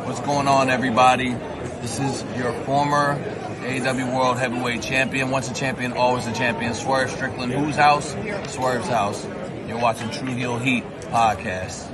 What's going on, everybody? This is your former AEW World Heavyweight Champion. Once a champion, always a champion. Swerve Strickland. Whose house? Swerve's house. You're watching True Heel Heat podcast.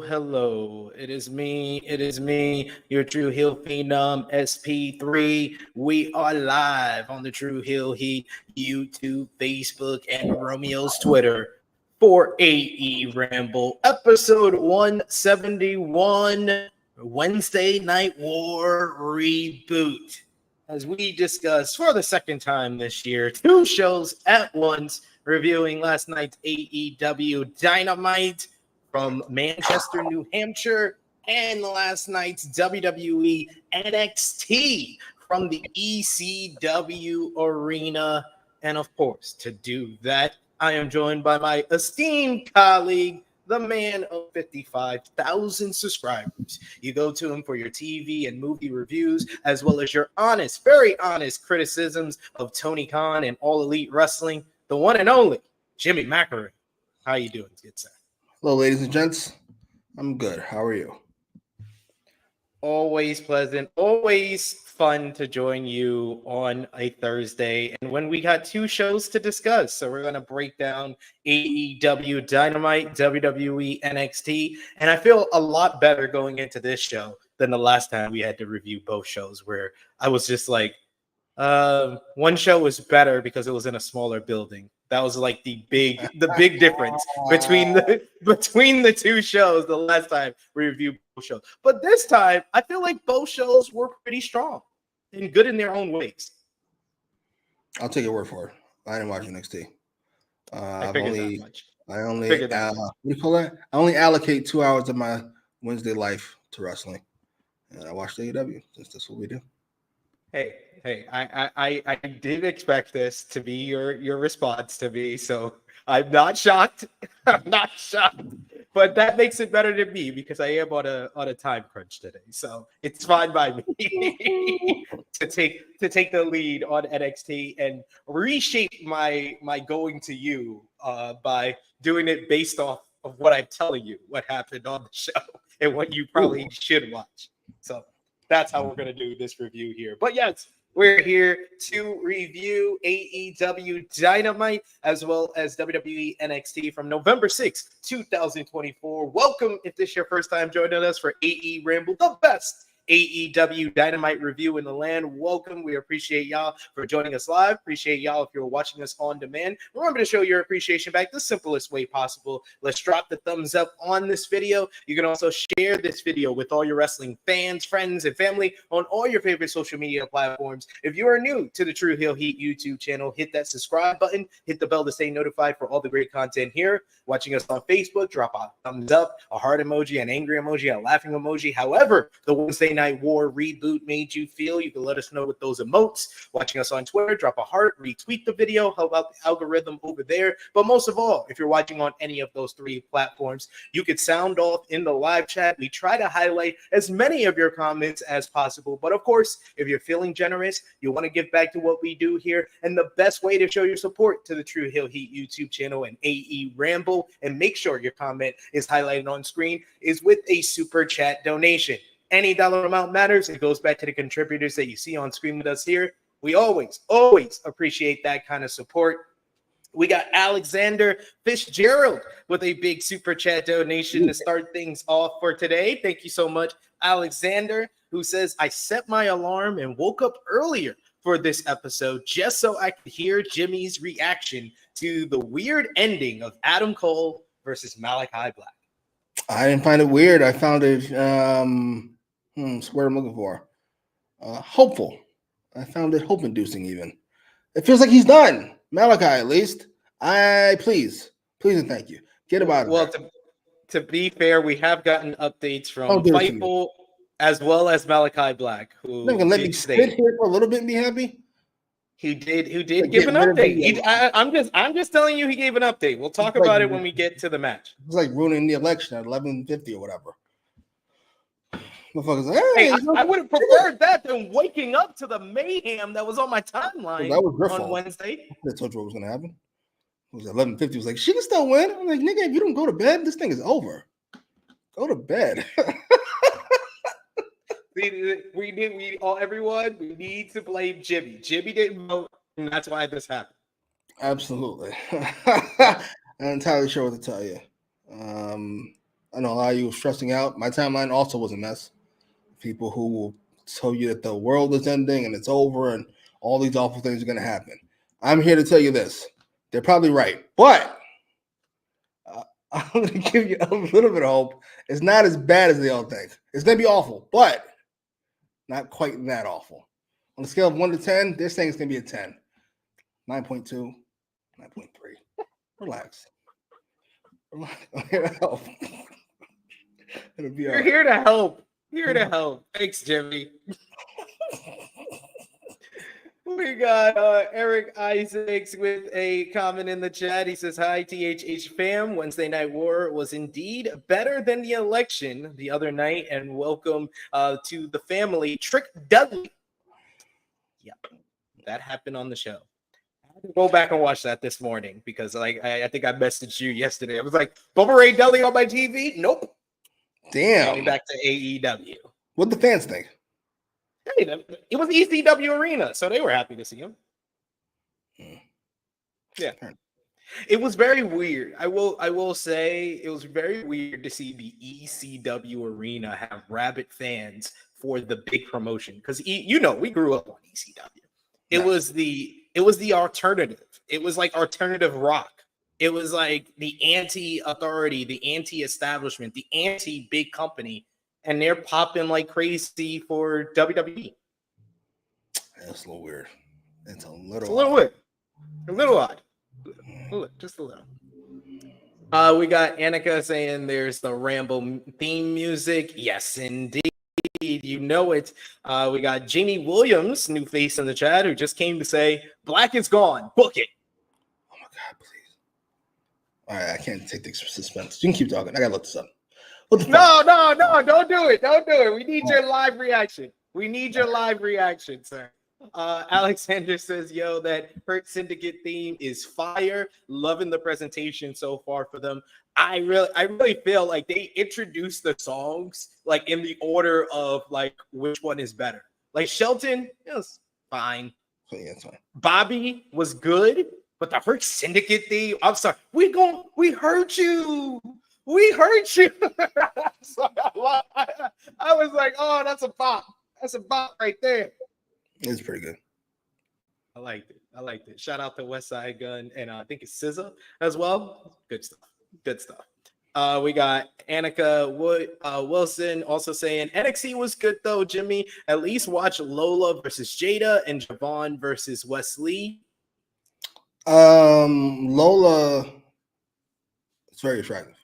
Hello. It is me, your True Heel Phenom, SP3. We are live on the True Heel Heat YouTube, Facebook, and Romeo's Twitter for AEWramble, episode 171, Wednesday Night War Reboot. As we discuss for the second time this year, two shows at once, reviewing last night's AEW Dynamite from Manchester, New Hampshire, and last night's WWE NXT from the ECW Arena. And of course, to do that, I am joined by my esteemed colleague, the man of 55,000 subscribers. You go to him for your TV and movie reviews, as well as your honest, very honest criticisms of Tony Khan and All Elite Wrestling. The one and only Jimmy Macram. How you doing, good sir? Hello, ladies and gents. I'm good. How are you? Always pleasant, always fun to join you on a Thursday. And when we got two shows to discuss, so we're going to break down AEW Dynamite, WWE NXT. And I feel a lot better going into this show than the last time we had to review both shows, where I was just like, one show was better because it was in a smaller building. That was like the big difference between the two shows the last time we reviewed both shows. But this time, I feel like both shows were pretty strong and good in their own ways. I'll take your word for it. I didn't watch NXT. I only what do you call that? I only allocate 2 hours of my Wednesday life to wrestling, and I watch AEW. That's what we do. Hey, I did expect this to be your response to me, so I'm not shocked. But that makes it better than me because I am on a time crunch today, so it's fine by me to take the lead on NXT and reshape my going to you by doing it based off of what I'm telling you what happened on the show and what you probably should watch. So that's how we're gonna do this review here. But yes, We're here to review AEW Dynamite as well as WWE NXT from November 6th, 2024. Welcome if this is your first time joining us for AEWramble, the best AEW Dynamite review in the land. Welcome. We appreciate y'all for joining us live. Appreciate y'all if you're watching us on demand. Remember to show your appreciation back the simplest way possible. Let's drop the thumbs up on this video. You can also share this video with all your wrestling fans, friends, and family on all your favorite social media platforms. If you are new to the True Heel Heat YouTube channel, hit that subscribe button, hit the bell to stay notified for all the great content here. Watching us on Facebook, drop a thumbs up, a heart emoji, an angry emoji, a laughing emoji. However, the Wednesday Night War Reboot made you feel, you can let us know with those emotes. Watching us on Twitter, drop a heart, retweet the video, help out the algorithm over there. But most of all, if you're watching on any of those three platforms, you could sound off in the live chat. We try to highlight as many of your comments as possible. But of course, if you're feeling generous, you want to give back to what we do here, and the best way to show your support to the True Heel Heat YouTube channel and AEWramble, and make sure your comment is highlighted on screen, is with a super chat donation. Any dollar amount matters. It goes back to the contributors that you see on screen with us here. We always appreciate that kind of support. We got Alexander Fitzgerald with a big super chat donation to start things off for today. Thank you so much, Alexander, who says, I set my alarm and woke up earlier for this episode just so I could hear Jimmy's reaction to the weird ending of Adam Cole versus Malakai Black. I didn't find it weird. I found it what's what I'm looking for. Hopeful. I found it hope-inducing even. It feels like he's done. Malakai, at least. Please and thank you. Get him out of there. Well, to be fair, we have gotten updates from Fightful as well as Malakai Black, who gonna let me sit here for a little bit and be happy. Who did give an update? I'm just telling you, he gave an update. We'll talk about it when we get to the match. It's like ruining the election at 11:50 or whatever. Motherfuckers, hey, I would have preferred that than waking up to the mayhem that was on my timeline on Wednesday. I told you what was gonna happen. It was 11:50. It was like, she can still win. I'm like, nigga, if you don't go to bed, this thing is over. Go to bed. Everyone, we need to blame Jimmy. Jimmy didn't vote, and that's why this happened. Absolutely. I'm not entirely sure what to tell you. I know a lot of you were stressing out. My timeline also was a mess. People who will tell you that the world is ending and it's over and all these awful things are going to happen. I'm here to tell you this. They're probably right. But I'm going to give you a little bit of hope. It's not as bad as they all think. It's going to be awful, but not quite that awful. On a scale of 1 to 10, they're saying it's going to be a 10. 9.2, 9.3. Relax. I'm here to help. You're here to help. Here to help. Thanks, Jimmy. We got Eric Isaacs with a comment in the chat. He says, hi, THH fam. Wednesday Night War was indeed better than the election the other night. And welcome to the family. Trick Dudley. Yep, that happened on the show. I had to go back and watch that this morning because I think I messaged you yesterday. I was like, Bubba Ray Dudley on my TV? Nope. Damn. Going back to AEW. What'd the fans think? Hey, it was ECW Arena, so they were happy to see him. Yeah. It was very weird. I will say it was very weird to see the ECW Arena have rabid fans for the big promotion. Because we grew up on ECW. It was the alternative. It was like alternative rock. It was like the anti-authority, the anti-establishment, the anti-big company, and they're popping like crazy for WWE. That's a little weird. It's a little weird. A little odd. Just a little. We got Annika saying there's the Ramble theme music. Yes, indeed. You know it. We got Jamie Williams, new face in the chat, who just came to say, Black is gone. Book it. Oh my God, please. All right, I can't take the suspense. You can keep talking. I gotta look this up. No, don't do it. Don't do it. We need your live reaction. We need your live reaction, sir. Alexander says, yo, that Hurt Syndicate theme is fire. Loving the presentation so far for them. I really feel like they introduced the songs like in the order of like which one is better. Like Shelton, yes, fine. So yeah, it's fine. Bobby was good, but the Hurt Syndicate thing, I'm sorry. We hurt you. We hurt you. I was like, oh, that's a bop. That's a bop right there. It's pretty good. I liked it. Shout out to West Side Gun and I think it's SZA as well. Good stuff. We got Annika Wilson also saying NXT was good though, Jimmy. At least watch Lola versus Jada and Javon versus Wes Lee. Lola is very attractive,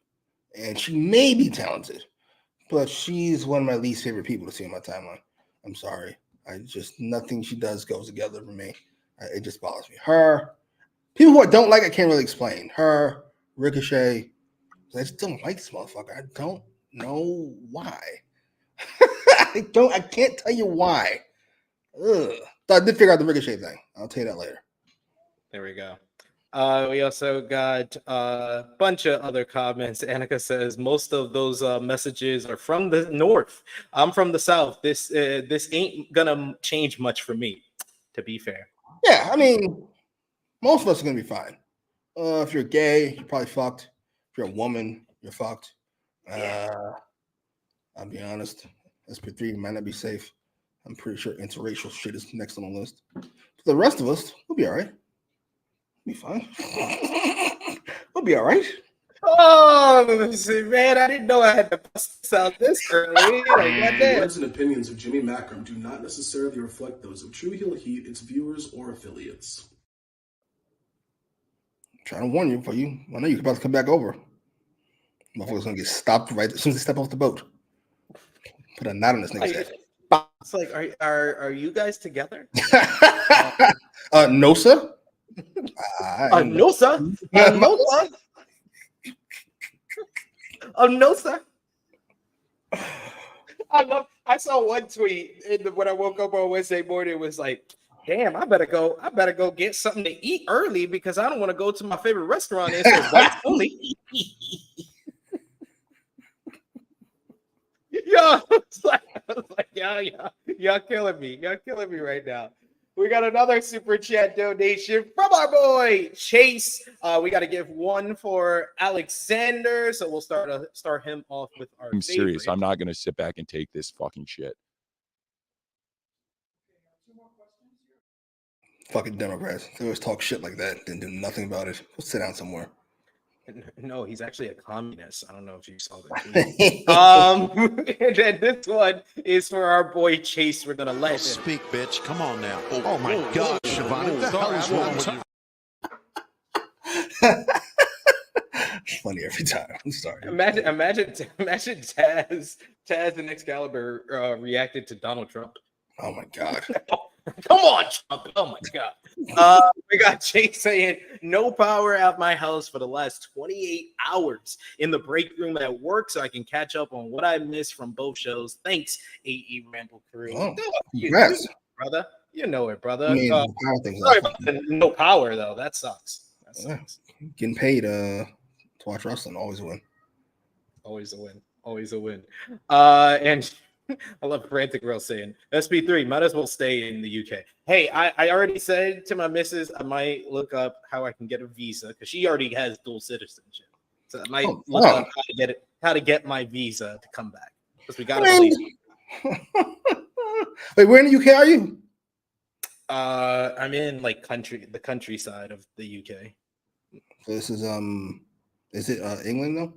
and she may be talented, but she's one of my least favorite people to see on my timeline. I'm sorry. Nothing she does goes together for me. It just bothers me. Her, people who I don't like, I can't really explain. Her, Ricochet, I just don't like this motherfucker. I don't know why. I can't tell you why. Ugh. So I did figure out the Ricochet thing. I'll tell you that later. There we go. We also got a bunch of other comments. Annika says most of those messages are from the north. I'm from the south. This ain't gonna change much for me, to be fair. Yeah, I mean, most of us are gonna be fine. If you're gay, you're probably fucked. If you're a woman, you're fucked. I'll be honest. SP3 might not be safe. I'm pretty sure interracial shit is next on the list. For the rest of us, we'll be all right. We'll be fine. We'll be all right. Oh, man, I didn't know I had to bust this out this early. The words and opinions of Jimmy Macram do not necessarily reflect those of True Heel Heat, its viewers, or affiliates. I'm trying to warn you, I know you're about to come back over. Motherfucker's gonna get stopped right as soon as they step off the boat. Put a knot on this nigga's head. It's like, are you guys together? No, sir. No, sir. No, sir. No, sir. I saw one tweet when I woke up on Wednesday morning. It was like, damn, I better go get something to eat early because I don't want to go to my favorite restaurant and say whites only. Yo, it's like, y'all killing me. Y'all killing me right now. We got another super chat donation from our boy Chase. We got to give one for Alexander, so we'll start him off with our. I'm serious. I'm not gonna sit back and take this fucking shit. Fucking Democrats. They always talk shit like that, then do nothing about it. Go sit down somewhere. No, he's actually a communist. I don't know if you saw that. And then this one is for our boy Chase. We're gonna let him speak, bitch. Come on now. Oh my God, Javon, what the hell is wrong with you? It's funny every time. I'm sorry. Imagine Taz and Excalibur reacted to Donald Trump. Oh my God. Come on, Trump. Oh my God. We got Chase saying no power at my house for the last 28 hours in the break room at work so I can catch up on what I missed from both shows. Thanks, AEWramble crew. Oh, congrats, brother. You know it, brother. I mean, sorry about the no power though. That sucks. Getting paid to watch wrestling, always a win. Always a win. Always a win. And I love Frantic Girl saying SP3 might as well stay in the UK. Hey, I already said to my missus I might look up how I can get a visa because she already has dual citizenship. So I might look up how to get my visa to come back because we got to Wait, where in the UK are you? I'm in like the countryside of the UK. So this is it England though?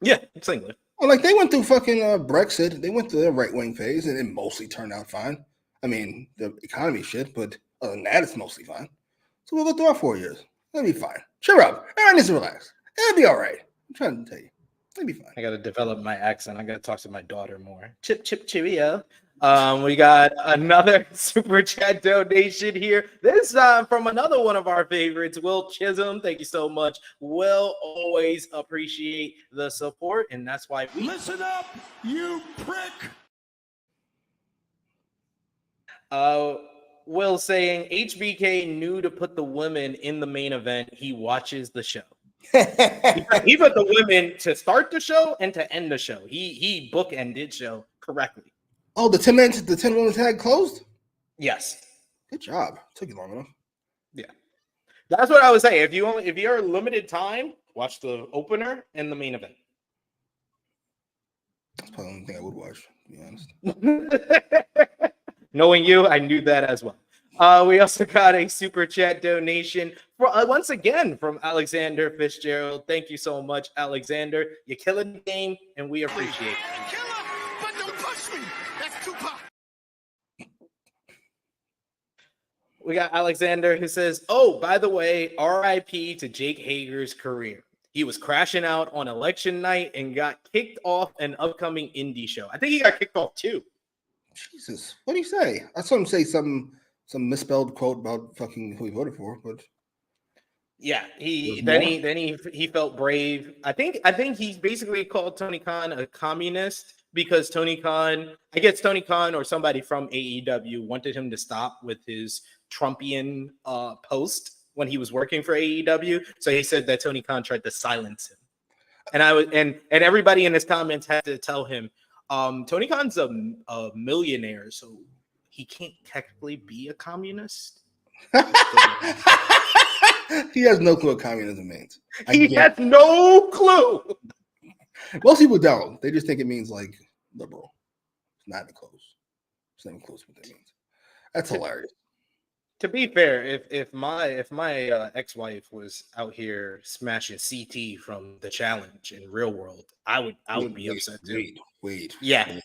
Yeah, it's England. Well, like they went through fucking Brexit. They went through their right-wing phase, and it mostly turned out fine. I mean, the economy shit, but other than that, it's mostly fine. So we'll go through our 4 years. It'll be fine. Cheer up. Everyone needs to relax. It'll be all right. I'm trying to tell you. It'll be fine. I got to develop my accent. I got to talk to my daughter more. Chip, chip, cheerio. We got another super chat donation here. This time from another one of our favorites, Will Chisholm. Thank you so much. Will, always appreciate the support, and that's why we listen up, you prick. Will saying HBK knew to put the women in the main event. He watches the show. He put the women to start the show and to end the show. He bookended show correctly. Oh, the 10 women tag closed? Yes. Good job. Took you long enough. Yeah. That's what I would say. If you're limited time, watch the opener and the main event. That's probably the only thing I would watch, to be honest. Knowing you, I knew that as well. We also got a super chat donation for once again from Alexander Fitzgerald. Thank you so much, Alexander. You're killing the game, and we appreciate it. Killer, but don't push me. That's Tupac. We got Alexander who says, "Oh, by the way, RIP to Jake Hager's career. He was crashing out on election night and got kicked off an upcoming indie show. I think he got kicked off too." Jesus, what do you say? I saw him say some misspelled quote about fucking who he voted for, but yeah, he felt brave. I think he basically called Tony Khan a communist because Tony Khan or somebody from AEW wanted him to stop with his Trumpian post when he was working for AEW. So he said that Tony Khan tried to silence him. And everybody in his comments had to tell him, Tony Khan's a millionaire, so he can't technically be a communist. he has no clue what communism means. He has no clue. Most people don't. They just think it means like liberal. It's not even close. It's not even close what that means. That's hilarious. To be fair, if my ex-wife was out here smashing CT from the challenge in real world, I would be upset too. Wait. Yeah.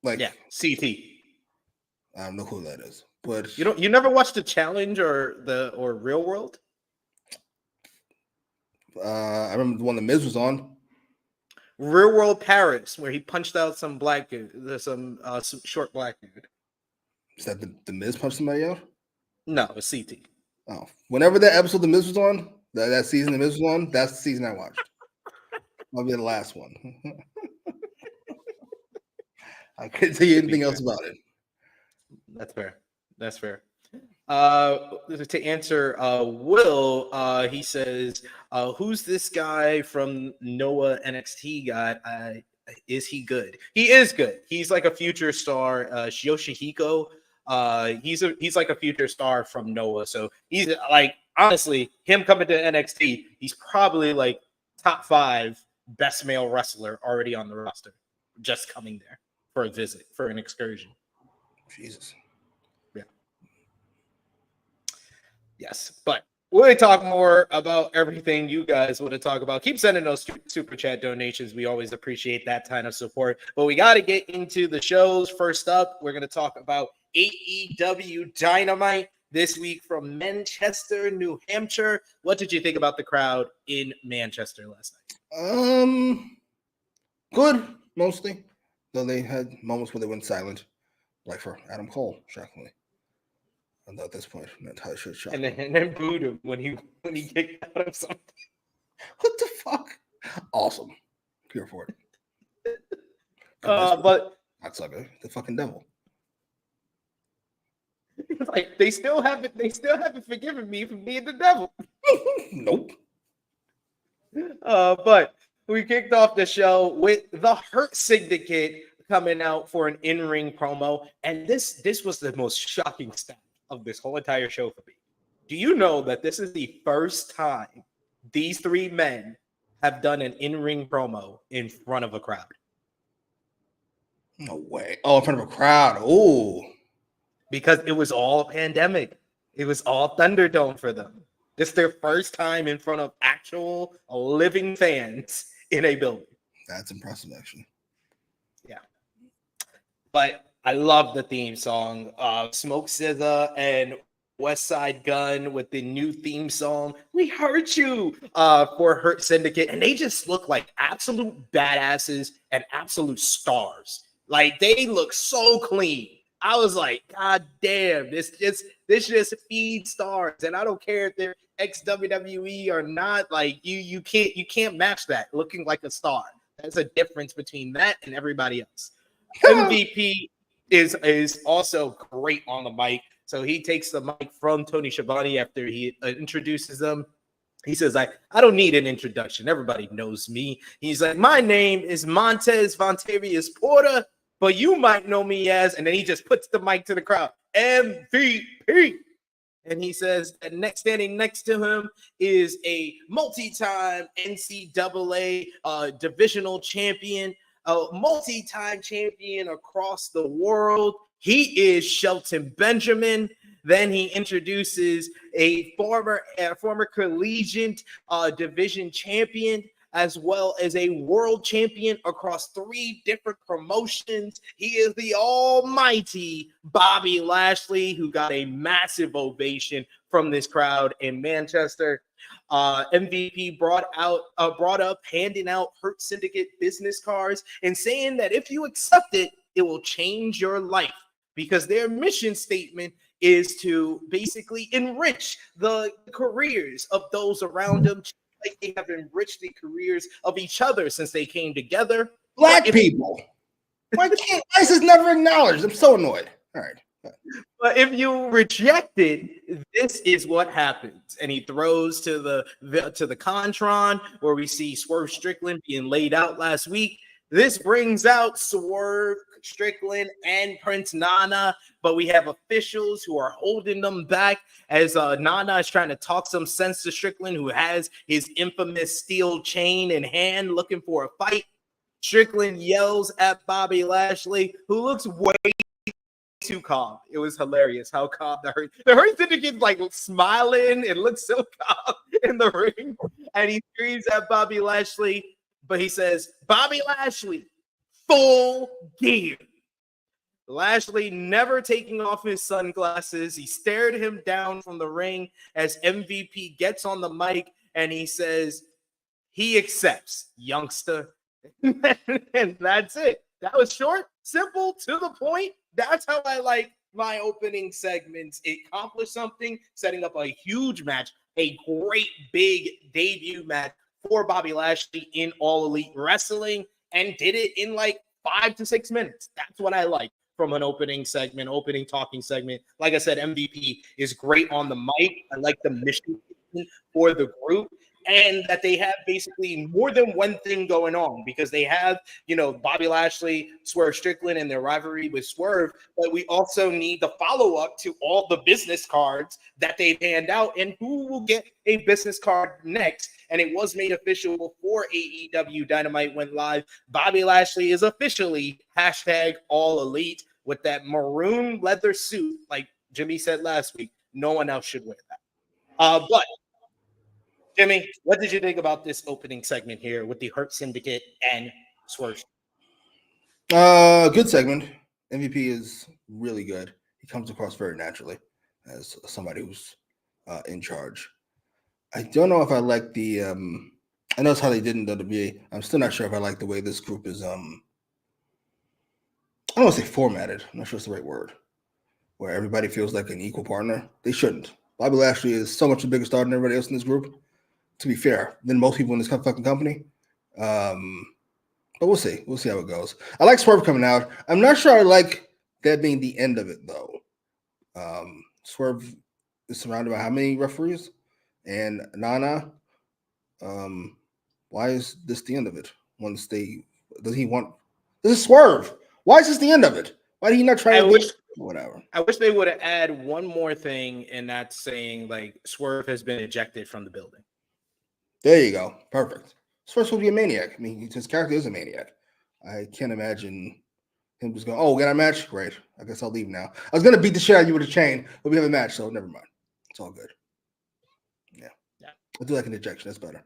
Like CT. I don't know who that is. But you never watched the challenge or real world? I remember the one the Miz was on. Real World Paris, where he punched out some black dude, some short black dude. Is that the Miz punched somebody out? No, it's CT. Oh, whenever that episode the Miz was on, that season the Miz was on, that's the season I watched. That'll be the last one. I couldn't tell you anything else about it. That's fair. To answer Will, he says, who's this guy from Noah NXT guy? Is he good? He is good. He's like a future star. Yoshihiko. He's like a future star from Noah. So he's like, honestly, him coming to NXT, he's probably like top 5 best male wrestler already on the roster, just coming there for a visit, for an excursion. Jesus. Yeah. Yes, but we'll talk more about everything you guys want to talk about. Keep sending those super chat donations. We always appreciate that kind of support. But we got to get into the shows. First up, we're going to talk about AEW Dynamite this week from Manchester, New Hampshire. What did you think about the crowd in Manchester last night? Good, mostly. Though they had moments where they went silent, like for Adam Cole, shockingly. And at this point, I'm not entirely sure. And then booed him when he kicked out of something. What the fuck? Awesome. Here for it. But that's like the fucking devil. Like they still haven't forgiven me for being the devil. Nope. But we kicked off the show with the Hurt Syndicate coming out for an in-ring promo, and this was the most shocking stat of this whole entire show for me. Do you know that this is the first time these 3 men have done an in-ring promo in front of a crowd? No way. Oh, in front of a crowd. Oh. Because it was all pandemic. It was all Thunderdome for them. This is their first time in front of actual living fans in a building. That's impressive, actually. Yeah. But I love the theme song. Smoke SZA and West Side Gun with the new theme song. We heard you for Hurt Syndicate. And they just look like absolute badasses and absolute stars. Like they look so clean. I was like, God damn, this just feeds stars. And I don't care if they're ex-WWE or not. Like you can't match that looking like a star. There's a difference between that and everybody else. MVP is also great on the mic. So he takes the mic from Tony Schiavone after he introduces them. He says, I don't need an introduction. Everybody knows me. He's like, my name is Montez Vontavious Porter. but you might know me as, and then he just puts the mic to the crowd, MVP. And he says that standing next to him is a multi-time NCAA divisional champion, a multi-time champion across the world. He is Shelton Benjamin. Then he introduces a former collegiate division champion, as well as a world champion across 3 different promotions. He is the almighty Bobby Lashley, who got a massive ovation from this crowd in Manchester. MVP brought up handing out Hurt Syndicate business cards and saying that if you accept it, it will change your life, because their mission statement is to basically enrich the careers of those around them, like they have enriched the careers of each other since they came together. Black people. Why is this never acknowledged? I'm so annoyed. All right. But if you reject it, this is what happens. And he throws to the Contron, where we see Swerve Strickland being laid out last week. This brings out Swerve Strickland and Prince Nana, but we have officials who are holding them back as Nana is trying to talk some sense to Strickland, who has his infamous steel chain in hand looking for a fight. Strickland yells at Bobby Lashley, who looks way too calm. It was hilarious how calm the Hurt Syndicate like smiling and looks so calm in the ring, and he screams at Bobby Lashley, but he says, Bobby Lashley, full gear. Lashley never taking off his sunglasses. He stared him down from the ring as MVP gets on the mic and he says, he accepts, youngster. And that's it. That was short, simple, to the point. That's how I like my opening segments. It accomplished something, setting up a huge match, a great big debut match for Bobby Lashley in All Elite Wrestling, and did it in like 5 to 6 minutes. That's what I like from an opening talking segment. Like I said, MVP is great on the mic. I like the mission for the group, and that they have basically more than one thing going on, because they have, Bobby Lashley, Swerve Strickland, and their rivalry with Swerve, but we also need the follow-up to all the business cards that they've handed out and who will get a business card next. And it was made official before AEW Dynamite went live. Bobby Lashley is officially #All Elite with that maroon leather suit, like Jimmy said last week. No one else should wear that. But Jimmy, what did you think about this opening segment here with the Hurt Syndicate and Swerve? Good segment. MVP is really good. He comes across very naturally as somebody who's in charge. I don't know if I like the I know it's how they did in WWE. I'm still not sure if I like the way this group is I don't want to say formatted. I'm not sure it's the right word. Where everybody feels like an equal partner. They shouldn't. Bobby Lashley is so much a bigger star than everybody else in this group, to be fair, than most people in this fucking company. But we'll see. We'll see how it goes. I like Swerve coming out. I'm not sure I like that being the end of it, though. Swerve is surrounded by how many referees? And Nana, why is this the end of it? This is Swerve. Why is this the end of it? Why did he not try whatever? I wish they would have added one more thing, and that's saying like Swerve has been ejected from the building. There you go. Perfect. Swerve will be a maniac. I mean, his character is a maniac. I can't imagine him just going, we got a match? Great. I guess I'll leave now. I was going to beat the shit out of you with a chain, but we have a match, so never mind. It's all good. Yeah. I do like an ejection. That's better.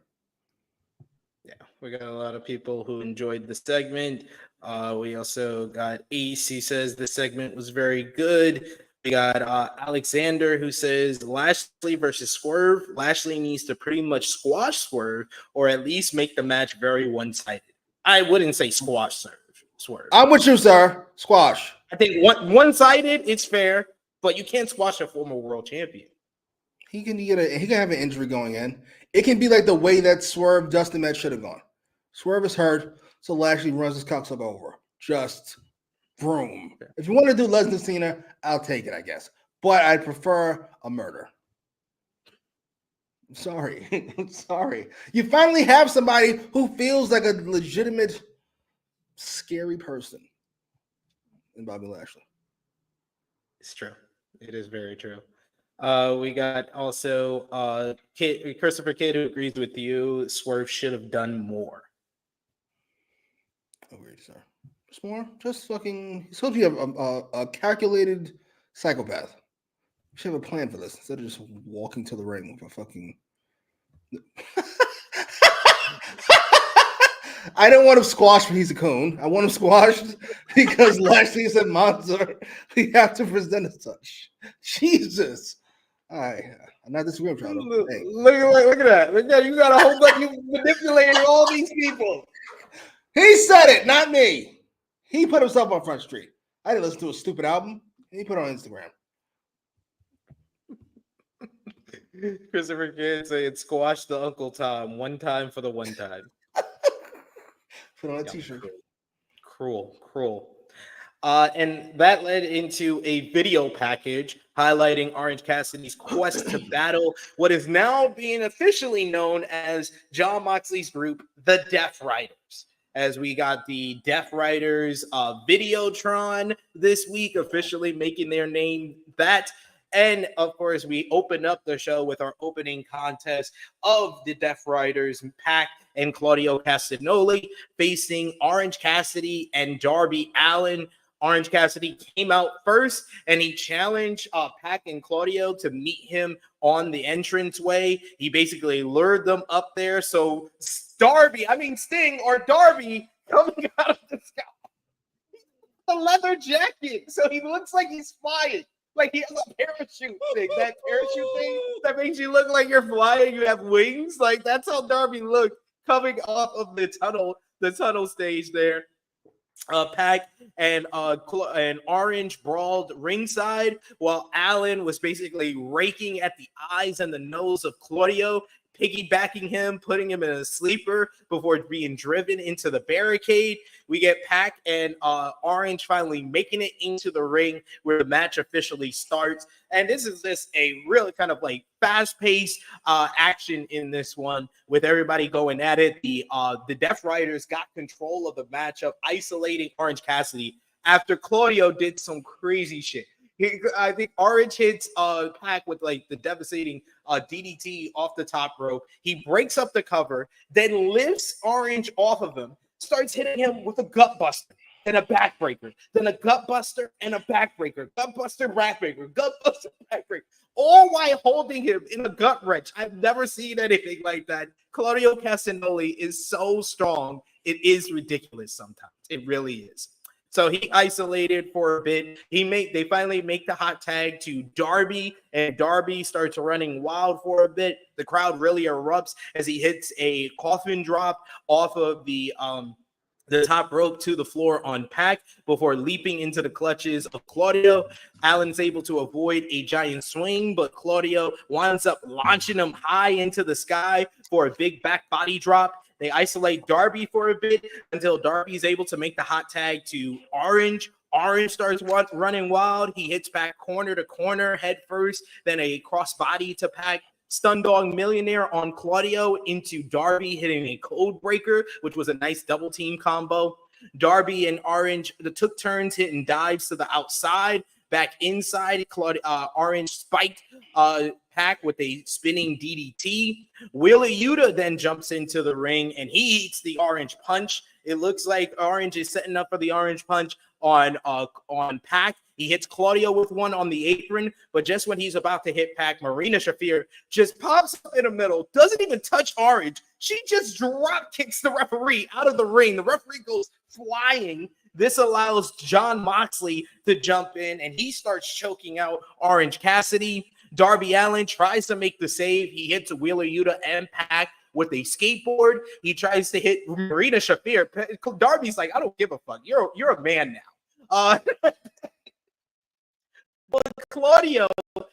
Yeah, we got a lot of people who enjoyed the segment. We also got Ace. He says the segment was very good. We got Alexander, who says Lashley versus Swerve. Lashley needs to pretty much squash Swerve, or at least make the match very one-sided. I wouldn't say squash Swerve. I'm with you, sir. Squash. I think one-sided, it's fair, but you can't squash a former world champion. He can have an injury going in. It can be like the way that Swerve Dustin match should have gone. Swerve is hurt, so Lashley runs his cocksucker over. Just boom. If you want to do Lesnar Cena, I'll take it, I guess. But I prefer a murder. I'm sorry. I'm sorry. You finally have somebody who feels like a legitimate, scary person. in Bobby Lashley. It's true. It is very true. We got also Christopher Kidd, who agrees with you. Swerve should have done more. Agreed, sir. Just more. Just fucking. He's supposed to be a calculated psychopath. You should have a plan for this instead of just walking to the ring with a fucking. I don't want him squashed when he's a cone. I want him squashed because Lashley said monster. We have to present as such. Jesus. All right. I'm not disagreeing with you. Hey. Look at that. Look at that. You got a whole bunch. You manipulating all these people. He said it, not me. He put himself on Front Street. I didn't listen to a stupid album. He put it on Instagram. Christopher Kidd saying squash the Uncle Tom one time for the one time. Put on a t-shirt. Cruel. And that led into a video package highlighting Orange Cassidy's quest to battle what is now being officially known as Jon Moxley's group, the Death Riders. As we got the Death Riders Videotron this week, officially making their name that. And of course, we open up the show with our opening contest of the Death Riders, Pac and Claudio Castagnoli facing Orange Cassidy and Darby Allin. Orange Cassidy came out first and he challenged Pac and Claudio to meet him on the entranceway. He basically lured them up there. So Sting or Darby coming out of the sky. A leather jacket. So he looks like he's flying. Like he has a parachute thing. That parachute thing that makes you look like you're flying. You have wings. Like that's how Darby looked coming off of the tunnel stage there. Pac and Orange brawled ringside while Allin was basically raking at the eyes and the nose of Claudio, piggybacking him, putting him in a sleeper before being driven into the barricade. We get Pac and Orange finally making it into the ring where the match officially starts. And this is just a really kind of like fast-paced action in this one with everybody going at it. The Death Riders got control of the matchup, isolating Orange Cassidy after Claudio did some crazy shit. I think Orange hits Pac with like the devastating DDT off the top rope. He breaks up the cover, then lifts Orange off of him, starts hitting him with a gut buster and a backbreaker, then a gut buster and a backbreaker, gut buster, backbreaker, gut buster, backbreaker, all while holding him in a gut wrench. I've never seen anything like that. Claudio Castagnoli is so strong. It is ridiculous sometimes. It really is. So he isolated for a bit. They finally make the hot tag to Darby, and Darby starts running wild for a bit. The crowd really erupts as he hits a coffin drop off of the top rope to the floor on Pac before leaping into the clutches of Claudio. Allen's able to avoid a giant swing, but Claudio winds up launching him high into the sky for a big back body drop. They isolate Darby for a bit until Darby's able to make the hot tag to Orange. Orange starts running wild. He hits Pac corner to corner, head first, then a crossbody to Pac. Stun Dog Millionaire on Claudio into Darby, hitting a code breaker, which was a nice double team combo. Darby and Orange took turns hitting dives to the outside. Back inside, Orange spiked Pac with a spinning DDT. Wheeler Yuta then jumps into the ring and he eats the Orange Punch. It looks like Orange is setting up for the Orange Punch on Pac. He hits Claudio with one on the apron, but just when he's about to hit Pac, Marina Shafir just pops up in the middle, doesn't even touch Orange. She just drop kicks the referee out of the ring. The referee goes flying. This allows Jon Moxley to jump in, and he starts choking out Orange Cassidy. Darby Allin tries to make the save. He hits Wheeler Yuta and Pac with a skateboard. He tries to hit Marina Shafir. Darby's like, I don't give a fuck. You're a man now. But Claudio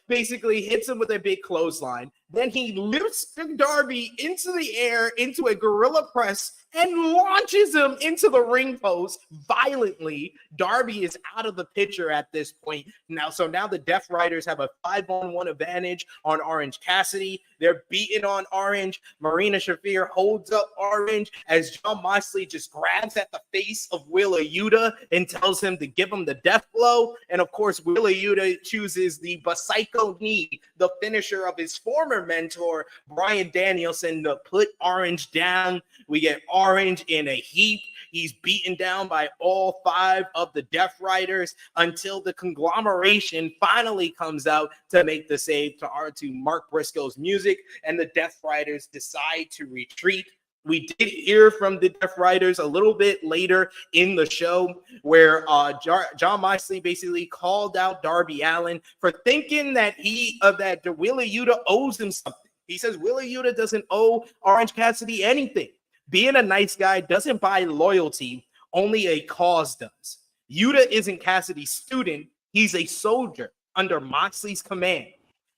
basically hits him with a big clothesline. Then he lifts Darby into the air into a gorilla press, and launches him into the ring post violently. Darby is out of the picture at this point now. So now the Death Riders have a 5-on-1 advantage on Orange Cassidy. They're beating on Orange. Marina Shafir holds up Orange as Jon Moxley just grabs at the face of Wheeler Yuta and tells him to give him the death blow. And of course, Wheeler Yuta chooses the Psycho Knee, the finisher of his former mentor, Bryan Danielson, to put Orange down. We get Orange in a heap. He's beaten down by all 5 of the Death Riders until the Conglomeration finally comes out to make the save to Mark Briscoe's music, and the Death Riders decide to retreat. We did hear from the Death Riders a little bit later in the show where Jon Moxley basically called out Darby Allin for thinking that that Wheeler Yuta owes him something. He says Wheeler Yuta doesn't owe Orange Cassidy anything. Being a nice guy doesn't buy loyalty, only a cause does. Yuta isn't Cassidy's student. He's a soldier under Moxley's command.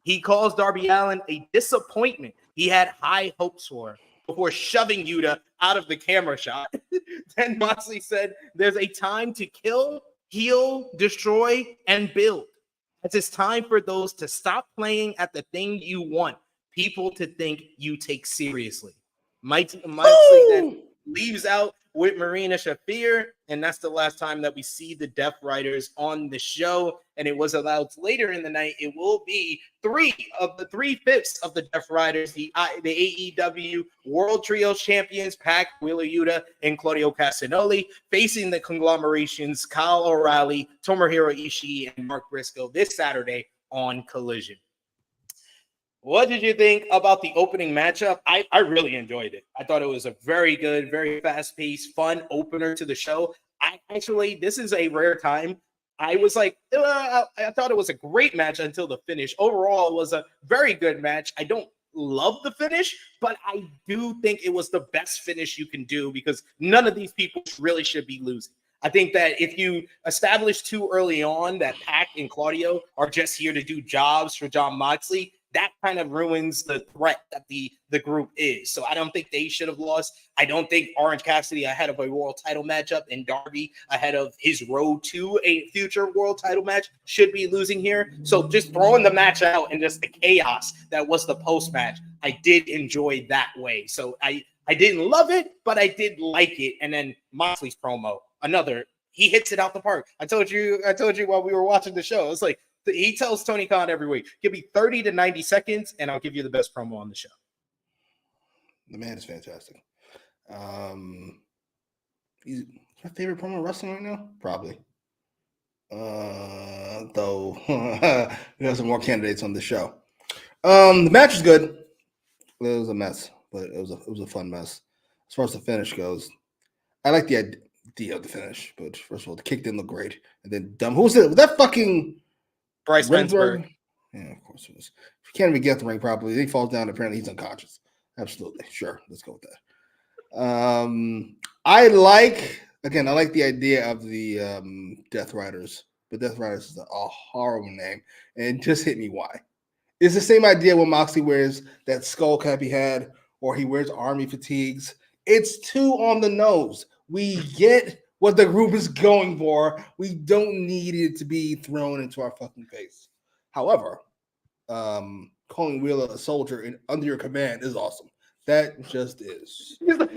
He calls Darby Allin a disappointment he had high hopes for before shoving Yuta out of the camera shot. Then Moxley said, there's a time to kill, heal, destroy, and build. It's time for those to stop playing at the thing you want people to think you take seriously. Moxley then leaves out with Marina Shafir, and that's the last time that we see the Death Riders on the show. And it was announced later in the night it will be 3/5 of the Death Riders, the AEW World Trios Champions, Pac, Wheeler Yuta, and Claudio Castagnoli, facing the Conglomerations, Kyle O'Reilly, Tomohiro Ishii, and Mark Briscoe this Saturday on Collision. What did you think about the opening matchup? I really enjoyed it. I thought it was a very good, very fast-paced, fun opener to the show. This is a rare time. I was like, I thought it was a great match until the finish. Overall, it was a very good match. I don't love the finish, but I do think it was the best finish you can do because none of these people really should be losing. I think that if you establish too early on that Pac and Claudio are just here to do jobs for Jon Moxley, that kind of ruins the threat that the group is. So I don't think they should have lost. I don't think Orange Cassidy ahead of a world title matchup and Darby ahead of his road to a future world title match should be losing here. So just throwing the match out and just the chaos that was the post match, I did enjoy that way. So I didn't love it, but I did like it. And then Moxley's promo, he hits it out the park. I told you while we were watching the show, it's like, he tells Tony Khan every week, give me 30 to 90 seconds, and I'll give you the best promo on the show. The man is fantastic. He's my favorite promo in wrestling right now? Probably. Though we have some more candidates on the show. The match is good. It was a mess, but it was a fun mess. As far as the finish goes, I like the idea of the finish, but first of all, the kick didn't look great. And then dumb. Who was it? Was that fucking Bryce Rensburg? Yeah, of course it was. If you can't even get the ring properly, he falls down. Apparently, he's unconscious. Absolutely. Sure. Let's go with that. I like the idea of the Death Riders, but Death Riders is a horrible name. And it just hit me why. It's the same idea when Moxley wears that skull cap he had, or he wears army fatigues. It's too on the nose. We get what the group is going for. We don't need it to be thrown into our fucking face. However, calling Wheeler a soldier under your command is awesome. That just is. He's like,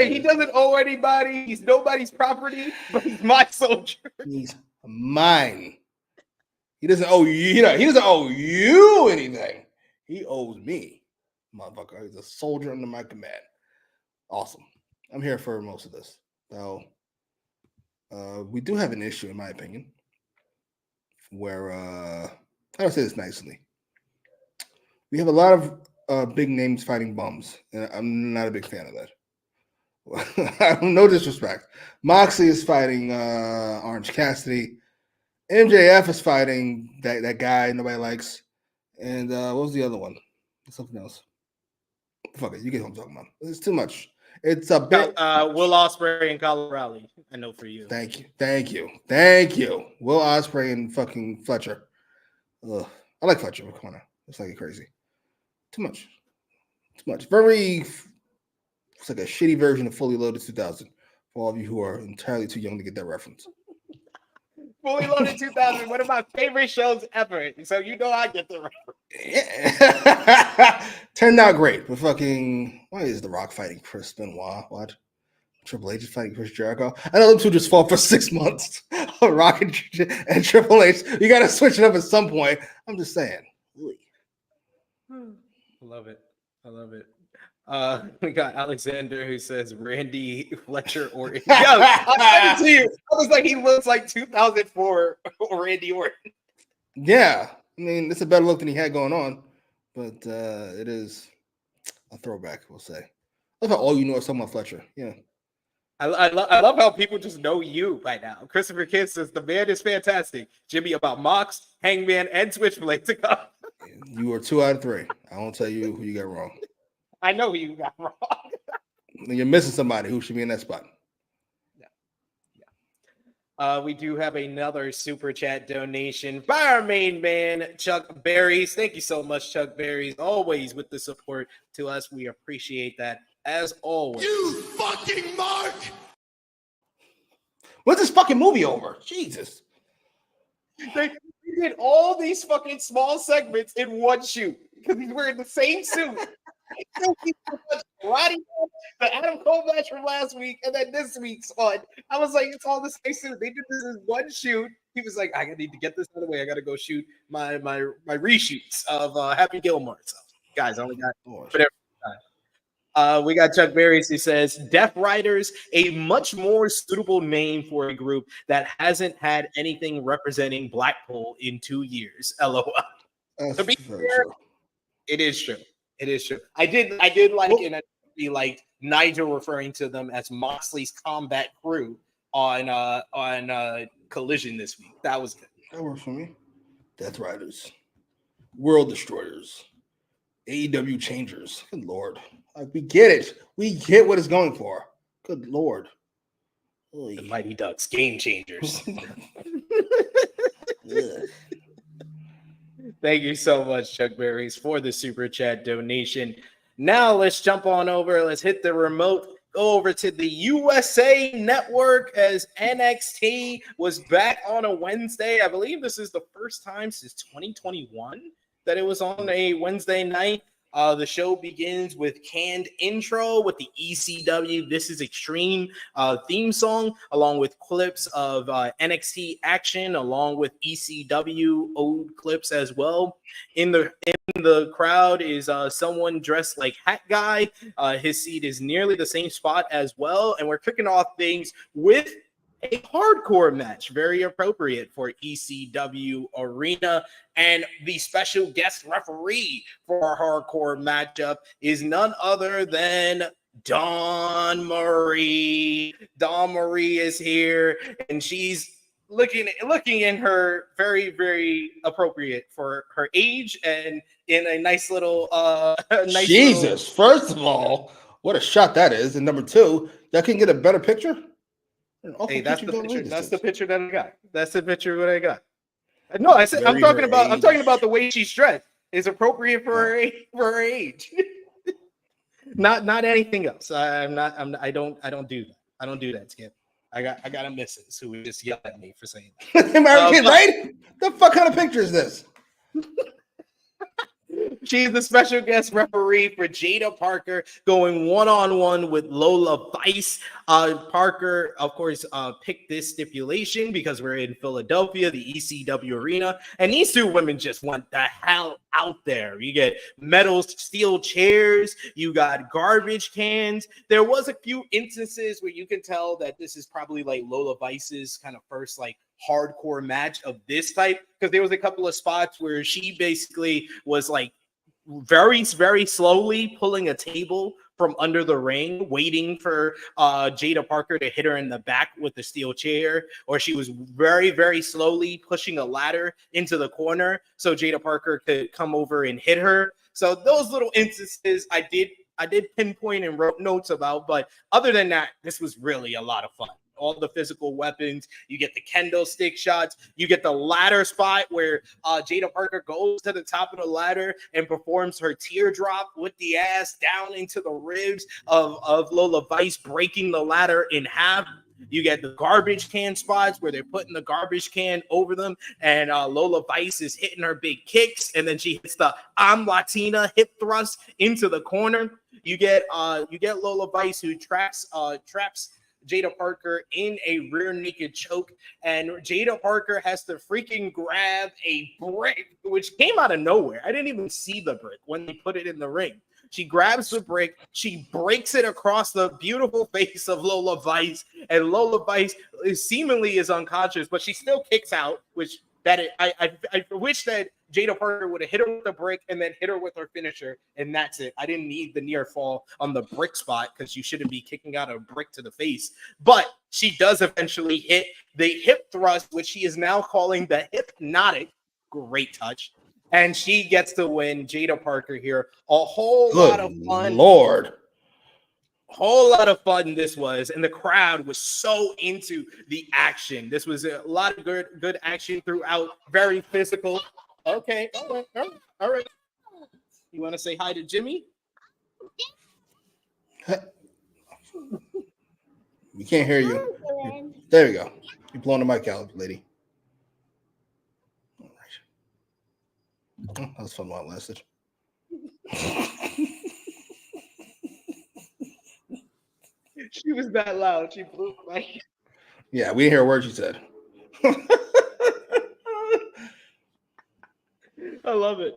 he doesn't owe anybody. He's nobody's property, but he's my soldier. He's mine. He doesn't owe you. He doesn't owe you anything. He owes me, motherfucker. He's a soldier under my command. Awesome. I'm here for most of this. Now, we do have an issue, in my opinion, where I don't say this nicely. We have a lot of big names fighting bums, and I'm not a big fan of that. No disrespect. Moxley is fighting Orange Cassidy. MJF is fighting that guy nobody likes. And what was the other one? Something else. Fuck it. You get what I'm talking about. It's too much. It's a bit. Will Ospreay and Kyle O'Reilly. I know for you. Thank you. Will Ospreay and fucking Fletcher. Ugh. I like Fletcher. But come on now. It's like crazy. Too much. Very It's like a shitty version of Fully Loaded 2000 for all of you who are entirely too young to get that reference. Fully Loaded 2000, one of my favorite shows ever. So you know I get the reference. Yeah. Turned out great, but fucking why is The Rock fighting Chris Benoit? What? Triple H is fighting Chris Jericho. I know them two just fought for 6 months. Rock and Triple H. You got to switch it up at some point. I'm just saying. Love it. I love it. We got Alexander who says Randy Fletcher or Yo, I'll send it to you. I was like, he looks like 2004 Randy Orton. Yeah, I mean, it's a better look than he had going on, but it is a throwback, we'll say. I love how all you know is talking about Fletcher. Yeah. I love how people just know you by now. Christopher Kidd says the man is fantastic. Jimmy about Mox, Hangman, and Switchblade to come. You are 2 out of 3. I won't tell you who you got wrong. I know who you got wrong. You're missing somebody who should be in that spot. We do have another super chat donation by our main man, Chuck Berries. Thank you so much, Chuck Berries. Always with the support to us. We appreciate that as always. You fucking mark! When's this fucking movie over? Jesus. They did all these fucking small segments in one shoot because he's wearing the same suit. Thank you so much, Roddy. The Adam Cole match from last week, and then this week's one. I was like, it's all the same suit. They did this in one shoot. He was like, I need to get this out of the way. I got to go shoot my reshoots of Happy Gilmore. So, guys, I only got whatever time. We got Chuck Berries who says, Death Riders, a much more suitable name for a group that hasn't had anything representing Blackpool in 2 years. LOL. To be fair, it is true. It is true. I did like it. And be like Nigel referring to them as Moxley's combat crew on Collision this week. That was good. That works for me. Death Riders, World Destroyers, AEW Changers. Good Lord. We get it. We get what it's going for. Good Lord. The Mighty Ducks, Game Changers. Thank you so much, Chuck Berries, for the super chat donation. Now let's jump on over. Let's hit the remote. Go over to the USA Network as NXT was back on a Wednesday. I believe this is the first time since 2021 that it was on a Wednesday night. The show begins with canned intro with the ECW This Is Extreme theme song, along with clips of NXT action, along with ECW old clips as well. In the crowd is someone dressed like Hat Guy. His seat is nearly the same spot as well. And we're kicking off things with a hardcore match, very appropriate for ECW Arena. And the special guest referee for our hardcore matchup is none other than Dawn Marie. Dawn Marie is here, and she's looking in her very, very appropriate for her age and in a nice little nice Jesus, first of all, what a shot that is. And number two, y'all can get a better picture. Hey, that's the picture. That's the picture that I got. That's the picture that I got. No, I said I'm talking about the way she's dressed is appropriate for her age. not anything else. I don't do that. I don't do that, Skip. I got a missus who would just yell at me for saying that. American, right? The fuck kind of picture is this? She's the special guest referee for Jada Parker, going one-on-one with Lola Vice. Parker, of course, picked this stipulation because we're in Philadelphia, the ECW arena, and these two women just went the hell out there. You get metal steel chairs, you got garbage cans. There was a few instances where you can tell that this is probably like Lola Vice's kind of first like hardcore match of this type, because there was a couple of spots where she basically was like very, very slowly pulling a table from under the ring, waiting for Jada Parker to hit her in the back with the steel chair, or she was very, very slowly pushing a ladder into the corner so Jada Parker could come over and hit her. So those little instances I did pinpoint and wrote notes about, but other than that, this was really a lot of fun. all the physical weapons. You get the kendo stick shots. You get the ladder spot where Jada Parker goes to the top of the ladder and performs her teardrop with the ass down into the ribs of Lola Vice, breaking the ladder in half. You get the garbage can spots where they're putting the garbage can over them, and Lola Vice is hitting her big kicks, and then she hits the "I'm Latina" hip thrust into the corner. You get Lola Vice, who traps Jada Parker in a rear naked choke, and Jada Parker has to freaking grab a brick, which came out of nowhere. I didn't even see the brick when they put it in the ring. She grabs the brick, she breaks it across the beautiful face of Lola Vice, and Lola Vice seemingly is unconscious, but she still kicks out, which I wish that Jada Parker would have hit her with the brick and then hit her with her finisher, and that's it. I didn't need the near fall on the brick spot because you shouldn't be kicking out a brick to the face. But she does eventually hit the hip thrust, which she is now calling the hypnotic. Great touch. And she gets to win. Jada Parker here. A whole lot of fun. Lord. Whole lot of fun this was. And the crowd was so into the action. This was a lot of good action throughout. Very physical. Okay. All right. You want to say hi to Jimmy? We can't hear you. There we go. You're blowing the mic out, lady. That was fun while it lasted. She was that loud. She blew the mic. Yeah, we didn't hear a word she said. I love it.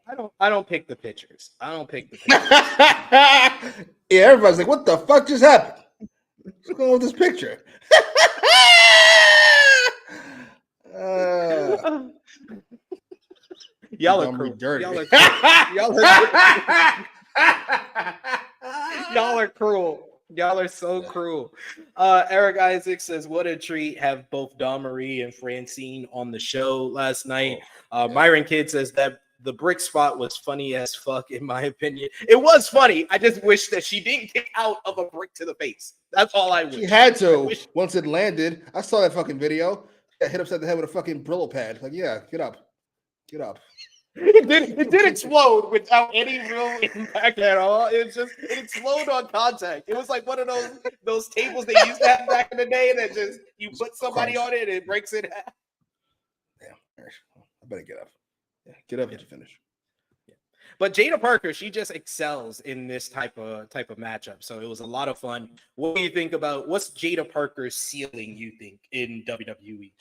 I don't pick the pictures. Yeah, everybody's like, what the fuck just happened? What's going on with this picture? Y'all are cruel. Dirty. Y'all are cruel. Y'all are so cruel. Eric Isaac says, what a treat. Have both Dawn Marie and Francine on the show last night. Myron Kidd says that the brick spot was funny as fuck, in my opinion. It was funny. I just wish that she didn't kick out of a brick to the face. That's all I wish. She had to. Once it landed, I saw that fucking video. Got hit upside the head with a fucking Brillo pad. Like, yeah, get up. It did explode without any real impact at all. It exploded on contact. It was like one of those tables they used to have back in the day, and then just you put somebody on it and it breaks it. Damn, I better get up. Yeah, get up and finish. Yeah. But Jada Parker, she just excels in this type of matchup. So it was a lot of fun. What do you think about what's Jada Parker's ceiling? You think in WWE?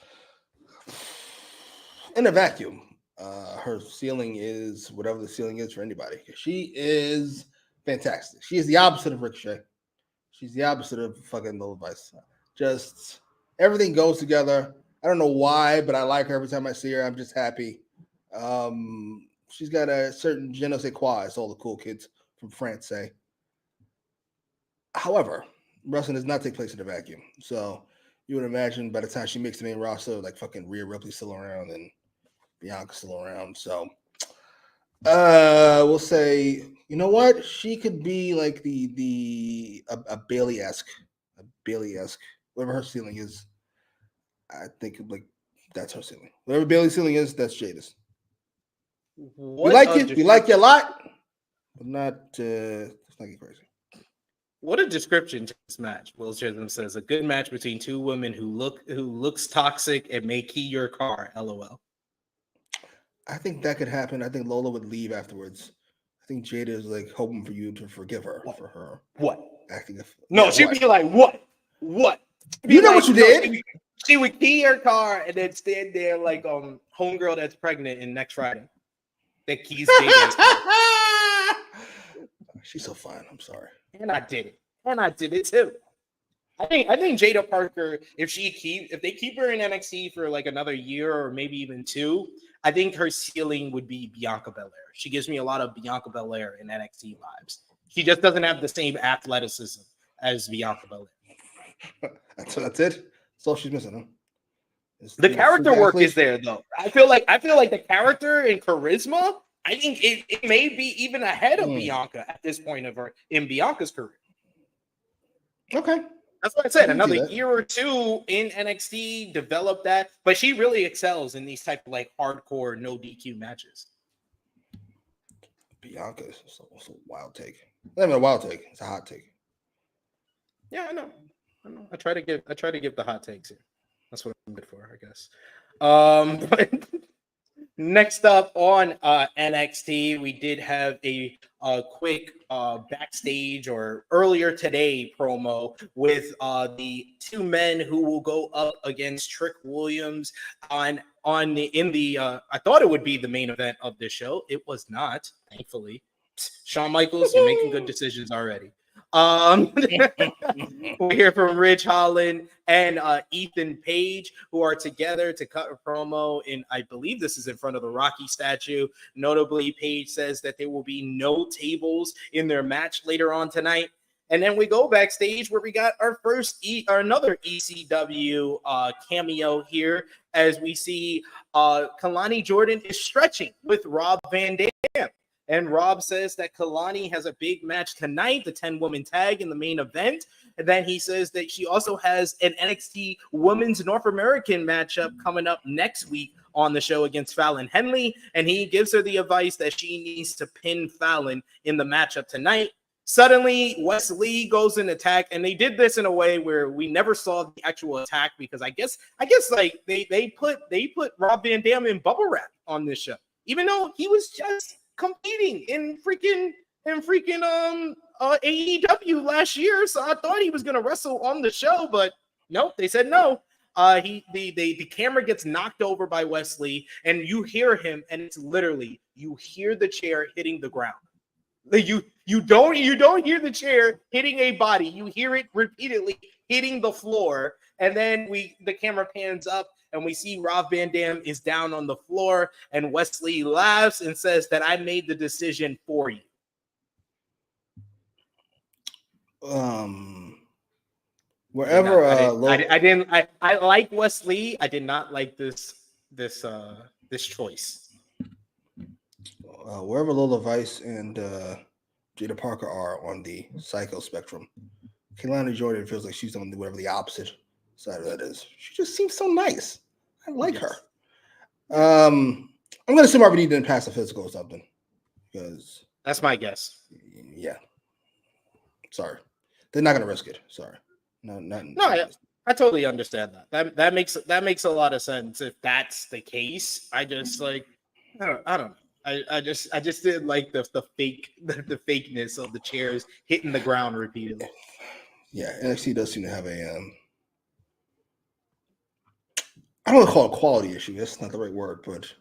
In a vacuum. Her ceiling is whatever the ceiling is for anybody. She is fantastic. She is the opposite of Ricochet. She's the opposite of fucking Lola Vice. Just everything goes together. I don't know why, but I like her every time I see her. I'm just happy. She's got a certain je ne sais quoi, as all the cool kids from France say. However, wrestling does not take place in a vacuum. So you would imagine by the time she makes the main roster, like fucking Rhea Ripley's still around and Bianca's still around. So we'll say, you know what? She could be like a Bailey-esque, whatever her ceiling is. I think like that's her ceiling. Whatever Bailey's ceiling is, that's Jada's. We like you a lot, but not let's not get crazy. What a description to this match. Will Chisholm says a good match between two women who looks toxic and may key your car. LOL. I think that could happen. I think Lola would leave afterwards. I think Jada is like hoping for you to forgive her for her acting. She'd be like, what? You know what you did? She would key her car and then stand there like homegirl that's pregnant in next Friday. That keys Jada. She's so fine. I'm sorry. And I did it too. I think Jada Parker, if they keep her in NXT for like another year or maybe even 2, I think her ceiling would be Bianca Belair. She gives me a lot of Bianca Belair in NXT vibes. She just doesn't have the same athleticism as Bianca Belair. That's it. That's all she's missing, huh? The character work is there though. I feel like the character and charisma, I think it may be even ahead of Bianca at this point in Bianca's career. Okay. That's what I said. I can see Another that. year or two in NXT, develop that. But she really excels in these type of like hardcore no DQ matches. Bianca is a wild take. Not even a wild take. It's a hot take. Yeah, I know. I try to give the hot takes here. That's what I'm good for, I guess. But next up on NXT, we did have a quick backstage or earlier today promo with the two men who will go up against Trick Williams in the I thought it would be the main event of this show. It was not, thankfully. Shawn Michaels, you're making good decisions already. We hear from Ridge Holland and Ethan Page, who are together to cut a promo. And I believe this is in front of the Rocky statue. Notably, Page says that there will be no tables in their match later on tonight. And then we go backstage where we got our another ECW cameo here, as we see Kalani Jordan is stretching with Rob Van Dam. And Rob says that Kalani has a big match tonight, the 10-woman tag in the main event. And then he says that she also has an NXT Women's North American matchup coming up next week on the show against Fallon Henley. And he gives her the advice that she needs to pin Fallon in the matchup tonight. Suddenly, Wes Lee goes in attack, and they did this in a way where we never saw the actual attack because I guess like they put Rob Van Dam in bubble wrap on this show, even though he was just competing in freaking AEW last year. So I thought he was gonna wrestle on the show, but nope, they said no. The camera gets knocked over by Wes Lee, and you hear him, and it's literally you hear the chair hitting the ground. You don't hear the chair hitting a body. You hear it repeatedly hitting the floor, and then the camera pans up and we see Rob Van Dam is down on the floor, and Wes Lee laughs and says that I made the decision for you. Wherever I like Wes Lee. I did not like this choice. Wherever Lola Vice and Jada Parker are on the psycho spectrum, Kalani Jordan feels like she's on whatever the opposite side of that is. She just seems so nice. I like her. I'm gonna assume RVD didn't pass a physical or something, because that's my guess. Yeah. Sorry, they're not gonna risk it. Sorry. I totally understand that. That makes a lot of sense if that's the case. I just like I don't know. I just didn't like the fakeness of the chairs hitting the ground repeatedly. Yeah, NXT does seem to have a I don't want to call it a quality issue. That's not the right word, but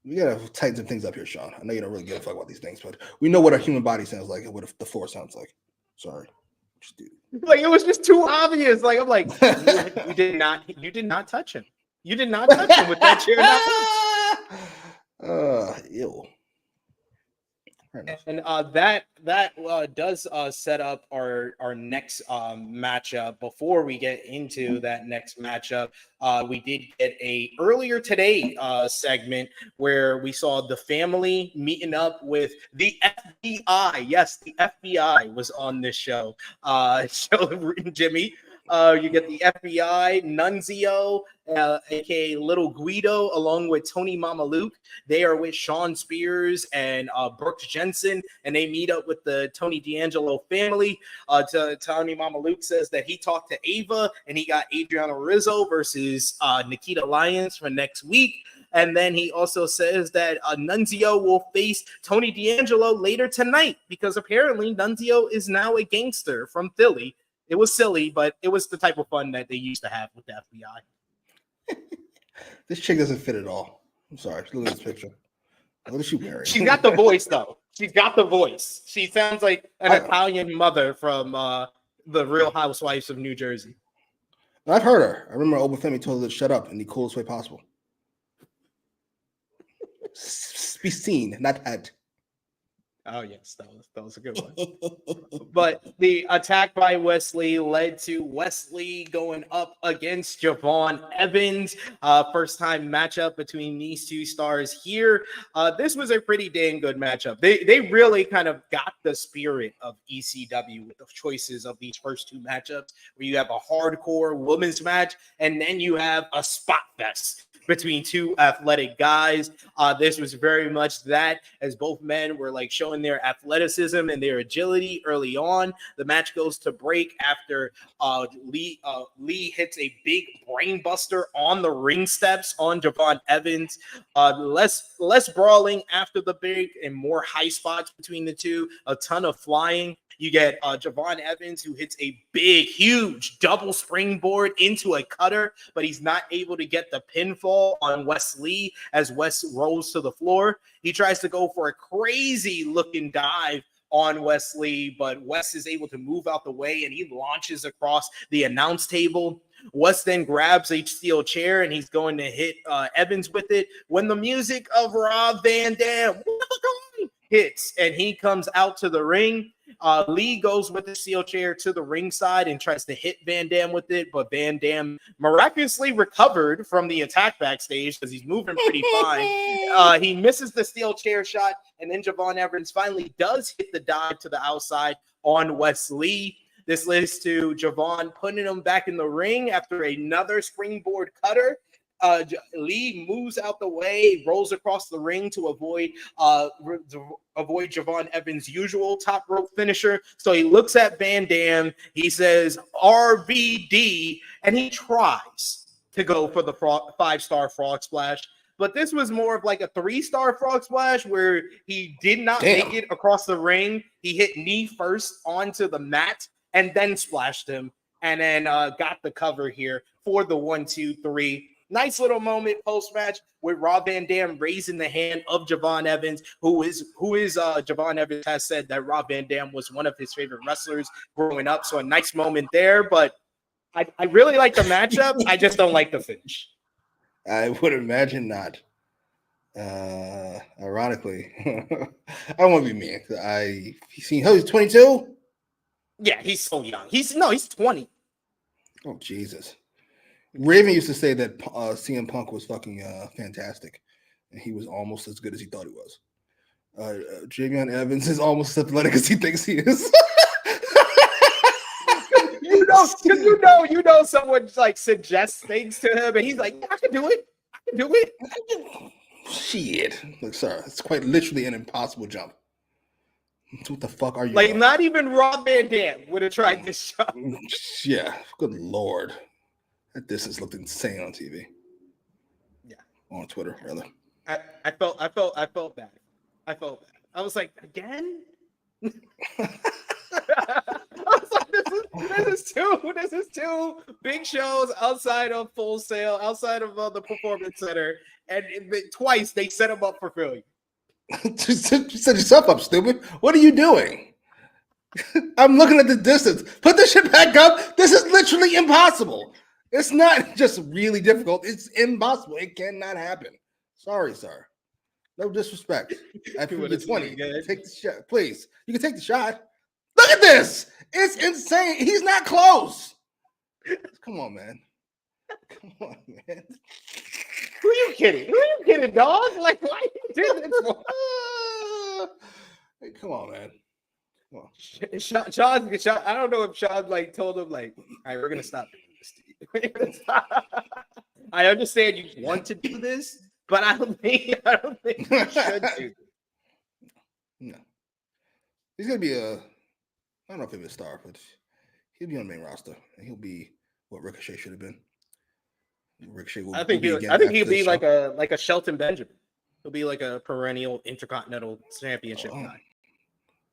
we gotta tighten some things up here, Sean. I know you don't really give a fuck about these things, but we know what a human body sounds like and what the floor sounds like. Sorry. Like it was just too obvious. Like I'm like, you did not touch him. You did not touch him with that chair. Ew. And that does set up our next matchup. Before we get into that next matchup, we did get a earlier today segment where we saw the family meeting up with the FBI. Yes, the FBI was on this show. Jimmy. You get the FBI, Nunzio, aka Little Guido, along with Tony Mamaluke. They are with Sean Spears and Brooks Jensen, and they meet up with the Tony D'Angelo family. Tony Mamaluke says that he talked to Ava, and he got Adriana Rizzo versus Nikita Lyons for next week. And then he also says that Nunzio will face Tony D'Angelo later tonight because apparently Nunzio is now a gangster from Philly. It was silly, but it was the type of fun that they used to have with the FBI. This chick doesn't fit at all. I'm sorry. Look at this picture. What is she wearing? She's got the voice, though. She's got the voice. She sounds like an Italian mother from the Real Housewives of New Jersey. I've heard her. I remember Obafemi told her to shut up in the coolest way possible. Be seen, not heard. Oh yes, that was a good one. But the attack by Wes Lee led to Wes Lee going up against Javon Evans. First time matchup between these two stars here. This was a pretty dang good matchup. They really kind of got the spirit of ECW with the choices of these first two matchups, where you have a hardcore women's match and then you have a spot fest between two athletic guys. This was very much that, as both men were like showing their athleticism and their agility early on. The match goes to break after Lee hits a big brain buster on the ring steps on Javon Evans. Less brawling after the break and more high spots between the two. A ton of flying. You get Javon Evans, who hits a big, huge double springboard into a cutter, but he's not able to get the pinfall on Wes Lee as Wes rolls to the floor. He tries to go for a crazy-looking dive on Wes Lee, but Wes is able to move out the way, and he launches across the announce table. Wes then grabs a steel chair, and he's going to hit Evans with it when the music of Rob Van Dam hits, and he comes out to the ring. Lee goes with the steel chair to the ringside and tries to hit Van Dam with it, but Van Dam miraculously recovered from the attack backstage because he's moving pretty fine. He misses the steel chair shot, and then Javon Evans finally does hit the dive to the outside on Wes Lee. This leads to Javon putting him back in the ring after another springboard cutter. Lee moves out the way, rolls across the ring to avoid Javon Evans' usual top rope finisher. So he looks at Van Dam, he says RVD, and he tries to go for the 5-star frog splash. But this was more of like a 3-star frog splash where he did not make it across the ring. He hit knee first onto the mat and then splashed him, and then got the cover here for the 1-2-3. Nice little moment post-match with Rob Van Dam raising the hand of Javon Evans, who is Javon Evans has said that Rob Van Dam was one of his favorite wrestlers growing up. So a nice moment there, but I really like the matchup. I just don't like the finish. I would imagine not. Ironically, I don't want to be mean. He's 22? Yeah, he's so young. He's 20. Oh, Jesus. Raven used to say that CM Punk was fucking fantastic, and he was almost as good as he thought he was. Javon Evans is almost as athletic as he thinks he is. you know, someone like suggests things to him, and he's like, "I can do it. Shit, look, sir, it's quite literally an impossible jump. What the fuck are you? Like, not even Rob Van Dam would have tried this jump. Yeah, good lord. That distance looked insane on TV. Yeah. On Twitter, rather. I felt bad. I was like, again? I was like, this is two big shows outside of Full Sail, outside of the Performance Center, and twice they set them up for failure. You set yourself up, stupid. What are you doing? I'm looking at the distance. Put the shit back up. This is literally impossible. It's not just really difficult. It's impossible. It cannot happen. Sorry, sir. No disrespect. After you get 20, take the shot. Please. You can take the shot. Look at this. It's insane. He's not close. Come on, man. Come on, man. Who are you kidding, dog? Like, why are you doing this for? Hey, come on, man. Come on. Sean, I don't know if Sean like told him like, all right, we're gonna stop doing this to you. I understand you want to do this, but I don't think you should do this. No. He's gonna be I don't know if he'll be a star, but he'll be on the main roster, and he'll be what Ricochet should have been. Ricochet will. I think he'll be like a Shelton Benjamin. He'll be like a perennial Intercontinental Championship guy.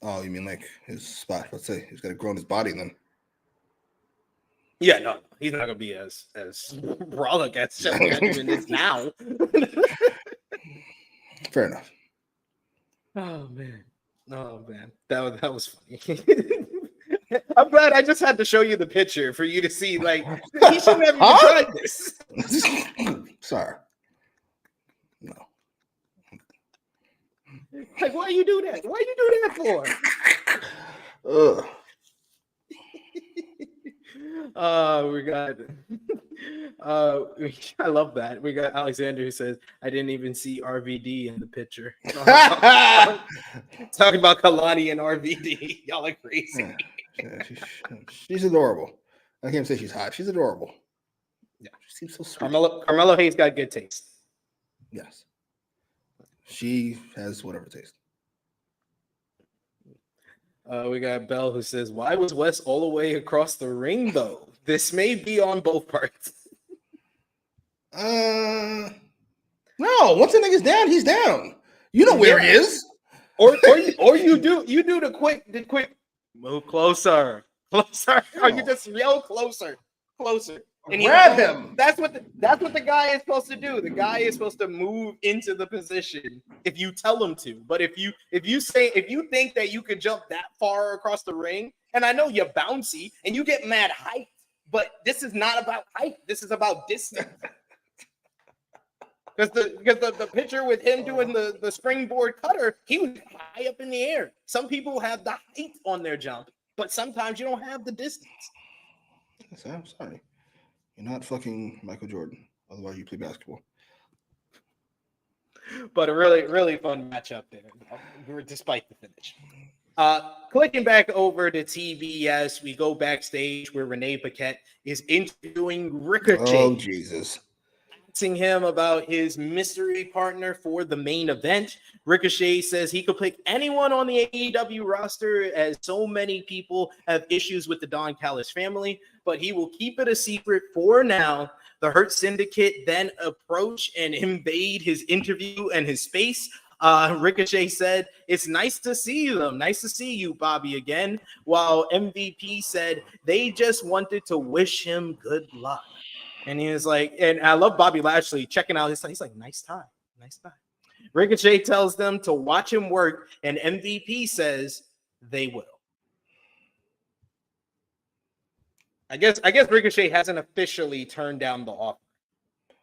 Oh, you mean like his spot? Let's say he's got to grow in his body then. Yeah, no, he's not gonna be as brolic as Shelton Benjamin is now. Fair enough. Oh man, that was funny. I'm glad I just had to show you the picture for you to see. Like, he shouldn't have even tried this. Sorry. No. Like, why you do that? Why you do that for? Ugh. We got I love that. We got Alexander who says, I didn't even see RVD in the picture. Talking about Kalani and RVD. Y'all are crazy. Yeah, she's adorable. I can't say she's hot. She's adorable. Yeah. She seems so sweet. Carmelo Hayes got good taste. Yes. She has whatever taste. We got Bell who says, why was Wes all the way across the ring, though? This may be on both parts. No, once the nigga's down, he's down. You know where he is. Or you do the quick move closer. Or you just yell closer. And Grab him. That's what the guy is supposed to do. The guy is supposed to move into the position if you tell him to. But if you think that you could jump that far across the ring, and I know you're bouncy and you get mad height, but this is not about height. This is about distance. Because the picture with him doing the springboard cutter, he was high up in the air. Some people have the height on their jump, but sometimes you don't have the distance. I'm sorry. You're not fucking Michael Jordan. Otherwise, you play basketball. But a really, really fun matchup there, despite the finish. Clicking back over to TBS, we go backstage where Renee Paquette is interviewing Ricochet. Oh, Jesus. Asking him about his mystery partner for the main event. Ricochet says he could pick anyone on the AEW roster, as so many people have issues with the Don Callis family, but he will keep it a secret for now. The Hurt Syndicate then approach and invade his interview and his space. Ricochet said, it's nice to see them. Nice to see you, Bobby, again. While MVP said they just wanted to wish him good luck. And he was like, and I love Bobby Lashley checking out his time. He's like, nice time. Ricochet tells them to watch him work, and MVP says they will. I guess Ricochet hasn't officially turned down the offer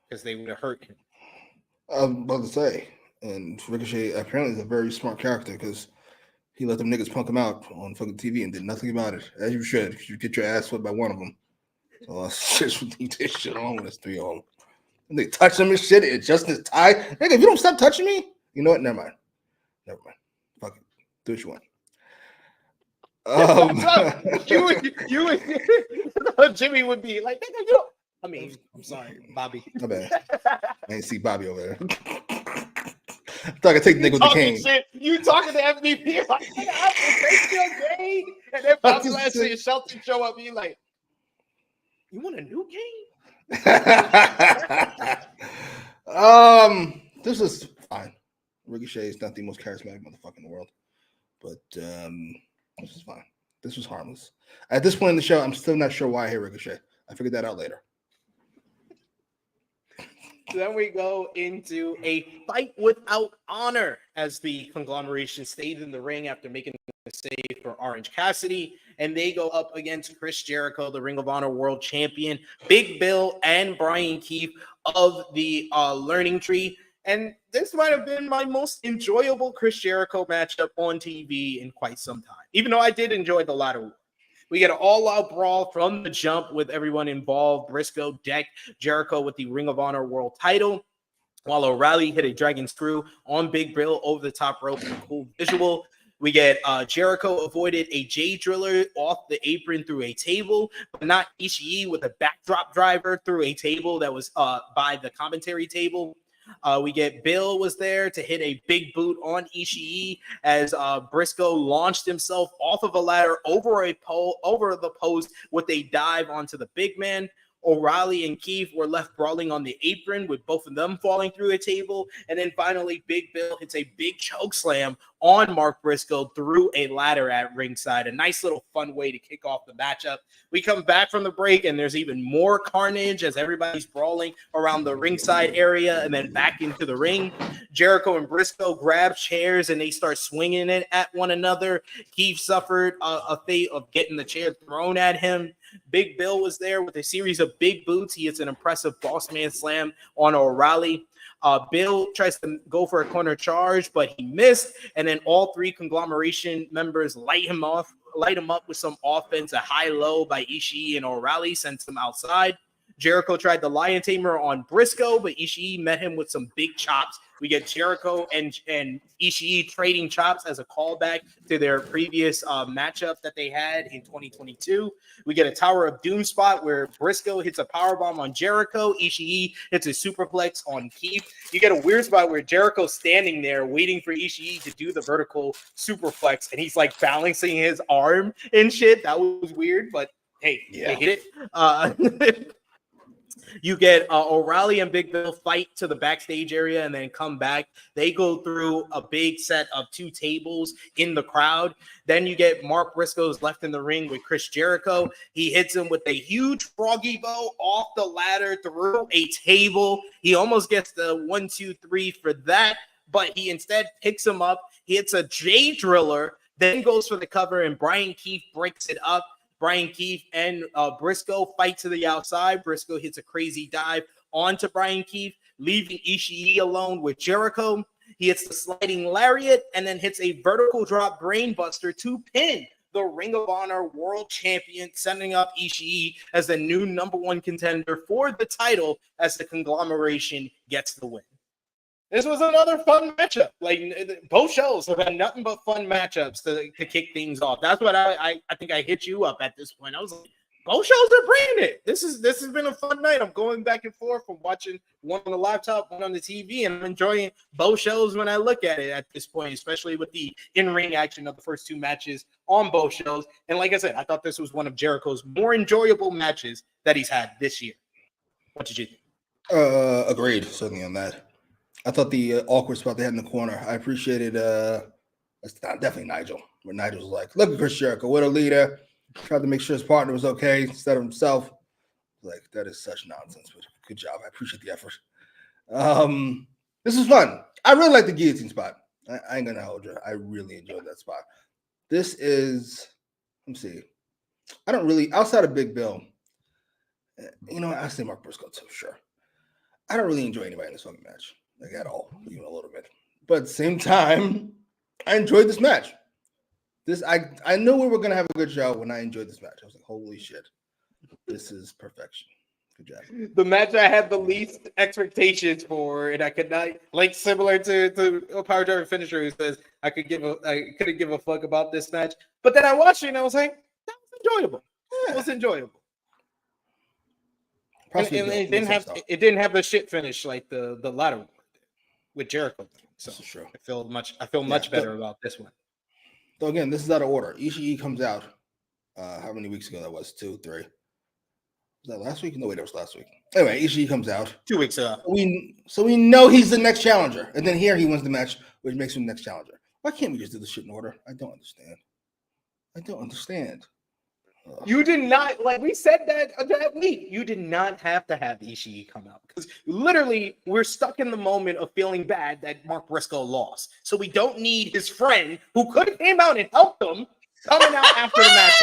because they would have hurt him. I was about to say, and Ricochet apparently is a very smart character because he let them niggas punk him out on fucking TV and did nothing about it, as you should, because you get your ass whipped by one of them. So just leave this shit on with us three on. And they touch him and shit, adjust his tie. Nigga, if you don't stop touching me, you know what? Never mind. Fuck it. Do what you want. Jimmy would be like, nigga, you don't. I mean, I'm sorry, Bobby. My bad. I ain't see Bobby over there. I thought I could take the nigga with the cane. Shit. You talking to MVP like, I have to take your game. And then Bobby Lashley and Shelton show up and you like, you want a new game? This is fine. Ricochet is not the most charismatic motherfucker in the world, but this is fine. This was harmless. At this point in the show, I'm still not sure why I hate Ricochet. I figured that out later. Then we go into a fight without honor as the Conglomeration stayed in the ring after making a save for Orange Cassidy, and they go up against Chris Jericho, the Ring of Honor World Champion, Big Bill, and Brian Keefe of the Learning Tree. And this might have been my most enjoyable Chris Jericho matchup on TV in quite some time, even though I did enjoy the Ladder War. We get an all-out brawl from the jump with everyone involved. Briscoe decked Jericho with the Ring of Honor World title, while O'Reilly hit a dragon screw on Big Bill over the top rope in a cool visual. We get Jericho avoided a J Driller off the apron through a table, but not Ishii with a backdrop driver through a table that was by the commentary table. We get Bill was there to hit a big boot on Ishii as Briscoe launched himself off of a ladder over the post with a dive onto the big man. O'Reilly and Keefe were left brawling on the apron with both of them falling through a table. And then finally, Big Bill hits a big choke slam on Mark Briscoe through a ladder at ringside. A nice little fun way to kick off the matchup. We come back from the break and there's even more carnage as everybody's brawling around the ringside area and then back into the ring. Jericho and Briscoe grab chairs and they start swinging it at one another. Keefe suffered a fate of getting the chair thrown at him. Big Bill was there with a series of big boots. He hits an impressive boss man slam on O'Reilly. Bill tries to go for a corner charge, but he missed. And then all three Conglomeration members light him up with some offense, a high-low by Ishii, and O'Reilly sends him outside. Jericho tried the Lion Tamer on Briscoe, but Ishii met him with some big chops. We get Jericho and Ishii trading chops as a callback to their previous matchup that they had in 2022. We get a Tower of Doom spot where Briscoe hits a powerbomb on Jericho. Ishii hits a superplex on Keith. You get a weird spot where Jericho's standing there waiting for Ishii to do the vertical superplex, and he's like balancing his arm and shit. That was weird, but hey, they hit it. You get O'Reilly and Big Bill fight to the backstage area and then come back. They go through a big set of 2 tables in the crowd. Then you get Mark Briscoe's left in the ring with Chris Jericho. He hits him with a huge froggy bow off the ladder through a table. He almost gets the 1, 2, 3 for that, but he instead picks him up. He hits a J Driller, then goes for the cover, and Brian Keith breaks it up. Brian Keith and Briscoe fight to the outside. Briscoe hits a crazy dive onto Brian Keith, leaving Ishii alone with Jericho. He hits the sliding lariat and then hits a vertical drop brainbuster to pin the Ring of Honor World Champion, sending up Ishii as the new #1 contender for the title as the Conglomeration gets the win. This was another fun matchup. Like, both shows have had nothing but fun matchups to kick things off. That's what I think I hit you up at this point. I was like, both shows are bringing it. This has been a fun night. I'm going back and forth from watching one on the laptop, one on the TV, and I'm enjoying both shows when I look at it at this point, especially with the in-ring action of the first 2 matches on both shows. And like I said, I thought this was one of Jericho's more enjoyable matches that he's had this year. What did you think? Agreed, certainly on that. I thought the awkward spot they had in the corner, I appreciated. It's definitely Nigel, where Nigel was like, "Look at Chris Jericho, what a leader! Tried to make sure his partner was okay instead of himself." Like, that is such nonsense, but good job. I appreciate the effort. This is fun. I really like the guillotine spot. I ain't gonna hold you. I really enjoyed that spot. This is, let's see. I don't really, outside of Big Bill, I say Mark Briscoe too, sure. I don't really enjoy anybody in this fucking match. Like, at all, even a little bit. But at the same time, I enjoyed this match. I knew we were gonna have a good show when I enjoyed this match. I was like, holy shit, this is perfection. Good job. The match I had the least expectations for, and I could not, like, similar to a Power Driver finisher who says I couldn't give a fuck about this match. But then I watched it and I was like, that was enjoyable. It was enjoyable. And it didn't have the shit finish like the latter one with Jericho. So this is true. I feel much better about this one. So again, this is out of order. Ishii comes out. How many weeks ago that was? 2, 3. Was that last week? No, wait, that was last week. Anyway, Ishii comes out 2 weeks ago. So we know he's the next challenger, and then here he wins the match, which makes him the next challenger. Why can't we just do this shit in order? I don't understand. You did not, like we said that week, you did not have to have Ishii come out because literally we're stuck in the moment of feeling bad that Mark Briscoe lost. So we don't need his friend who could have came out and helped him coming out after the match.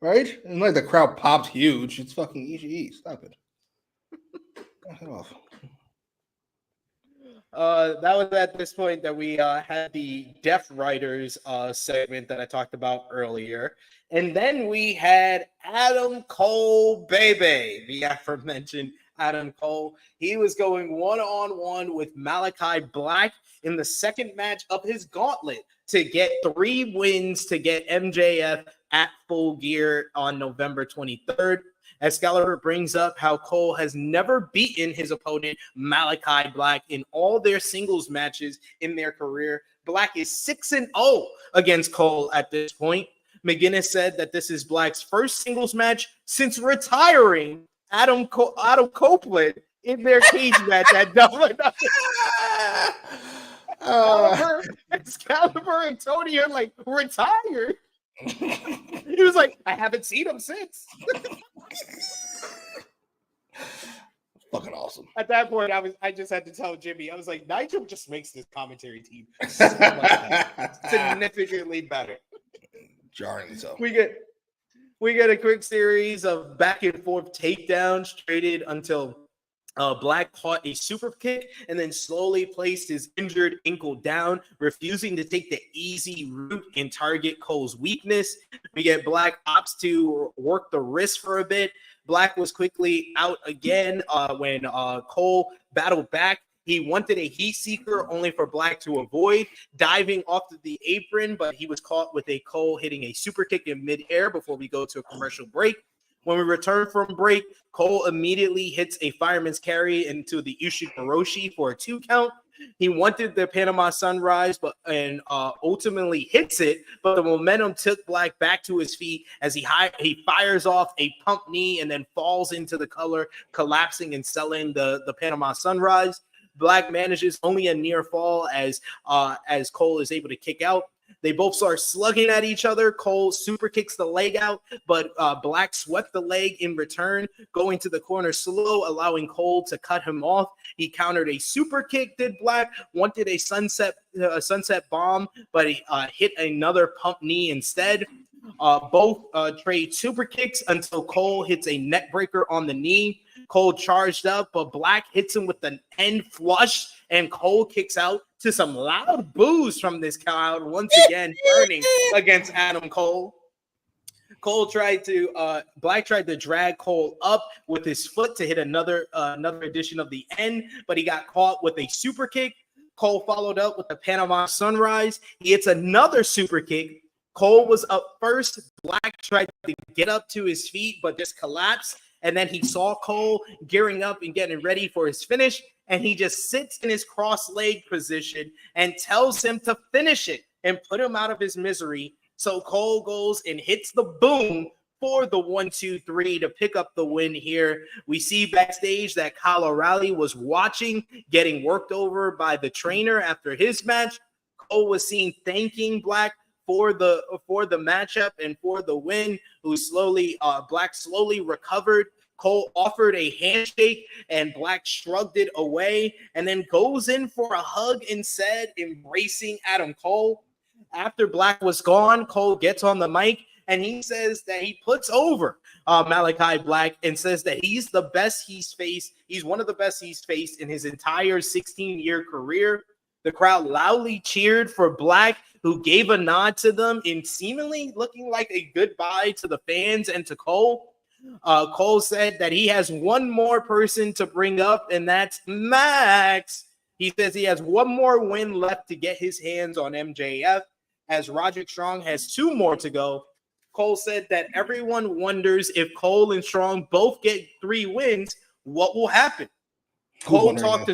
Right? And like the crowd popped huge. It's fucking Ishii. Stop it. Knock it off. That was at this point that we had the Deaf Riders segment that I talked about earlier. And then we had Adam Cole, baby, the aforementioned Adam Cole. He was going one-on-one with Malakai Black in the second match of his gauntlet to get 3 wins to get MJF at Full Gear on November 23rd. Excalibur brings up how Cole has never beaten his opponent, Malakai Black, in all their singles matches in their career. Black is 6-0 against Cole at this point. McGuinness said that this is Black's first singles match since retiring Adam Copeland in their cage match at Double or Nothing. Excalibur and Tony are like, retired? He was like, I haven't seen him since. Fucking awesome. At that point, I just had to tell Jimmy, I was like, Nigel just makes this commentary team so much better. Significantly better. Jarring so. We get a quick series of back and forth takedowns traded until Black caught a super kick and then slowly placed his injured ankle down, refusing to take the easy route and target Cole's weakness. We get Black opts to work the wrist for a bit. Black was quickly out again when Cole battled back. He wanted a heat seeker only for Black to avoid, diving off the apron, but he was caught with a Cole hitting a super kick in midair before we go to a commercial break. When we return from break, Cole immediately hits a fireman's carry into the Ushikoroshi for a 2 count. He wanted the Panama Sunrise, but ultimately hits it. But the momentum took Black back to his feet as he fires off a pump knee and then falls into the color, collapsing and selling the Panama Sunrise. Black manages only a near fall as Cole is able to kick out. They both start slugging at each other. Cole super kicks the leg out, but Black swept the leg in return, going to the corner slow, allowing Cole to cut him off. He countered a super kick, did Black, wanted a sunset bomb, but he hit another pump knee instead. Both trade super kicks until Cole hits a neck breaker on the knee. Cole charged up, but Black hits him with an end flush, and Cole kicks out to some loud boos from this crowd, once again turning against Adam Cole. Black tried to drag Cole up with his foot to hit another edition of the end, but he got caught with a super kick. Cole followed up with the Panama Sunrise. He hits another super kick. Cole was up first. Black tried to get up to his feet, but just collapsed. And then he saw Cole gearing up and getting ready for his finish. And he just sits in his cross leg position and tells him to finish it and put him out of his misery. So Cole goes and hits the boom for the 1-2-3 to pick up the win here. We see backstage that Kyle O'Reilly was watching, getting worked over by the trainer after his match. Cole was seen thanking Black for the matchup and for the win. Black slowly recovered. Cole offered a handshake and Black shrugged it away and then goes in for a hug instead, embracing Adam Cole. After Black was gone, Cole gets on the mic and he says that he puts over Malakai Black and says that he's the best he's faced. He's one of the best he's faced in his entire 16-year career. The crowd loudly cheered for Black, who gave a nod to them in seemingly looking like a goodbye to the fans and to Cole. Cole said that he has one more person to bring up, and that's Max. He says he has one more win left to get his hands on MJF, as Roderick Strong has 2 more to go. Cole said that everyone wonders if Cole and Strong both get 3 wins, what will happen? Cole talked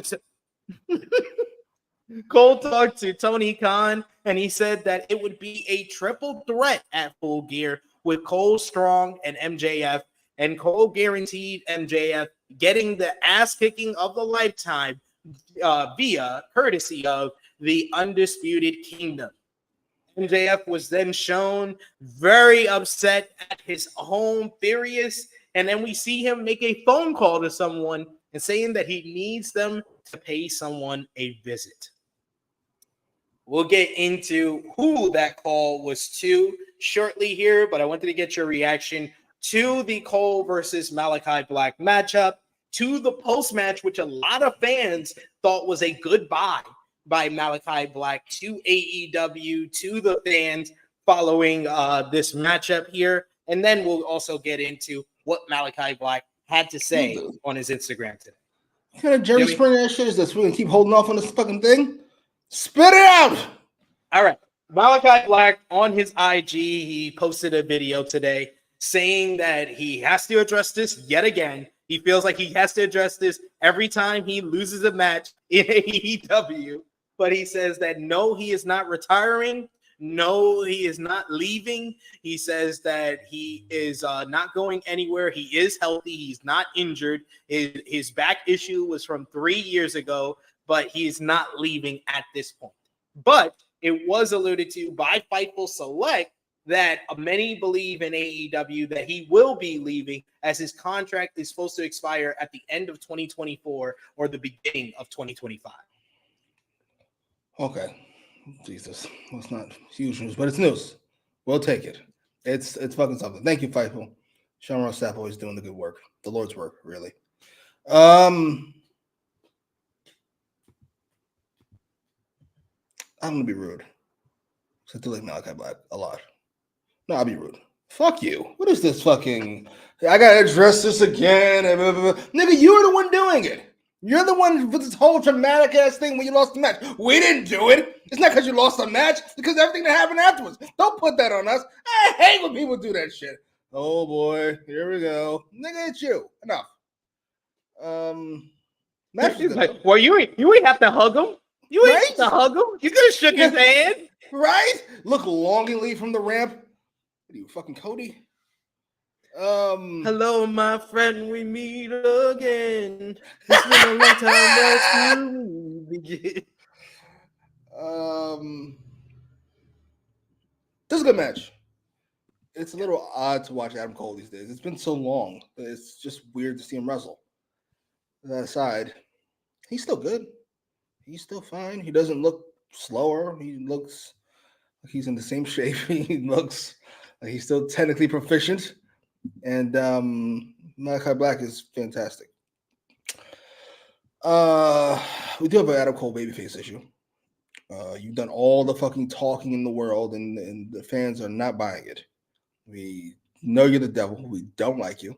to Tony Khan, and he said that it would be a triple threat at Full Gear with Cole, Strong, and MJF. And Cole guaranteed MJF getting the ass kicking of the lifetime via courtesy of the Undisputed Kingdom. MJF was then shown very upset at his home, furious, and then we see him make a phone call to someone and saying that he needs them to pay someone a visit. We'll get into who that call was to shortly here, but I wanted to get your reaction to the Cole versus Malakai Black matchup, to the post-match, which a lot of fans thought was a goodbye by Malakai Black to AEW, to the fans following this matchup here. And then we'll also get into what Malakai Black had to say on his Instagram today. What kind of Jerry Springer that shit is this? We're going to keep holding off on this fucking thing? Spit it out! All right. Malakai Black on his IG, he posted a video today saying that he has to address this yet again. He feels like he has to address this every time he loses a match in AEW. But he says that no, he is not retiring. No, he is not leaving. He says that he is not going anywhere. He is healthy. He's not injured. His back issue was from 3 years ago, but he is not leaving at this point. But it was alluded to by Fightful Select that many believe in AEW that he will be leaving, as his contract is supposed to expire at the end of 2024 or the beginning of 2025. Okay. Jesus. Well, it's not huge news, but it's news. We'll take it. It's fucking something. Thank you, Fightful. Sean Ross Sapp always doing the good work. The Lord's work, really. I'm gonna be rude. So I do like Malakai Black a lot. No, I'll be rude. Fuck you. What is this fucking? I gotta address this again. Nigga, you were the one doing it. You're the one with this whole traumatic ass thing when you lost the match. We didn't do it. It's not because you lost the match. It's because everything that happened afterwards. Don't put that on us. I hate when people do that shit. Oh boy, here we go. Nigga, it's you. Enough. Match was good, Like, well, you ain't have to hug him. You ain't have to hug him. You could have shook his hand. Right? Look longingly from the ramp. What are you, fucking Cody? Hello, my friend. We meet again. It's been a long time. That's when we begin. This is a good match. It's a little odd to watch Adam Cole these days. It's been so long. It's just weird to see him wrestle. That aside, he's still good. He's still fine. He doesn't look slower. He looks like he's in the same shape. He looks like he's still technically proficient. And Malakai Black is fantastic. We do have an Adam Cole babyface issue. You've done all the fucking talking in the world, and the fans are not buying it. We know you're the devil. We don't like you.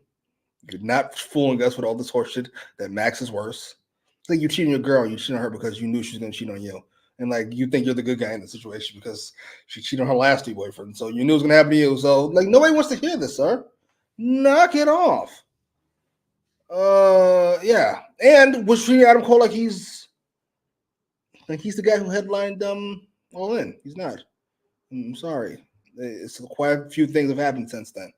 You're not fooling us with all this horseshit that Max is worse. It's like you cheating your girl. You cheating on her because you knew she was going to cheat on you. And like you think you're the good guy in the situation because she cheated on her last two boyfriends. So you knew it was going to happen to you. So like nobody wants to hear this, sir. Knock it off. Yeah. And was treating Adam Cole like he's the guy who headlined All In. He's not. I'm sorry. It's quite a few things have happened since then.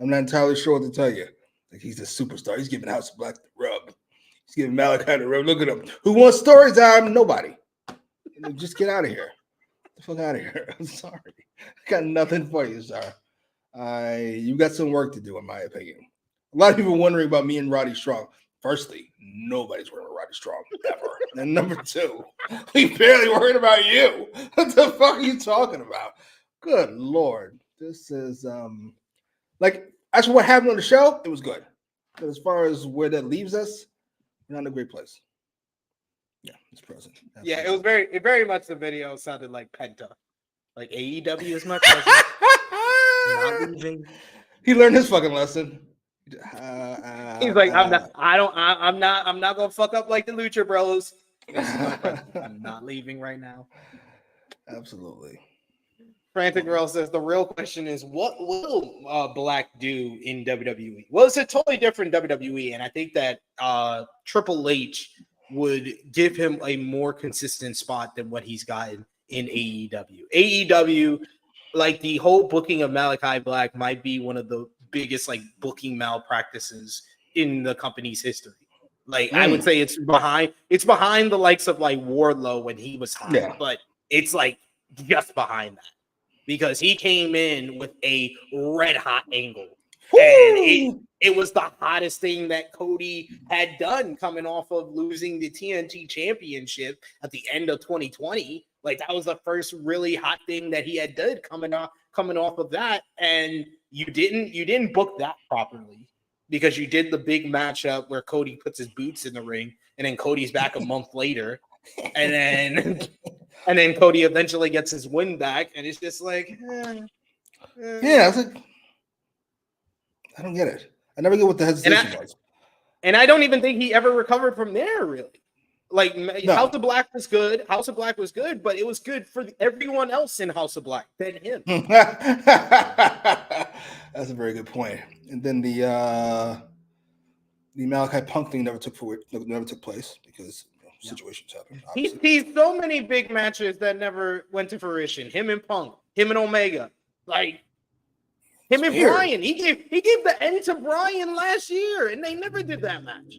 I'm not entirely sure what to tell you. Like he's a superstar. He's giving House of Black the rub. He's giving Malakai the rub. Look at him. Who wants story time? Nobody. Just get out of here. Get the fuck out of here. I'm sorry. I got nothing for you, sir. You got some work to do, in my opinion. A lot of people wondering about me and Roddy Strong. Firstly, nobody's worried about Roddy Strong ever. And number two, we barely worried about you. What the fuck are you talking about? Good Lord. This is like as for what happened on the show, it was good. But as far as where that leaves us, we're not in a great place. Yeah, it's present. Absolutely. Yeah, it very much the video sounded like Penta. Like AEW is my present. Not leaving. He learned his fucking lesson. He's like, I'm not gonna fuck up like the Lucha Bros. I'm not leaving right now. Absolutely. Frantic Girl says the real question is what will Black do in WWE? Well, it's a totally different WWE, and I think that Triple H would give him a more consistent spot than what he's gotten in AEW. AEW, like the whole booking of Malakai Black, might be one of the biggest like booking malpractices in the company's history. Like I would say it's behind the likes of like Wardlow when he was hot, but it's like just behind that. Because he came in with a red hot angle. Woo! And it was the hottest thing that Cody had done coming off of losing the TNT championship at the end of 2020. Like that was the first really hot thing that he had done coming off of that. And you didn't book that properly because you did the big matchup where Cody puts his boots in the ring and then Cody's back a month later. And then Cody eventually gets his win back, and it's just like, yeah, it's like, I don't get it. I never get what the hesitation was. And I don't even think he ever recovered from there, really. Like, no. House of Black was good. House of Black was good, but it was good for everyone else in House of Black than him. That's a very good point. And then the Malakai Punk thing never took place because situations happen. He's so many big matches that never went to fruition. Him and Punk, him and Omega, like him and Bryan. He gave the end to Bryan last year, and they never did that match.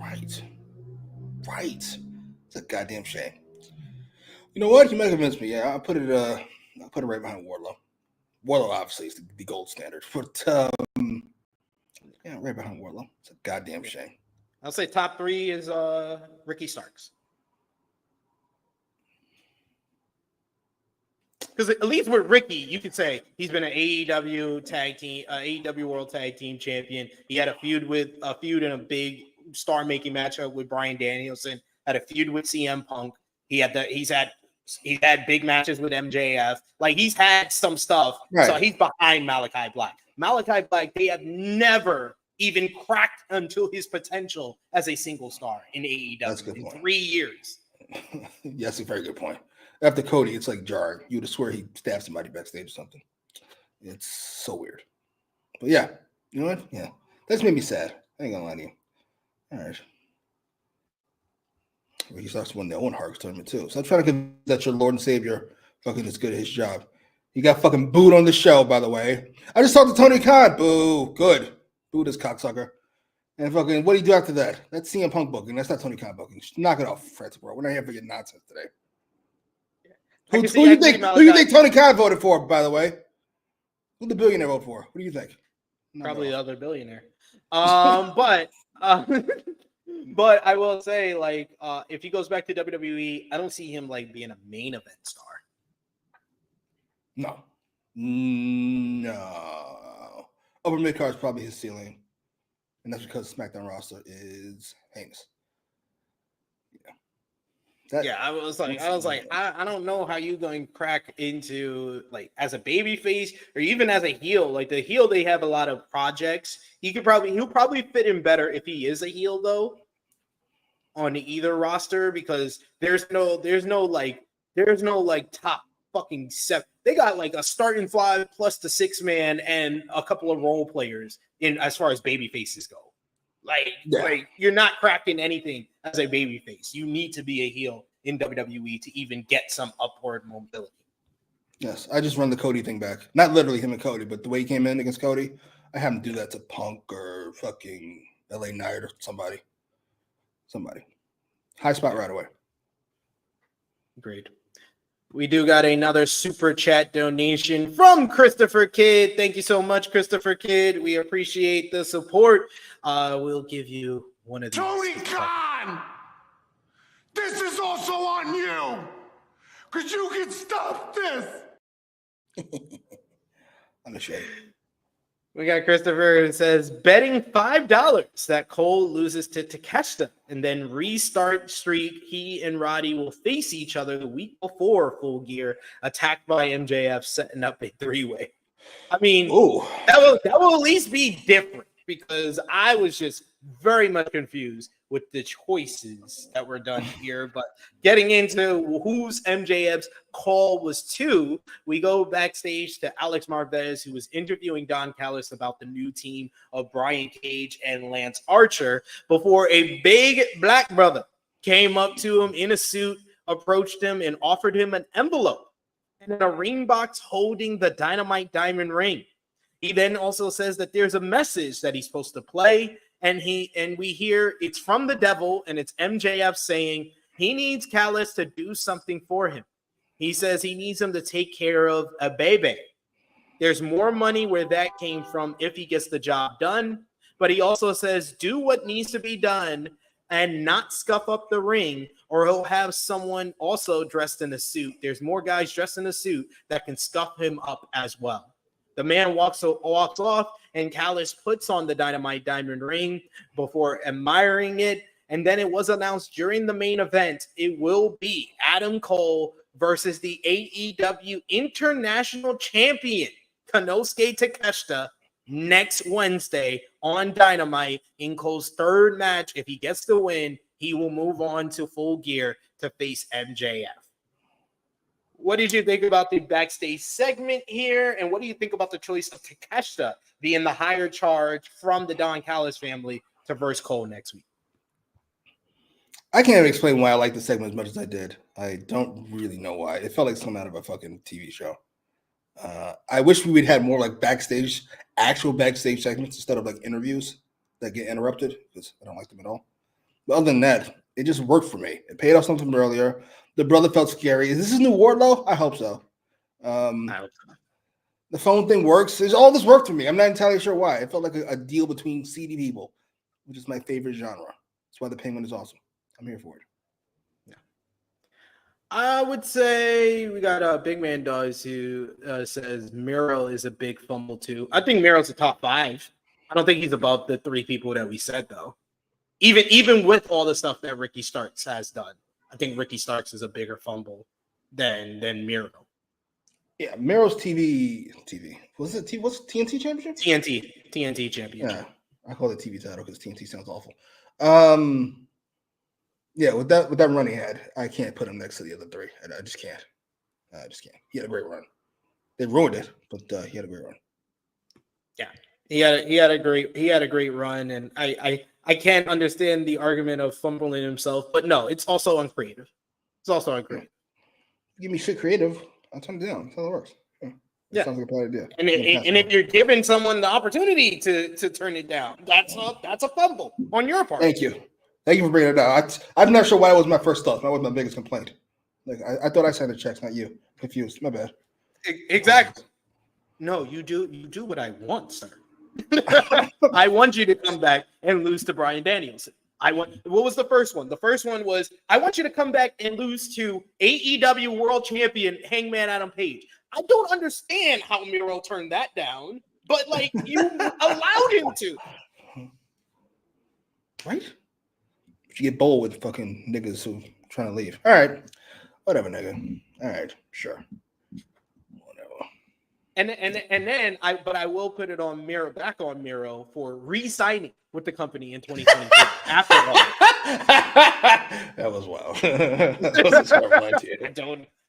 Right. It's a goddamn shame. You know what? You might convince me. Yeah, I'll put it right behind Wardlow. Wardlow obviously is the gold standard, but yeah, right behind Wardlow. It's a goddamn shame. I'll say top 3 is Ricky Starks. Because at least with Ricky, you could say he's been an AEW World Tag Team Champion. He had a feud and a big star-making matchup with Bryan Danielson. Had a feud with CM Punk. He's had big matches with MJF. Like, he's had some stuff. Right. So he's behind Malakai Black. Malakai Black, they have never even cracked until his potential as a single star in AEW. That's a good in point. 3 years. Yeah, that's a very good point. After Cody, it's like jarring. You would have swear he stabbed somebody backstage or something. It's so weird. But yeah, you know what? Yeah, that's made me sad. I ain't gonna lie to you. All right. He starts to win their own Harks tournament too. So I'm trying to convince that your Lord and Savior fucking is good at his job. He got fucking booed on the show, by the way. I just talked to Tony Khan. Boo. Good. Boo this cocksucker. And fucking, what do you do after that? That's CM Punk booking. That's not Tony Khan booking. Just knock it off, Fred, bro. We're not here for your nonsense today. Who you think Tony Khan voted for, by the way? Who the billionaire vote for? What do you think? Probably the other billionaire. But I will say, like, if he goes back to WWE, I don't see him like being a main event star. No. Upper mid card is probably his ceiling, and that's because SmackDown roster is heinous. I was like, I don't know how you going to crack into, like, as a baby face or even as a heel. Like, the heel, they have a lot of projects. He'll probably fit in better if he is a heel, though, on either roster, because there's no top fucking seven. They got like a starting 5 plus the 6-man and a couple of role players in as far as baby faces go. Like you're not cracking anything as a baby face. You need to be a heel in WWE to even get some upward mobility. Yes, I just run the Cody thing back. Not literally him and Cody, but the way he came in against Cody, I have him do that to Punk or fucking LA Knight or somebody. High spot right away. Great. We do got another super chat donation from Christopher Kidd. Thank you so much, Christopher Kidd. We appreciate the support. We'll give you one of these. Tony Khan! This is also on you! Because you can stop this! Unashamed. We got Christopher who says, betting $5 that Cole loses to Takeshita and then restart streak, he and Roddy will face each other the week before Full Gear, attacked by MJF, setting up a 3-way. I mean, that will at least be different, because I was just very much confused with the choices that were done here. But getting into whose MJF's call was to, we go backstage to Alex Marvez, who was interviewing Don Callis about the new team of Brian Cage and Lance Archer, before a big black brother came up to him in a suit, approached him, and offered him an envelope and a ring box holding the Dynamite Diamond ring. He then also says that there's a message that he's supposed to play, and we hear it's from the devil, and it's MJF saying he needs Callis to do something for him. He says he needs him to take care of a baby. There's more money where that came from if he gets the job done, but he also says do what needs to be done and not scuff up the ring, or he'll have someone also dressed in a suit. There's more guys dressed in a suit that can scuff him up as well. The man walks off, and Callis puts on the Dynamite Diamond ring before admiring it. And then it was announced during the main event, it will be Adam Cole versus the AEW International Champion, Konosuke Takeshita, next Wednesday on Dynamite in Cole's third match. If he gets the win, he will move on to Full Gear to face MJF. What did you think about the backstage segment here? And what do you think about the choice of Takeshita being the higher charge from the Don Callis family to verse Cole next week? I can't even explain why I like the segment as much as I did. I don't really know why. It felt like something out of a fucking TV show. I wish we would have more like actual backstage segments instead of like interviews that get interrupted, because I don't like them at all. But other than that, it just worked for me. It paid off something earlier. The brother felt scary. Is this his new Wardlow? I hope so. The phone thing works. All this worked for me. I'm not entirely sure why. It felt like a deal between seedy people, which is my favorite genre. That's why the Penguin is awesome. I'm here for it. Yeah. I would say we got Big Man Does, who says Miro is a big fumble too. I think Miro's a top 5. I don't think he's above the 3 people that we said, though. even with all the stuff that Ricky Starks has done, I think Ricky Starks is a bigger fumble than Miro. Yeah, Miro's TV. What's TNT Championship? TNT Championship. Yeah, I call it TV title because TNT sounds awful. Yeah, with that run he had, I can't put him next to the other three. I just can't. He had a great run. They ruined it, but he had a great run. Yeah, he had a great run, and I can't understand the argument of fumbling himself, but no, it's also uncreative. Give me shit creative, I'll turn it down. That's how it works. Yeah. Sounds like a bad idea. And if you're giving someone the opportunity to turn it down, that's a fumble on your part. Thank you for bringing it up. I'm not sure why it was my first thought. That was my biggest complaint. Like I thought I signed the checks, not you. Confused. My bad. Exactly. No, you do what I want, sir. I want you to come back and lose to Bryan Danielson. What was the first one? The first one was I want you to come back and lose to AEW World Champion Hangman Adam Page. I don't understand how Miro turned that down, but like you allowed him to. Right? You get bold with fucking niggas who trying to leave. All right. Whatever, nigga. All right, sure. And then I will put it on Miro, back on Miro for re-signing with the company in 2022 after all. That was wild. That was a terrible idea.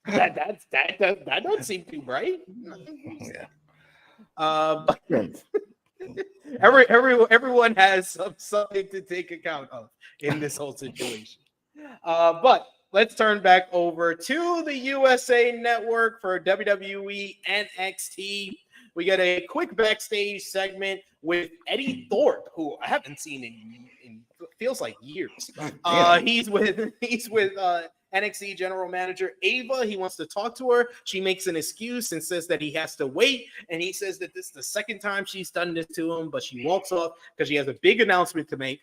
That don't seem too bright. Yeah. But everyone has something to take account of in this whole situation. But let's turn back over to the USA Network for WWE NXT. We get a quick backstage segment with Eddie Thorpe, who I haven't seen in feels like years. He's with NXT General Manager Ava. He wants to talk to her. She makes an excuse and says that he has to wait. And he says that this is the second time she's done this to him, but she walks off because she has a big announcement to make.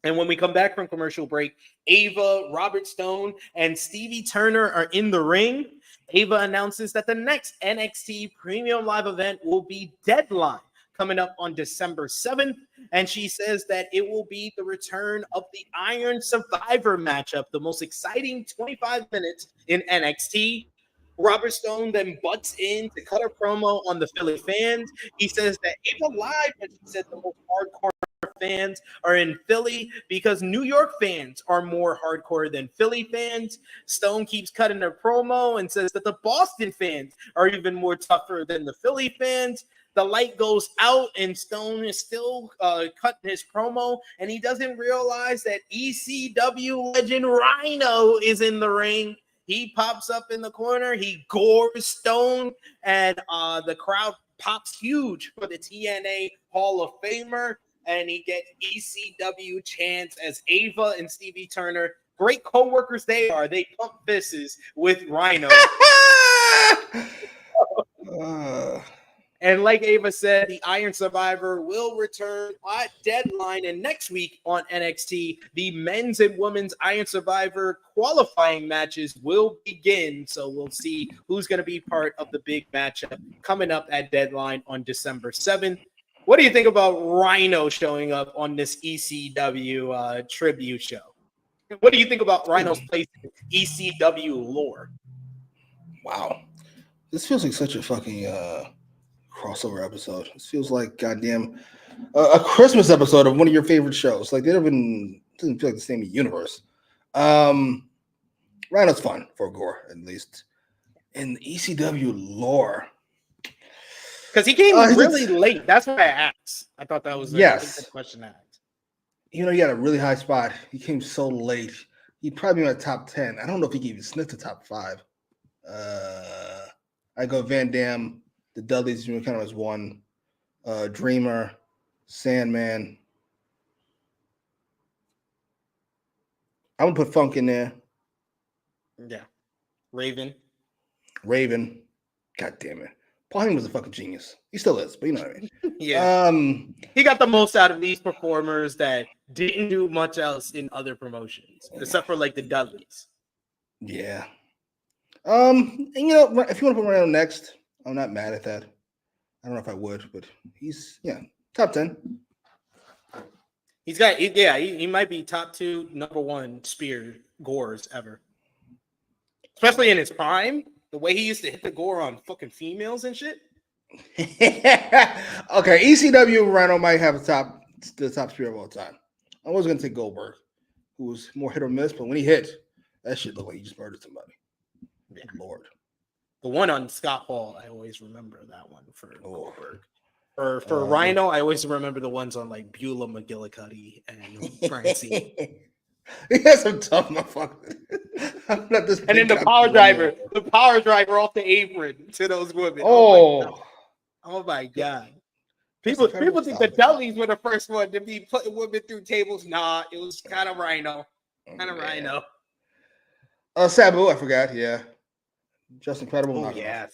And when we come back from commercial break, Ava, Robert Stone, and Stevie Turner are in the ring. Ava announces that the next NXT Premium Live event will be Deadline, coming up on December 7th. And she says that it will be the return of the Iron Survivor matchup, the most exciting 25 minutes in NXT. Robert Stone then butts in to cut a promo on the Philly fans. He says that Ava lied when she said the most hardcore fans are in Philly because New York fans are more hardcore than Philly fans. Stone keeps cutting a promo and says that the Boston fans are even more tougher than the Philly fans. The light goes out and Stone is still cutting his promo, and he doesn't realize that ECW legend Rhino is in the ring. He pops up in the corner, he gores Stone, and the crowd pops huge for the TNA Hall of Famer. And he gets ECW chants as Ava and Stevie Turner, great co-workers they are. They pump fists with Rhino. And like Ava said, the Iron Survivor will return at Deadline. And next week on NXT, the men's and women's Iron Survivor qualifying matches will begin. So we'll see who's going to be part of the big matchup coming up at Deadline on December 7th. What do you think about Rhino showing up on this ECW tribute show? What do you think about Rhino's place in ECW lore? Wow. This feels like such a fucking crossover episode. This feels like goddamn a Christmas episode of one of your favorite shows. Like they doesn't feel like the same universe. Rhino's fun for gore, at least. In ECW lore. Because he came really late. That's why I asked. I thought that was a good question to ask. You know, he had a really high spot. He came so late. He'd probably be in the top 10. I don't know if he could even sniff the top 5. I go Van Dam, the Dudleys, you know, kind of as one. Dreamer, Sandman. I'm going to put Funk in there. Yeah. Raven. God damn it. Paul Heyman was a fucking genius. He still is, but you know what I mean. Yeah. He got the most out of these performers that didn't do much else in other promotions, except for like the Dudleys. Yeah. And you know, if you want to put Rhino next, I'm not mad at that. I don't know if I would, but he's top 10. He might be top 2, number 1 spear gores ever. Especially in his prime, the way he used to hit the gore on fucking females and shit. Okay, ECW Rhino might have the top spear of all time. I was gonna take Goldberg, who was more hit or miss, but when he hit, that shit looked like he just murdered somebody. Yeah. Lord. The one on Scott Hall, I always remember that one for Goldberg. Or for Rhino, I always remember the ones on like Beulah McGillicuddy and Francine. He has some tough motherfuckers. And then the power driver off the apron to those women. Oh my god. People think the Dudleys were the first one to be putting women through tables. Nah, it was kind of Rhino. Rhino. Sabu, I forgot. Yeah. Just Incredible. Oh, yeah.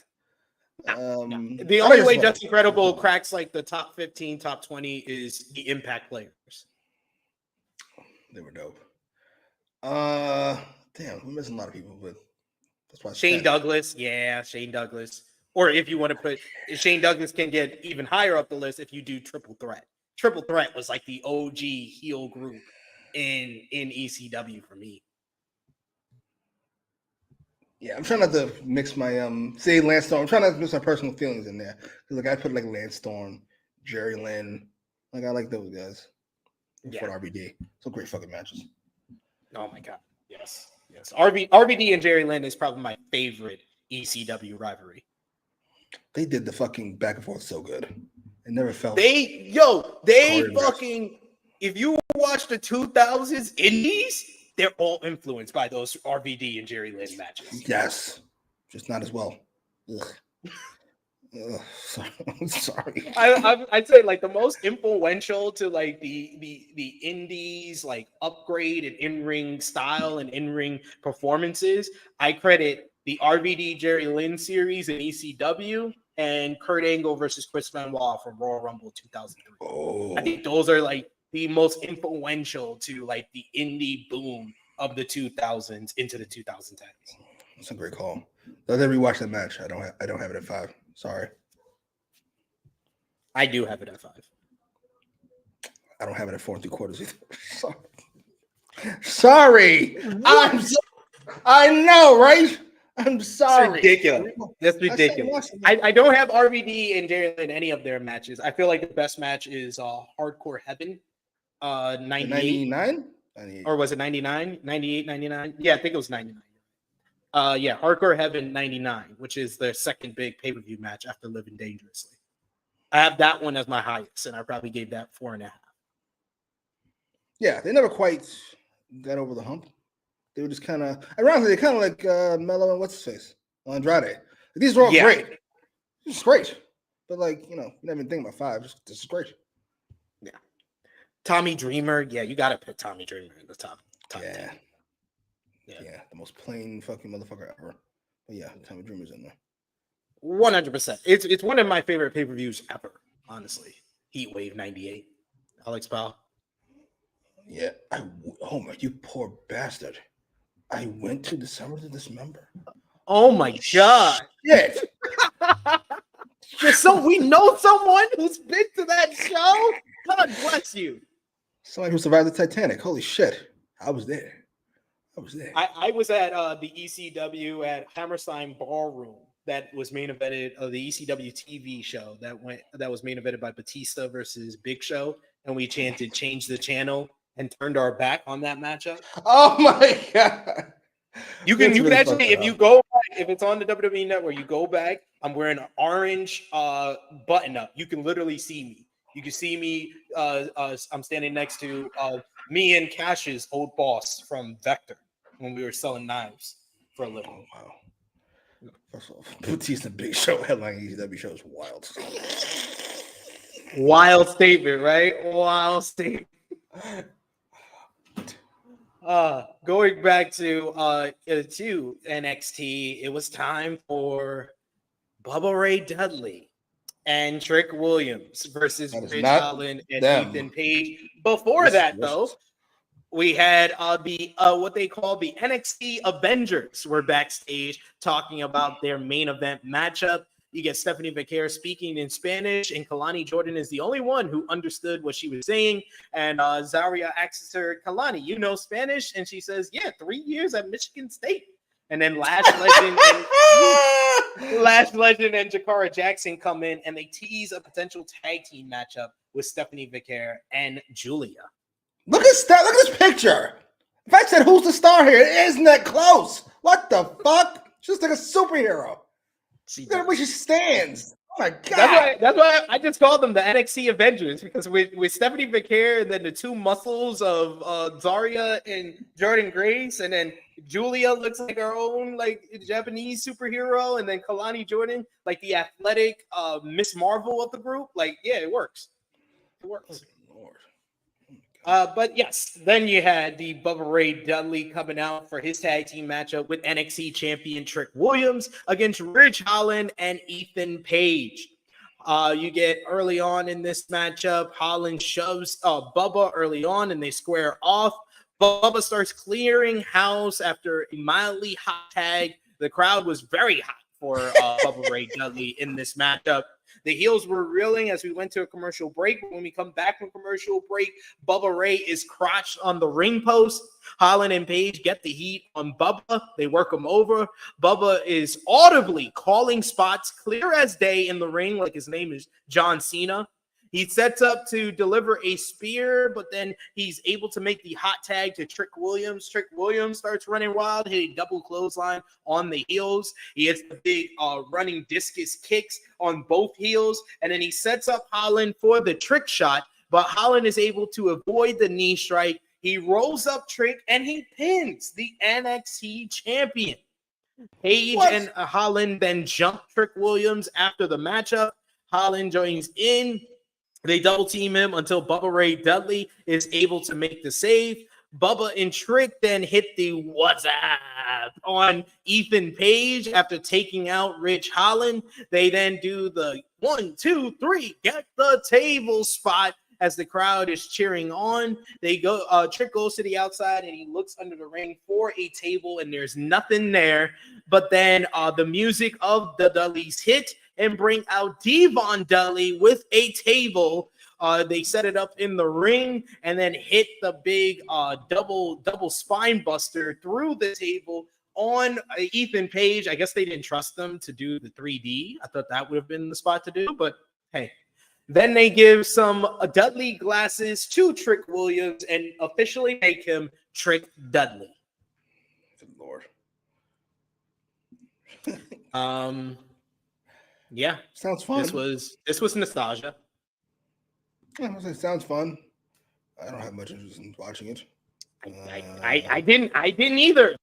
The only way Just Incredible cracks like the top 15, top 20 is the Impact players. They were dope. Damn, we're missing a lot of people, but that's why Shane Douglas. Yeah, Shane Douglas. Or if you want to put Shane Douglas can get even higher up the list if you do Triple Threat. Triple Threat was like the OG heel group in ECW for me. Yeah, I'm trying not to mix my say Lance Storm. I'm trying not to mix my personal feelings in there. Because like I put like Lance Storm, Jerry Lynn. Like I like those guys. Yeah. For RVD. So great fucking matches. Oh my god. Yes. RVD and Jerry Lynn is probably my favorite ECW rivalry. They did the fucking back and forth so good. It never felt they fucking if you watch the 2000s indies, they're all influenced by those RVD and Jerry Lynn matches. Yes. Just not as well. Ugh. Sorry. I'd say like the most influential to like the indies like upgrade and in-ring style and in-ring performances. I credit the RVD Jerry Lynn series in ECW and Kurt Angle versus Chris Benoit from Royal Rumble 2003. Oh. I think those are like the most influential to like the indie boom of the 2000s into the 2010s. That's a great call. I didn't rewatch that match. I don't have it at 5. Sorry. I do have it at 5. I don't have it at 4 3/4 either. Sorry. I know, right? I'm sorry. That's ridiculous. I don't have RVD and Jerry Lynn in any of their matches. I feel like the best match is Hardcore Heaven. 99? Or was it 99? 98, 99? Yeah, I think it was 99. Hardcore Heaven 99, which is their second big pay-per-view match after Living Dangerously. I have that one as my highest, and I probably gave that 4.5. Yeah, they never quite got over the hump. They were just kind of, ironically, they're kind of like Mello and what's his face? Andrade. These are all great. This is great. But like, you never even think about 5. This is great. Yeah. Tommy Dreamer. Yeah, you got to put Tommy Dreamer in the top 10. Yeah, the most plain fucking motherfucker ever. But yeah, Tommy Dreamer's in there. 100%. It's one of my favorite pay-per-views ever, honestly. Heat Wave 98. Alex Powell. Yeah. Oh my, you poor bastard. I went to December to Dismember. Oh my god. Shit. So we know someone who's been to that show? God bless you. Somebody who survived the Titanic. Holy shit. I was there. I was at the ECW at Hammerstein Ballroom that was main evented of the ECW TV show that was main evented by Batista versus Big Show, and we chanted "Change the Channel" and turned our back on that matchup. Oh my god! You can actually, if you go back, if it's on the WWE Network, you go back. I'm wearing an orange button up. You can literally see me. You can see me. I'm standing next to me and Cash's old boss from Vector when we were selling knives for a living. Oh, wow. First of all, Batista Big Show headlining ECW show is wild. Wild statement, right? Wild statement. Going back to NXT, it was time for Bubba Ray Dudley and Trick Williams versus Ridge Holland and Ethan Page. Before that, though, we had what they call the NXT Avengers were backstage talking about their main event matchup. You get Stephanie Becerra speaking in Spanish, and Kalani Jordan is the only one who understood what she was saying. And ZARIA asks her, Kalani, you know Spanish? And she says, yeah, 3 years at Michigan State. And then Lash Legend and Jakara Jackson come in, and they tease a potential tag team matchup with Stephanie Becerra and Julia. Look at this picture. If I said who's the star here, isn't that close? What the fuck? She's like a superhero. Look at where she stands. Oh my god. That's why I just called them the NXT Avengers, because with Stephanie Becerra and then the two muscles of ZARIA and Jordan Grace, and then Julia looks like her own like Japanese superhero, and then Kalani Jordan like the athletic Miss Marvel of the group. Like, yeah, it works. It works. Lord. But yes, then you had the Bubba Ray Dudley coming out for his tag team matchup with NXT champion Trick Williams against Ridge Holland and Ethan Page. You get early on in this matchup, Holland shoves Bubba early on and they square off. Bubba starts clearing house after a mildly hot tag. The crowd was very hot for Bubba Ray Dudley in this matchup. The heels were reeling as we went to a commercial break. When we come back from commercial break, Bubba Ray is crotched on the ring post. Holland and Page get the heat on Bubba. They work him over. Bubba is audibly calling spots clear as day in the ring, like his name is John Cena. He sets up to deliver a spear, but then he's able to make the hot tag to Trick Williams. Trick Williams starts running wild, hitting double clothesline on the heels. He hits the big running discus kicks on both heels, and then he sets up Holland for the trick shot, but Holland is able to avoid the knee strike. He rolls up Trick, and he pins the NXT champion. Page and Holland then jump Trick Williams after the matchup. Holland joins in. They double team him until Bubba Ray Dudley is able to make the save. Bubba and Trick then hit the what's up on Ethan Page after taking out Ridge Holland. They then do the 1, 2, 3, get the table spot as the crowd is cheering on. They go, Trick goes to the outside and he looks under the ring for a table and there's nothing there. But then the music of the Dudleys hit and bring out Devon Dudley with a table. They set it up in the ring and then hit the big double spine buster through the table on Ethan Page. I guess they didn't trust them to do the 3D. I thought that would have been the spot to do, but hey. Then they give some Dudley glasses to Trick Williams and officially make him Trick Dudley. Good Lord. Yeah. Sounds fun. This was nostalgia. Yeah, it sounds fun. I don't have much interest in watching it. I didn't either.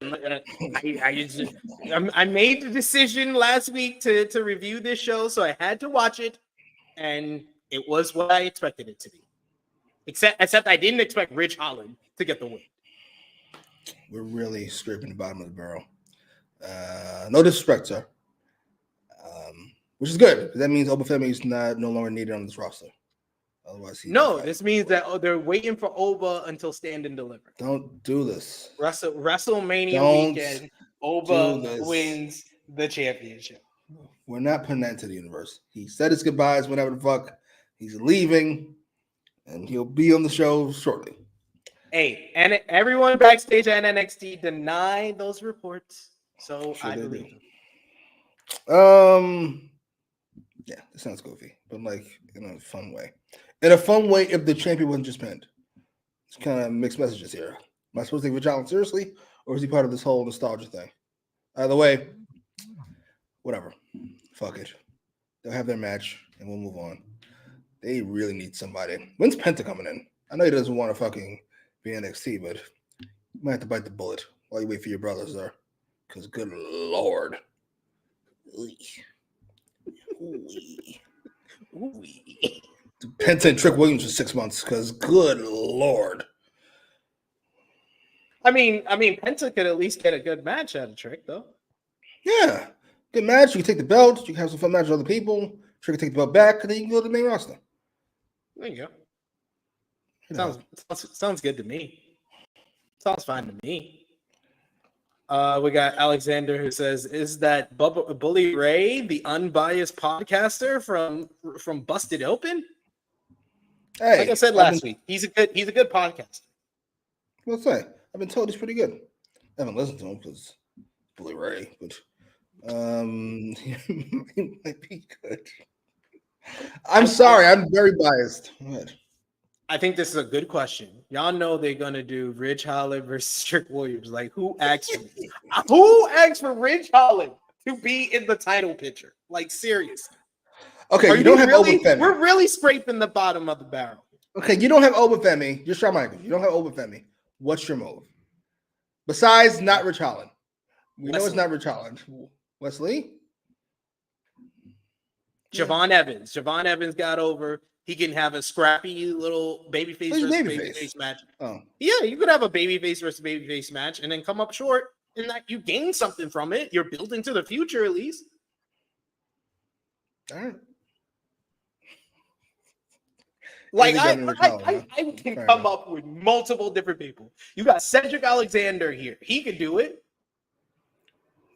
I made the decision last week to review this show, so I had to watch it, and it was what I expected it to be. Except I didn't expect Ridge Holland to get the win. We're really scraping the bottom of the barrel. No disrespect, sir. Which is good, because that means Obafemi is no longer needed on this roster. Otherwise, this means that they're waiting for Oba until Stand and Deliver. Don't do this. WrestleMania weekend, Oba wins the championship. We're not putting that into the universe. He said his goodbyes, whatever the fuck. He's leaving, and he'll be on the show shortly. Hey, and everyone backstage at NXT denied those reports, so sure I believe them. Yeah, it sounds goofy, but like in a fun way. In a fun way, if the champion wasn't just pinned. It's kind of mixed messages here. Am I supposed to take Ridge Holland seriously, or is he part of this whole nostalgia thing? Either way, whatever. Fuck it. They'll have their match, and we'll move on. They really need somebody. When's Penta coming in? I know he doesn't want to fucking be NXT, but you might have to bite the bullet while you wait for your brothers there. Because good Lord. Penta and Trick Williams for 6 months, because good Lord. I mean, Penta could at least get a good match out of Trick, though. Yeah. Good match. You can take the belt. You can have some fun matches with other people. Trick can take the belt back, and then you can go to the main roster. There you go. Sounds good to me. Sounds fine to me. We got Alexander who says, "Is that Bully Ray the unbiased podcaster from Busted Open?" Hey, like I said last week, he's a good podcaster. What's that? I've been told he's pretty good. I haven't listened to him because Bully Ray, but he might be good. I'm sorry, I'm very biased. Go ahead. I think this is a good question. Y'all know they're gonna do Ridge Holland versus Trick Williams. Like, who asked for Ridge Holland to be in the title picture? Like, seriously. Okay, you don't have Obafemi. We're really scraping the bottom of the barrel. Okay, you don't have Obafemi. You're Shawn Michaels. You don't have Obafemi. What's your move? Besides not Rich Holland. We know it's not Rich Holland. Wes Lee? Javon Evans. Javon Evans got over. He can have a scrappy little babyface versus babyface match. Oh. Yeah, you could have a babyface versus babyface match and then come up short and that you gain something from it. You're building to the future at least. All right. Like I can come up with multiple different people. You got Cedric Alexander here. He could do it.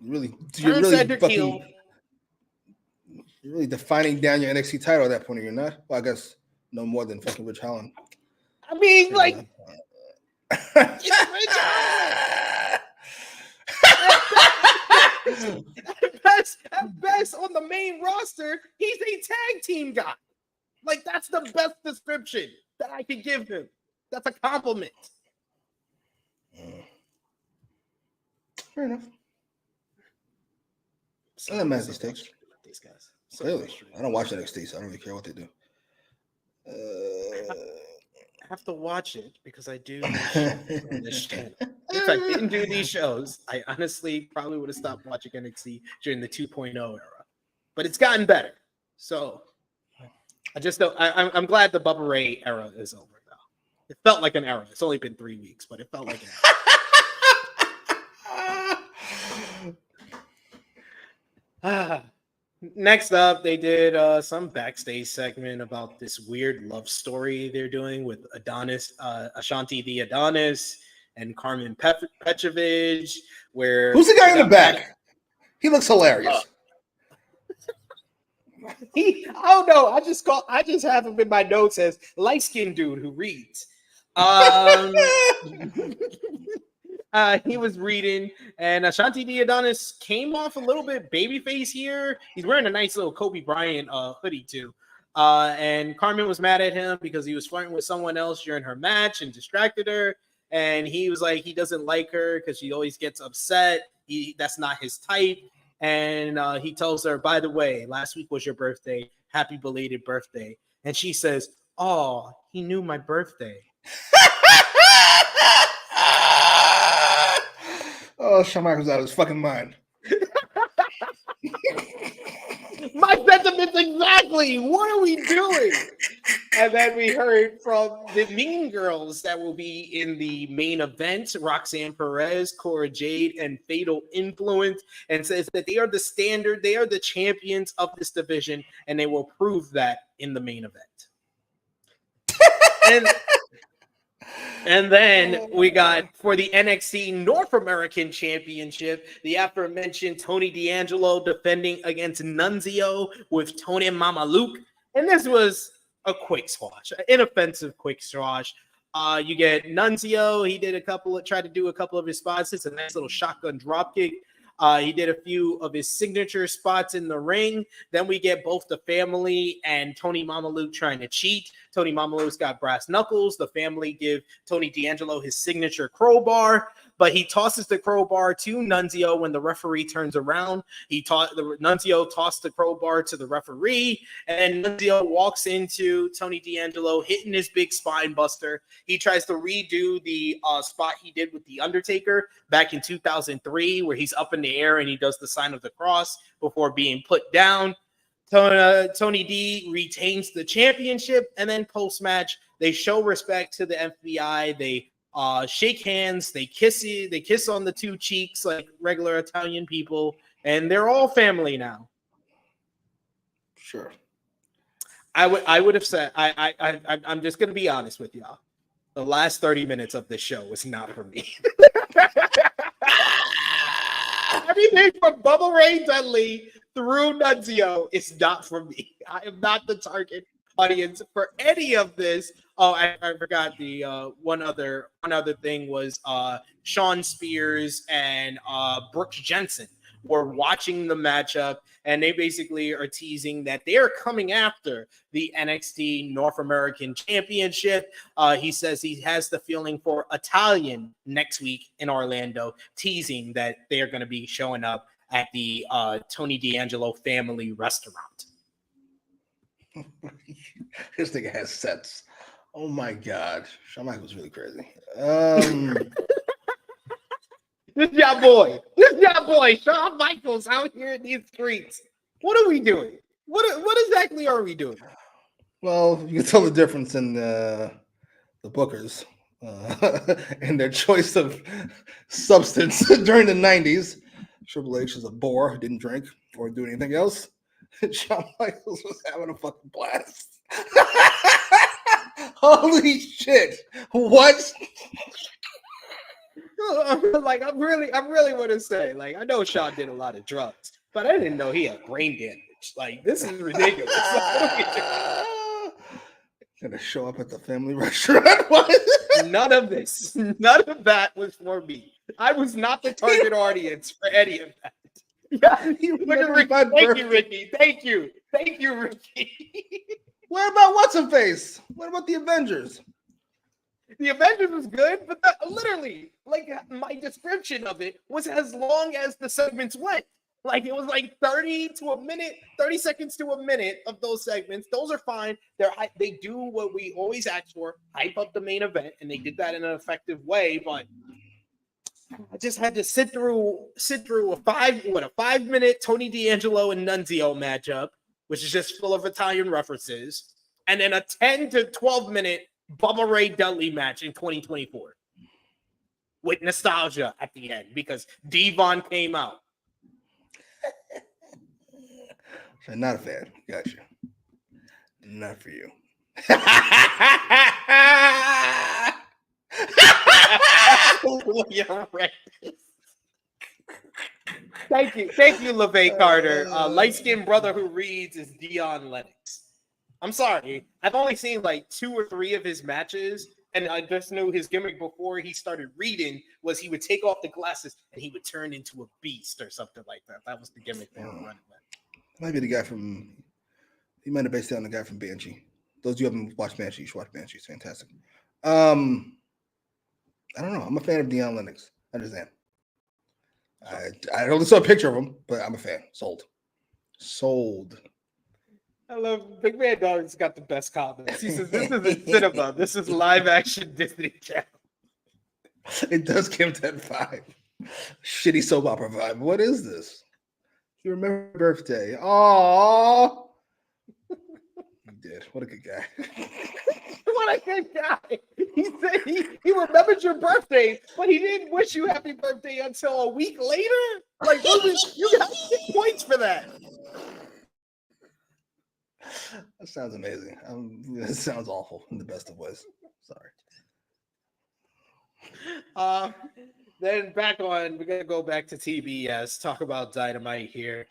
You're really defining down your NXT title at that point, you're not? Well, I guess no more than fucking Rich Holland. I mean, like, it's Rich Holland. At best, on the main roster, he's a tag team guy. Like, that's the best description that I could give him. That's a compliment. Fair enough. I don't manage these guys. Clearly, I don't watch NXT, so I don't really care what they do. I have to watch it because I do this channel. If I didn't do these shows, I honestly probably would have stopped watching NXT during the 2.0 era. But it's gotten better. So I just don't. I'm glad the Bubba Ray era is over now. It felt like an era. It's only been 3 weeks, but it felt like an era. Next up, they did some backstage segment about this weird love story they're doing with Adonis, Ashanti the Adonis, and Carmen Petrovich. Where who's the guy in the back? He looks hilarious. I don't know. I just have him in my notes as light-skinned dude who reads. He was reading, and Ashanti the Adonis came off a little bit babyface here. He's wearing a nice little Kobe Bryant hoodie too. And Carmen was mad at him because he was flirting with someone else during her match and distracted her. And he was like, he doesn't like her because she always gets upset. That's not his type. And he tells her, by the way, last week was your birthday. Happy belated birthday. And she says, oh, he knew my birthday. Oh, Shawn Michaels out of his fucking mind. My sentiments exactly. What are we doing? And then we heard from the Mean Girls that will be in the main event, Roxanne Perez, Cora Jade, and Fatal Influence, and says that they are the standard, they are the champions of this division, and they will prove that in the main event. And then we got for the NXT North American Championship, the aforementioned Tony D'Angelo defending against Nunzio with Tony Mamaluke. And this was a quick squash, an inoffensive quick squash. You get Nunzio. He did tried to do a couple of his spots. It's a nice little shotgun dropkick. He did a few of his signature spots in the ring. Then we get both the family and Tony Mamaluke trying to cheat. Tony Mamaluke's got brass knuckles. The family give Tony D'Angelo his signature crowbar, but he tosses the crowbar to Nunzio when the referee turns around. Nunzio tossed the crowbar to the referee, and Nunzio walks into Tony D'Angelo, hitting his big spine buster. He tries to redo the spot he did with The Undertaker back in 2003, where he's up in the air and he does the sign of the cross before being put down. Tony D retains the championship, and then post-match, they show respect to the FBI. They shake hands, they kiss on the two cheeks like regular Italian people, and they're all family now. Sure. I would have said I'm just gonna be honest with y'all. The last 30 minutes of this show was not for me. Anything from Bubba Ray Dudley through Nunzio is not for me. I am not the target audience for any of this. Oh, I forgot the one other thing was Sean Spears and Brooks Jensen were watching the matchup, and they basically are teasing that they are coming after the NXT North American Championship. He says he has the feeling for Italian next week in Orlando, teasing that they are going to be showing up at the Tony D'Angelo family restaurant. This thing has sets. Oh my God. Shawn Michaels was really crazy. This your boy, Shawn Michaels out here in these streets. What are we doing? What exactly are we doing? Well, you can tell the difference in the bookers and their choice of substance during the 90s. Triple H is a bore who didn't drink or do anything else. Shawn Michaels was having a fucking blast. Holy shit. What? Like, I really want to say, like, I know Shawn did a lot of drugs, but I didn't know he had brain damage. Like, this is ridiculous. Gonna show up at the family restaurant. What? None of that was for me. I was not the target audience for any of that. Yeah, thank you, Ricky. Thank you, Ricky. What about What's-Her-Face? What about the Avengers? The Avengers was good, but literally, like, my description of it was as long as the segments went. Like, it was like 30 seconds to a minute of those segments. Those are fine. They do what we always ask for, hype up the main event, and they did that in an effective way. But I just had to sit through a 5-minute Tony D'Angelo and Nunzio matchup, which is just full of Italian references, and then a 10 to 12-minute Bubba Ray Dudley match in 2024 with nostalgia at the end because Devon came out. Not a fan. Gotcha. Not for you. You're right. Thank you, LeVay Carter. Light-skinned brother who reads is Dion Lennox. I'm sorry. I've only seen like 2 or 3 of his matches, and I just knew his gimmick before he started reading was he would take off the glasses and he would turn into a beast or something like that. That was the gimmick they were running with. Might be the guy from. He might have based it on the guy from Banshee. Those of you who haven't watched Banshee, you should watch Banshee. It's fantastic. I don't know. I'm a fan of Dion Lennox. I understand. I only saw a picture of him, but I'm a fan. Sold. I love Big Man Dog's got the best comments. He says, "This isn't cinema. This is live action Disney Channel." It does give that vibe. Shitty soap opera vibe. What is this? You remember birthday? Aww. You did. What a good guy. What a good guy. He said he remembered your birthday, but he didn't wish you happy birthday until a week later. Like, you got 6 points for that. That sounds amazing. That sounds awful in the best of ways. Sorry. Then we're gonna go back to TBS, talk about Dynamite here.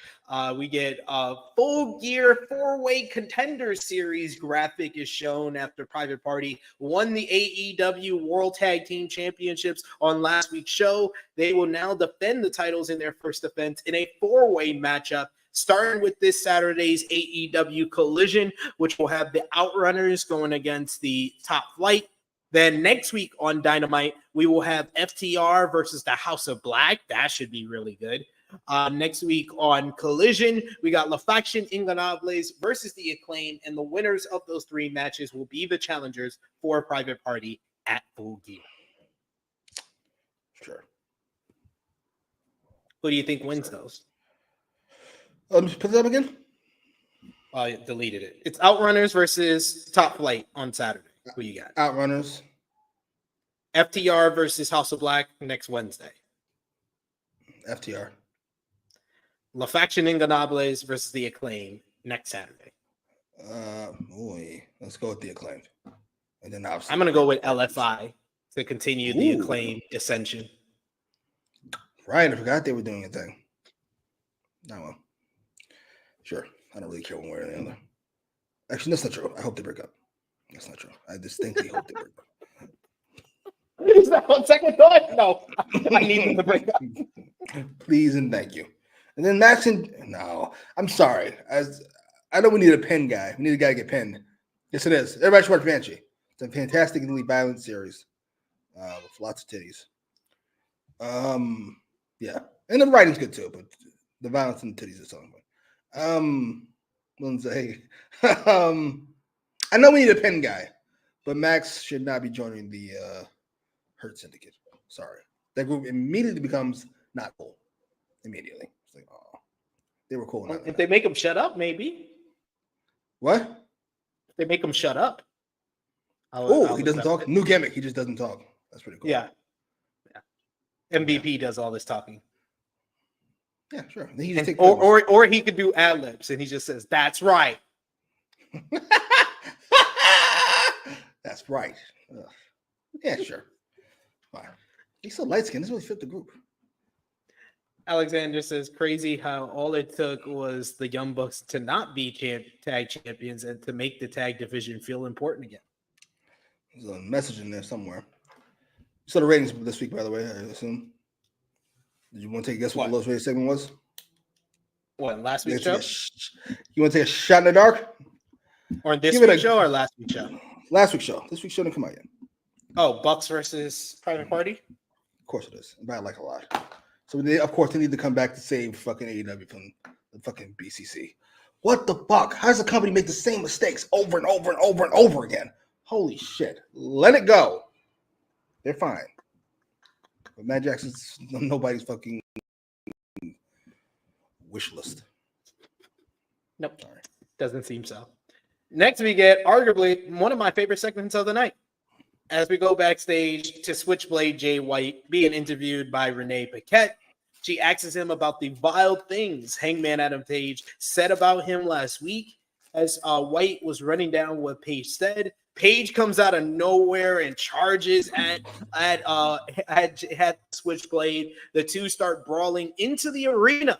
We get a Full Gear 4-way contender series graphic is shown after Private Party won the AEW World Tag Team Championships on last week's show. They will now defend the titles in their first defense in a 4-way matchup, starting with this Saturday's AEW Collision, which will have the Outrunners going against the Top Flight. Then next week on Dynamite, we will have FTR versus the House of Black. That should be really good. Next week on Collision, we got La Faction Ingobernables versus the Acclaim, and the winners of those 3 matches will be the challengers for Private Party at Full Gear. Sure. Who do you think wins those? Put that up again. I deleted it. It's Outrunners versus Top Flight on Saturday. Who you got? Outrunners. FTR versus House of Black next Wednesday. FTR. La Faction Ingobernables versus the Acclaim next Saturday. Let's go with the Acclaim. And then obviously I'm going to go with LFI to continue the Acclaim ascension. Right, I forgot they were doing a thing. No, well, sure. I don't really care one way or the other. Actually, that's not true. I hope they break up. That's not true. I distinctly hope they break up. Is that on second thought? No, I need them to break up. Please and thank you. And then Max and no, I'm sorry. I know we need a pen guy. We need a guy to get pinned. Yes, it is. Everybody should watch Banshee. It's a fantastically violent series with lots of titties. Yeah, and the writing's good too, but the violence and the titties is something. Lindsay, I know we need a pen guy, but Max should not be joining the Hurt Syndicate. Sorry, that group immediately becomes not cool. Immediately, it's like, oh, they were cool. If they make him shut up, maybe. What? If they make him shut up. Oh, he doesn't talk. New gimmick. He just doesn't talk. That's pretty cool. Yeah. MVP does all this talking. Yeah, sure. He just or he could do ad libs and he just says, "That's right." That's right. Yeah, sure. Fine. He's so light skinned. This really fit the group. Alexander says, "Crazy how all it took was the Young Bucks to not be tag champions and to make the tag division feel important again." There's a message in there somewhere. You saw the ratings this week, by the way, I assume. Did you want to take a guess what the lowest rated segment was? What, last week's show? You want to take a shot in the dark? Or in this week's show or last week's show? Last week's show. This week's show didn't come out yet. Oh, Bucks versus Private Party? Of course it is. But I like a lot. So they, of course, they need to come back to save fucking AEW from the fucking BCC. What the fuck? How does a company make the same mistakes over and over and over and over again? Holy shit. Let it go. They're fine. But Matt Jackson's nobody's fucking wish list. Nope. Sorry. Doesn't seem so. Next, we get arguably one of my favorite segments of the night. As we go backstage to Switchblade Jay White being interviewed by Renee Paquette. She asks him about the vile things Hangman Adam Page said about him last week. As White was running down what Page said, Page comes out of nowhere and charges at Switchblade. The two start brawling into the arena.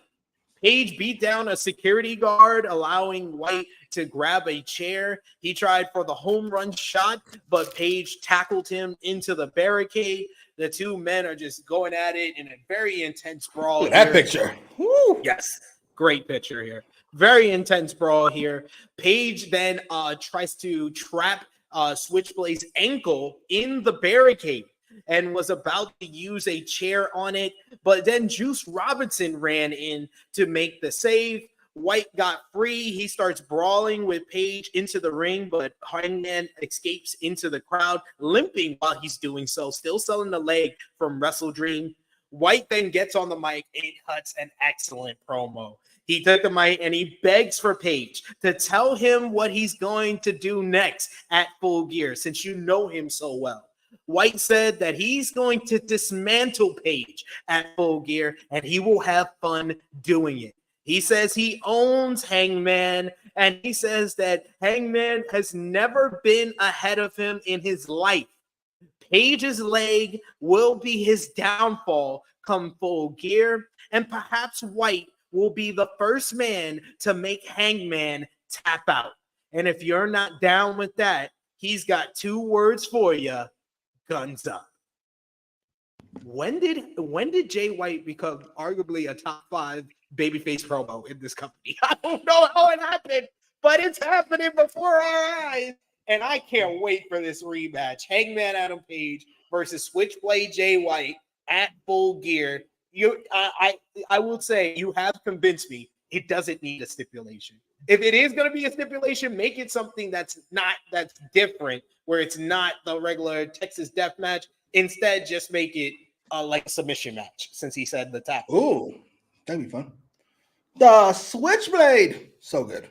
Page beat down a security guard, allowing White to grab a chair. He tried for the home run shot, but Page tackled him into the barricade. The two men are just going at it in a very intense brawl. Look at that picture. Woo. Yes, great picture here. Very intense brawl here. Page then tries to trap Switchblade's ankle in the barricade and was about to use a chair on it, but then Juice Robinson ran in to make the save. White got free. He starts brawling with Page into the ring, but Hangman escapes into the crowd, limping while he's doing so, still selling the leg from Wrestle Dream. White then gets on the mic and cuts an excellent promo. He took the mic and he begs for Page to tell him what he's going to do next at Full Gear, since you know him so well. White said that he's going to dismantle Page at Full Gear and he will have fun doing it. He says he owns Hangman, and he says that Hangman has never been ahead of him in his life. Page's leg will be his downfall come Full Gear, and perhaps White will be the first man to make Hangman tap out. And if you're not down with that, he's got two words for you: guns up. When did Jay White become arguably a top 5 babyface promo in this company? I don't know how it happened, but it's happening before our eyes, and I can't wait for this rematch. Hangman Adam Page versus Switchblade Jay White at Full Gear. I will say you have convinced me it doesn't need a stipulation. If it is going to be a stipulation, make it something that's different, where it's not the regular Texas death match. Instead, just make it like a submission match, since he said the tap. Ooh, that'd be fun. The Switchblade, so good.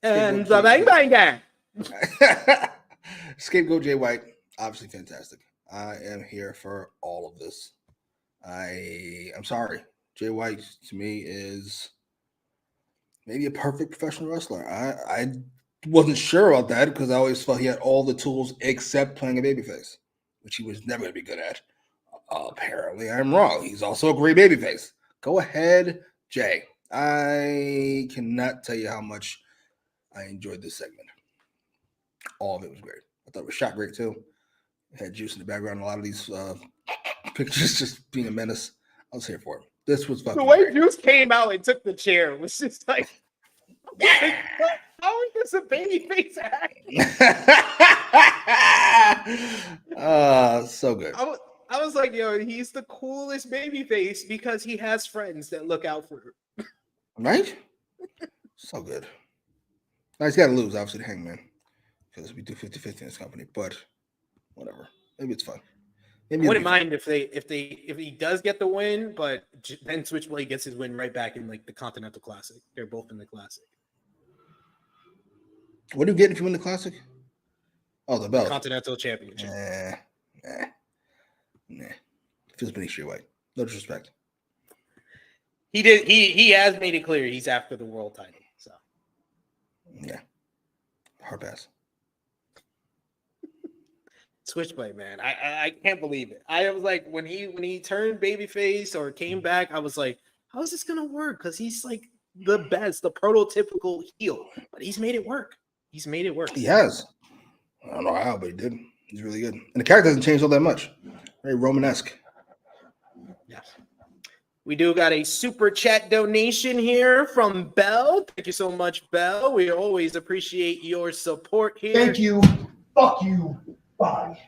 And the Bang Bang Gang. Scapegoat Jay White, obviously fantastic. I am here for all of this. I'm sorry. Jay White, to me, is maybe a perfect professional wrestler. I wasn't sure about that because I always felt he had all the tools except playing a babyface, which he was never going to be good at. Apparently, I'm wrong. He's also a great babyface. Go ahead, Jay. I cannot tell you how much I enjoyed this segment. All of it was great. I thought it was shot great too. It had juice in the background. A lot of these pictures just being a menace. I was here for it. This was fucking The way great. Juice came out and took the chair was just like, how is this a babyface act? So good. I was like, yo, he's the coolest babyface because he has friends that look out for him. Right? So good. Now he's got to lose, obviously, to Hangman. Because we do 50-50 in this company. But whatever. Maybe it's fun. Maybe I wouldn't mind if he does get the win, but then Switchblade gets his win right back in like the Continental Classic. They're both in the Classic. What do you get if you win the Classic? Oh, the belt. Continental Championship. Nah. Feels beneath your weight. No disrespect. He has made it clear he's after the world title. So yeah. Hard pass. Switchblade, man. I can't believe it. I was like, when he turned babyface or came back, I was like, how is this gonna work? Because he's like the best, the prototypical heel. But he's made it work. He's made it work. He has. I don't know how, but he did. He's really good. And the character hasn't changed all that much. Very Romanesque. Yes. We do got a super chat donation here from Bell. Thank you so much, Bell. We always appreciate your support here. Thank you. Fuck you. Bye.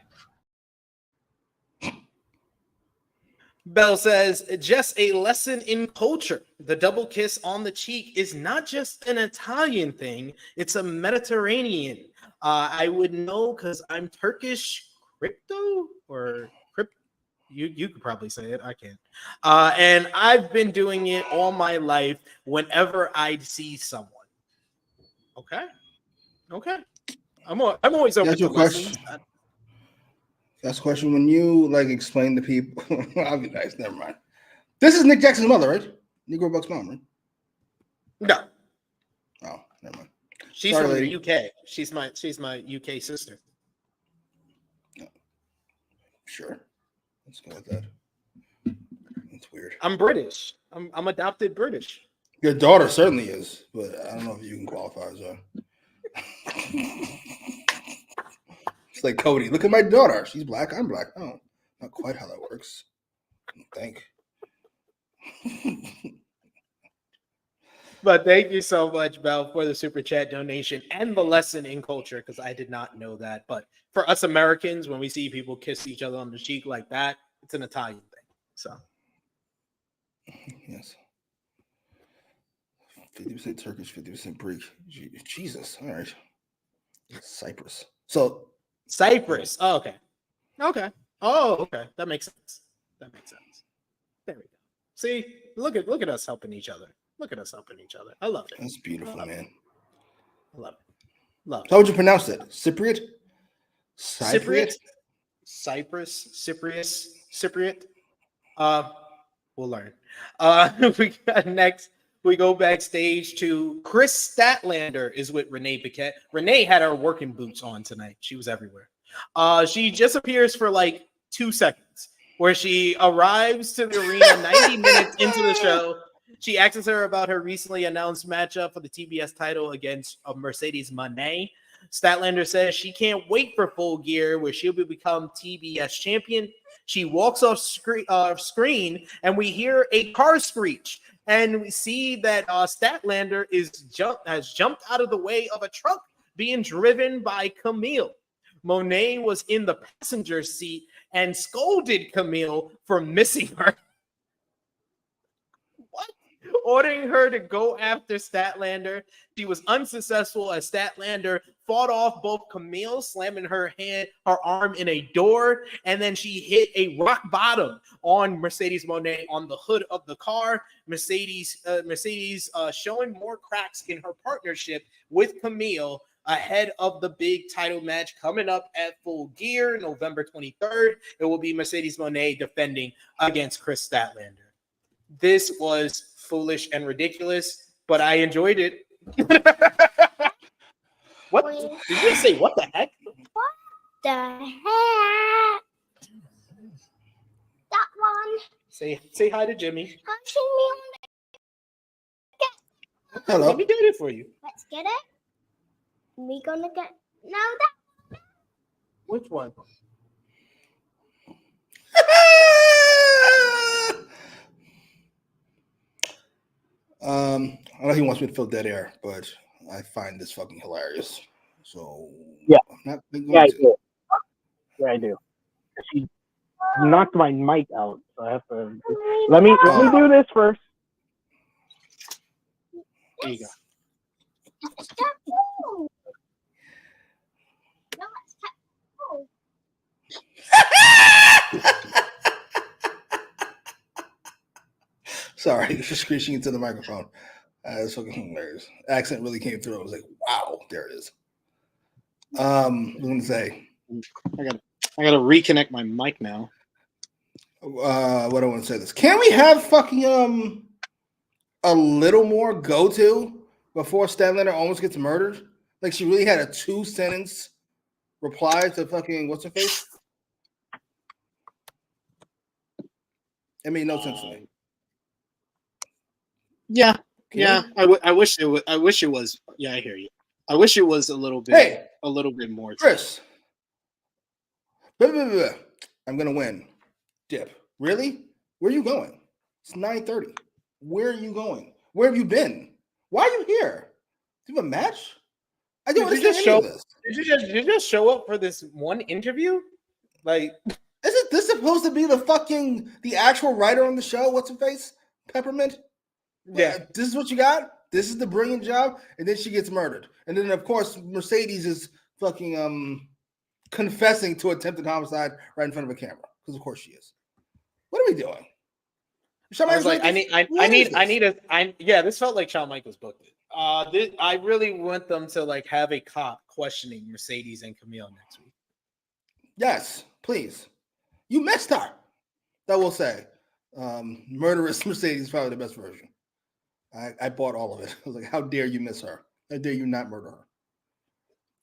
Bell says, just a lesson in culture. The double kiss on the cheek is not just an Italian thing. It's a Mediterranean. I would know because I'm Turkish crypto or crypto. You could probably say it. I can't. And I've been doing it all my life whenever I see someone. Okay. I'm always open to lessons. That's a question when you like explain to people. I'll be nice. Never mind. This is Nick Jackson's mother, right? Negro Buck's mom, right? No. Oh, never mind. She's Sorry, from lady. the UK. She's my UK sister. Sure. Let's go with that. That's weird. I'm British. I'm adopted British. Your daughter certainly is, but I don't know if you can qualify as a. It's like Cody. Look at my daughter. She's black. I'm black. Oh, not quite how that works. I think. But thank you so much, Bell, for the super chat donation and the lesson in culture, because I did not know that. But for us Americans, when we see people kiss each other on the cheek like that, it's an Italian thing. So, yes. 50% Turkish, 50% Greek. Jesus. All right. Cyprus. So Cyprus. Oh, okay. Okay. Oh, okay. That makes sense. There we go. See, look at us helping each other. Look at us helping each other. I love it. that's beautiful, man. I love it. Love it. How would you pronounce it? Cypriot? Cypriot? Cypriot. We'll learn. We got next. We go backstage to Chris Statlander is with Renee Paquette. Renee had her working boots on tonight. She was everywhere. She just appears for like 2 seconds, where she arrives to the arena 90 minutes into the show. She asks her about her recently announced matchup for the TBS title against Mercedes Mone. Statlander says she can't wait for Full Gear, where she'll become TBS champion. She walks off screen, and we hear a car screech. And we see that Statlander has jumped out of the way of a truck being driven by Camille. Monet was in the passenger seat and scolded Camille for missing her. What? Ordering her to go after Statlander. She was unsuccessful as Statlander fought off both Camille, slamming her arm in a door, and then she hit a rock bottom on Mercedes Monet on the hood of the car. Mercedes showing more cracks in her partnership with Camille ahead of the big title match coming up at Full Gear, November 23rd. It will be Mercedes Monet defending against Chris Statlander. This was foolish and ridiculous, but I enjoyed it. What did you say? What the heck? What the heck? That one. Say hi to Jimmy. Punching me on Hello. Let me get it for you. Let's get it. We gonna get that. Which one? I know he wants me to fill dead air, but I find this fucking hilarious. So Yeah. I'm not going Yeah, I to. do. Yeah, I do. She knocked my mic out, so I have to. Let me do this first. There you go. Let's go. No, let's go. Sorry, just screeching into the microphone. That's fucking hilarious. Accent really came through. I was like, wow, there it is. What was I going to say? I gotta reconnect my mic now. What do I want to say this? Can we have fucking a little more go-to before Statlander almost gets murdered? Like she really had a 2-sentence reply to fucking what's her face? It made no sense to me. Yeah, yeah. I wish it was. I wish it was. Yeah, I hear you. I wish it was a little bit. Hey, a little bit more. Chris. I'm gonna win. Dip. Really? Where are you going? It's 9:30. Where are you going? Where have you been? Why are you here? Do you have a match? I don't Did you understand just show? any of this. Did you just show up for this one interview? Like, Isn't this supposed to be the actual writer on the show? What's her face? Peppermint? yeah. This is what you got? This is the brilliant job? And then she gets murdered. And then, of course, Mercedes is fucking confessing to attempted homicide right in front of a camera. Because, of course, she is. What are we doing? I was like, this felt like Shawn Michaels booked it. I really want them to like have a cop questioning Mercedes and Camille next week. Yes, please. You missed her. That will say. Murderous Mercedes is probably the best version. I bought all of it. I was like, how dare you miss her? How dare you not murder her?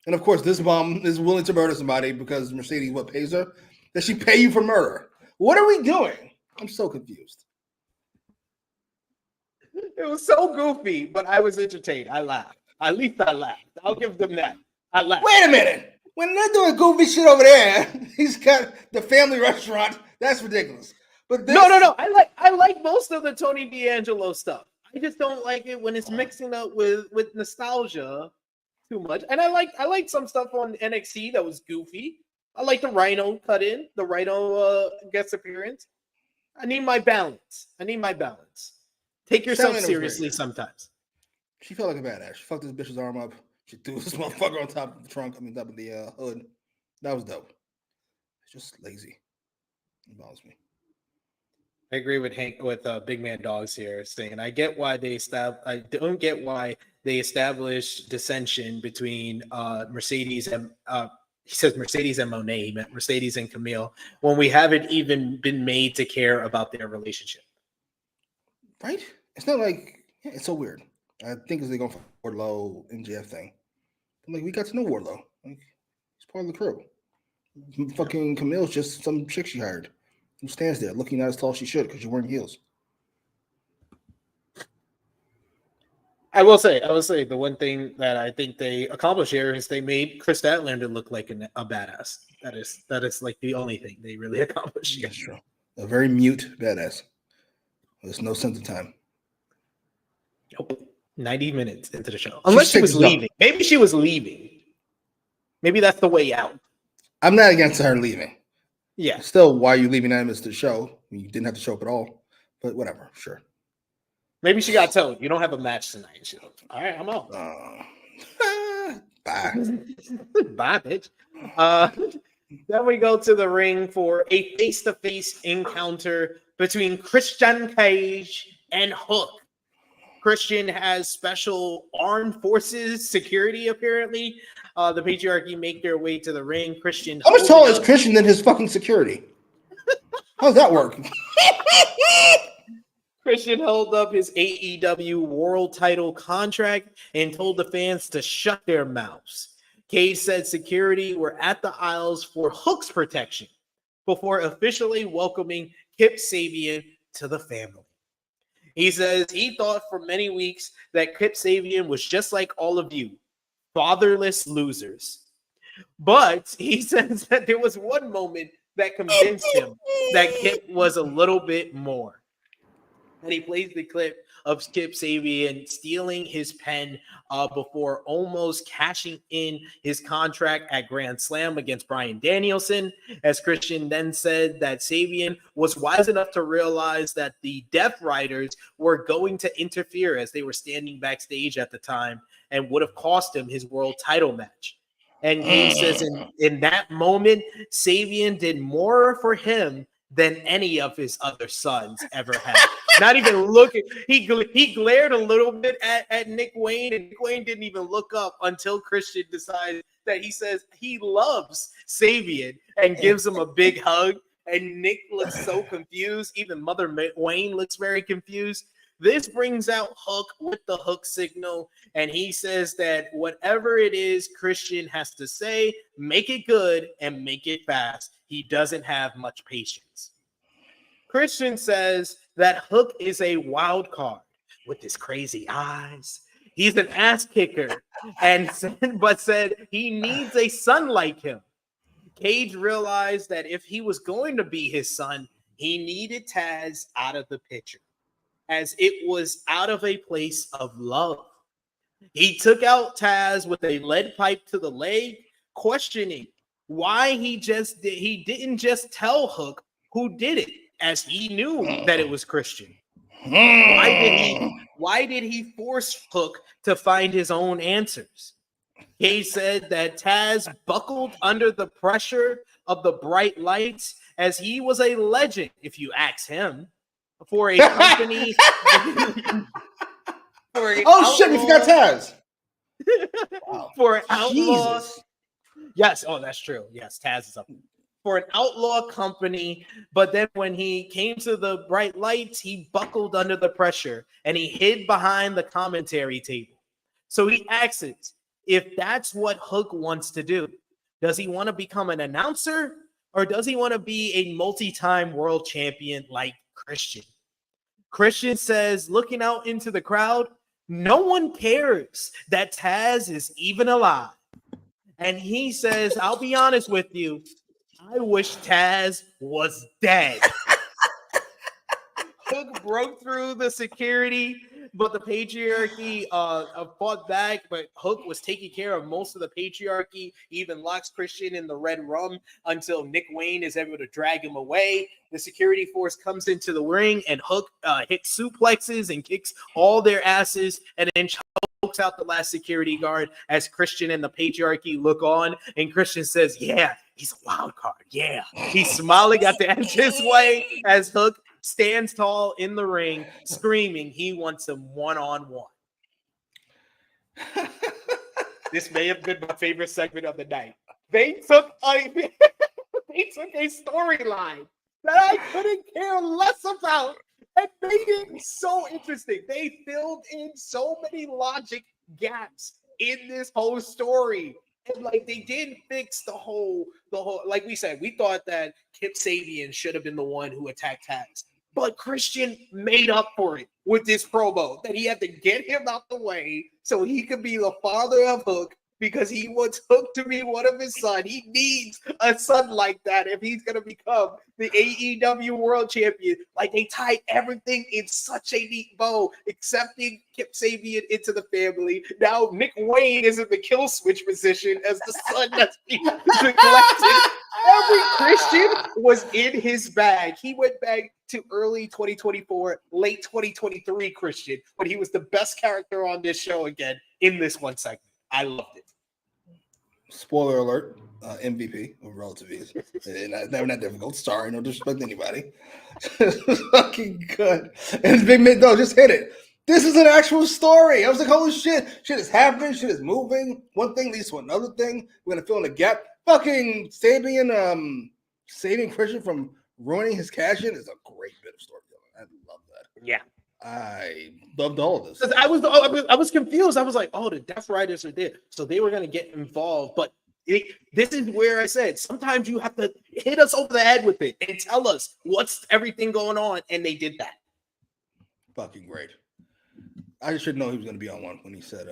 And of course, this mom is willing to murder somebody because Mercedes pays her? Does she pay you for murder? What are we doing? I'm so confused. It was so goofy, but I was entertained. I laughed. At least I laughed. I'll give them that. I laughed. Wait a minute. When they're doing goofy shit over there, he's got the family restaurant. That's ridiculous. But this... No. I like most of the Tony D'Angelo stuff. I just don't like it when it's mixing up with nostalgia too much. And I like some stuff on NXT that was goofy. I like the Rhino cut in, the Rhino guest appearance. I need my balance. Take yourself seriously sometimes. She felt like a badass. She fucked this bitch's arm up. She threw this motherfucker on top of the trunk. Top of the hood. That was dope. It's just lazy. It bothers me. I agree with Big Man Dogs here saying I get why I don't get why they established dissension between Mercedes and he says Mercedes and Mone, he meant Mercedes and Camille, when we haven't even been made to care about their relationship. Right? It's not like it's so weird. I think as they go for Wardlow MJF thing. I'm like, we got to know Wardlow. Like, he's part of the crew. Fucking Camille's just some chick she hired who stands there looking not as tall as she should because you're wearing heels. I will say the one thing that I think they accomplished here is they made Chris Statlander look like a badass. That is like the only thing they really accomplished. That's true. A very mute badass. There's no sense of time. Nope. 90 minutes into the show. Unless she was leaving. Maybe she was leaving. Maybe that's the way out. I'm not against her leaving. Yeah. Still, why are you leaving that to the show? You didn't have to show up at all. But whatever, sure. Maybe she got told, you don't have a match tonight. She's like, all right, I'm out. Bye. Bye, bitch. Then we go to the ring for a face-to-face encounter between Christian Cage and Hook. Christian has special armed forces security, apparently. The patriarchy make their way to the ring. Christian. How much taller is Christian than his fucking security? How's that work? Christian held up his AEW world title contract and told the fans to shut their mouths. Cage said security were at the aisles for Hook's protection before officially welcoming Kip Sabian to the family. He says he thought for many weeks that Kip Sabian was just like all of you, fatherless losers. But he says that there was one moment that convinced him that Kip was a little bit more. And he plays the clip of Kip Sabian stealing his pen before almost cashing in his contract at Grand Slam against Bryan Danielson. As Christian then said that Sabian was wise enough to realize that the Death Riders were going to interfere as they were standing backstage at the time and would have cost him his world title match. And he says in that moment, Sabian did more for him than any of his other sons ever had. Not even looking. He glared a little bit at Nick Wayne, and Nick Wayne didn't even look up until Christian decided that he says he loves Sabian and gives him a big hug. And Nick looks so confused. Even Mother Wayne looks very confused. This brings out Hook with the Hook signal, and he says that whatever it is Christian has to say, make it good and make it fast. He doesn't have much patience. Christian says that Hook is a wild card with his crazy eyes. He's an ass kicker, but said he needs a son like him. Cage realized that if he was going to be his son, he needed Taz out of the picture, as it was out of a place of love. He took out Taz with a lead pipe to the leg, questioning why he didn't just tell Hook who did it, as he knew that it was Christian. Why did he force Hook to find his own answers? He said that Taz buckled under the pressure of the bright lights, as he was a legend, if you ask him, for a company. Shit, we forgot Taz. Wow. For an outlaw. Yes, that's true. Yes, Taz is up. For an outlaw company, but then when he came to the bright lights, he buckled under the pressure and he hid behind the commentary table. So he asks if that's what Hook wants to do. Does he want to become an announcer, or does he want to be a multi-time world champion like Christian? Christian says, looking out into the crowd, no one cares that Taz is even alive. And he says, I'll be honest with you, I wish Taz was dead. Hook broke through the security, but the patriarchy fought back. But Hook was taking care of most of the patriarchy. He even locks Christian in the red room until Nick Wayne is able to drag him away. The security force comes into the ring, and Hook hits suplexes and kicks all their asses, and then chokes out the last security guard as Christian and the patriarchy look on. And Christian says, yeah, he's a wild card. Yeah. He's smiling at the entrance way as Hook stands tall in the ring, screaming he wants him one-on-one. This may have been my favorite segment of the night. They took a storyline that I couldn't care less about and made it so interesting. They filled in so many logic gaps in this whole story. And they didn't fix the whole, like we said, we thought that Kip Sabian should have been the one who attacked Taz. But Christian made up for it with this promo that he had to get him out the way so he could be the father of Hook, because he wants Hook to be one of his sons. He needs a son like that if he's going to become the AEW World Champion. They tie everything in such a neat bow, accepting Kip Sabian into the family. Now Nick Wayne is in the kill switch position as the son that's being neglected. Every Christian was in his bag. He went back to early 2024, late 2023 Christian, but he was the best character on this show again in this one segment. I loved it. Spoiler alert, MVP of Relative Ease. Never that difficult. Sorry, no disrespect to anybody. It's fucking good. And Big Mid, no, just hit it. This is an actual story. I was like, holy shit. Shit is happening. Shit is moving. One thing leads to another thing. We're going to fill in the gap. Fucking saving Christian from ruining his cash-in is a great bit of storytelling. I love that. Yeah. I loved all of this. I was confused. I was like, oh, the Death Riders are there. So they were going to get involved. But this is where I said, sometimes you have to hit us over the head with it and tell us what's everything going on. And they did that. Fucking great. I just didn't know he was going to be on one when he said,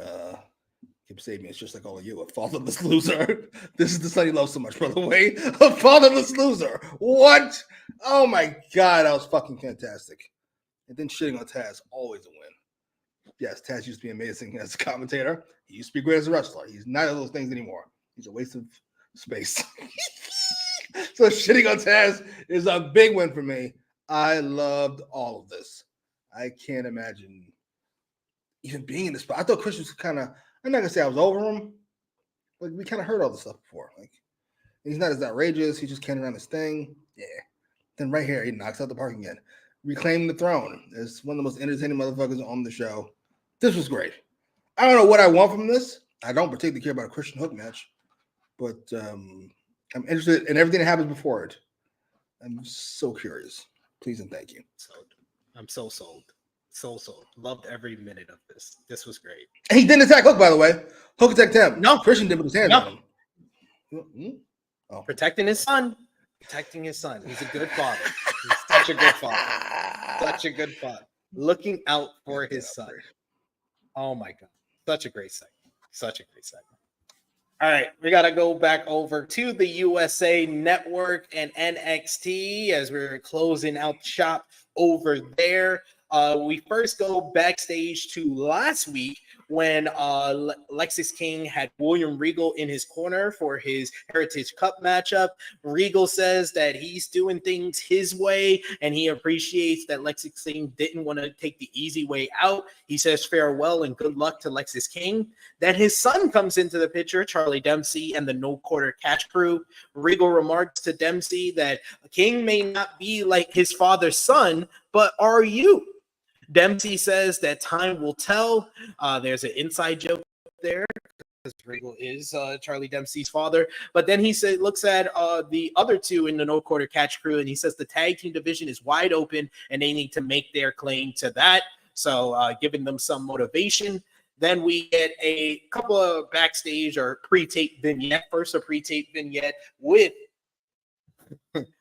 Keep saving me. It's just like all of you, a fatherless loser. This is the son he loves so much, by the way. A fatherless loser. What? Oh my God, that was fucking fantastic. And then shitting on Taz, always a win. Yes, Taz used to be amazing as a commentator. He used to be great as a wrestler. He's not of those things anymore. He's a waste of space. So shitting on Taz is a big win for me. I loved all of this. I can't imagine even being in this spot. I thought Chris was kind of, I'm not gonna say I was over him, but we kind of heard all this stuff before. Like, he's not as outrageous. He's just carrying around his thing. Yeah. Then right here, he knocks out the park again, reclaiming the throne as one of the most entertaining motherfuckers on the show. This was great. I don't know what I want from this. I don't particularly care about a Christian Hook match, but I'm interested in everything that happens before it. I'm so curious. Please and thank you. Sold. I'm so sold. So sold. Loved every minute of this. This was great. And he didn't attack Hook, by the way. Hook attacked him. No. Christian did with his hands No. on him. Oh. Protecting his son. Protecting his son. He's a good father. He's such a good father. Such a good father. Looking out for his son. Oh my God. Such a great segment. Such a great segment. All right, we got to go back over to the USA Network and NXT as we're closing out shop over there. We first go backstage to last week when Lexis King had William Regal in his corner for his Heritage Cup matchup. Regal says that he's doing things his way, and he appreciates that Lexis King didn't want to take the easy way out. He says farewell and good luck to Lexis King. Then his son comes into the picture, Charlie Dempsey, and the No Quarter Catch Crew. Regal remarks to Dempsey that King may not be like his father's son, but are you? Dempsey says that time will tell. There's an inside joke there because Regal is Charlie Dempsey's father. But then he looks at the other two in the No Quarter Catch Crew, and he says the tag team division is wide open, and they need to make their claim to that. So giving them some motivation. Then we get a couple of backstage or pre-tape vignette. First, a pre-tape vignette with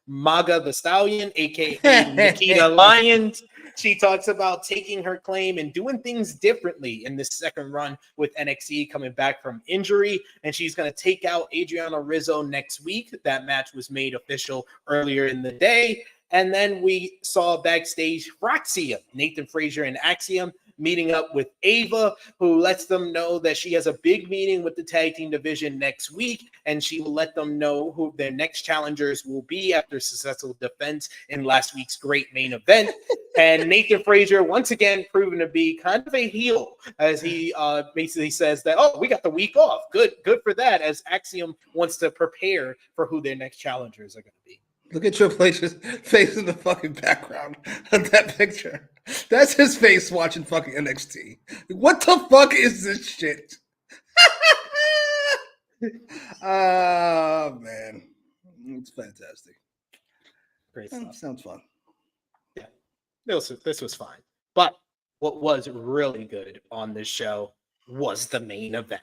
Maga the Stallion, a.k.a. Nikita Lyons. She talks about taking her claim and doing things differently in this second run with NXT coming back from injury. And she's going to take out Adriana Rizzo next week. That match was made official earlier in the day. And then we saw backstage Fraxia, Nathan Frazier and Axiom, meeting up with Ava, who lets them know that she has a big meeting with the tag team division next week, and she will let them know who their next challengers will be after successful defense in last week's great main event. And Nathan Frazier, once again, proven to be kind of a heel, as he basically says that, oh, we got the week off. Good for that, as Axiom wants to prepare for who their next challengers are going to be. Look at Triple H's face in the fucking background of that picture. That's his face watching fucking NXT. What the fuck is this shit? Oh, man. It's fantastic. Great stuff. Sounds fun. Yeah, this was fine. But what was really good on this show was the main event.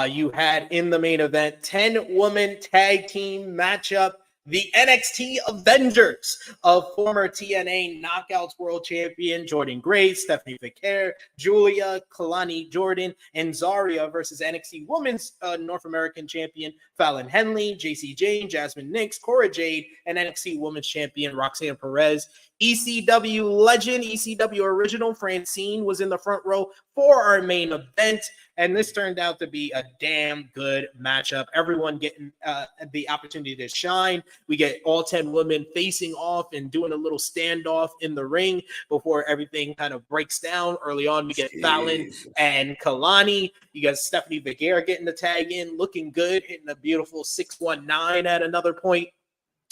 You had in the main event 10-woman tag team matchup. The NXT Avengers of former TNA Knockouts World Champion Jordynne Grace, Stephanie Vaquer, Julia, Kalani Jordan, and ZARIA versus NXT Women's North American Champion Fallon Henley, JC Jane, Jasmine Nix, Cora Jade, and NXT Women's Champion Roxanne Perez. ECW legend, ECW original Francine was in the front row for our main event, and this turned out to be a damn good matchup. Everyone getting the opportunity to shine. We get all 10 women facing off and doing a little standoff in the ring before everything kind of breaks down. Early on, we get Fallon and Kalani. You got Stephanie Vaquer getting the tag in, looking good, hitting a beautiful 619 at another point.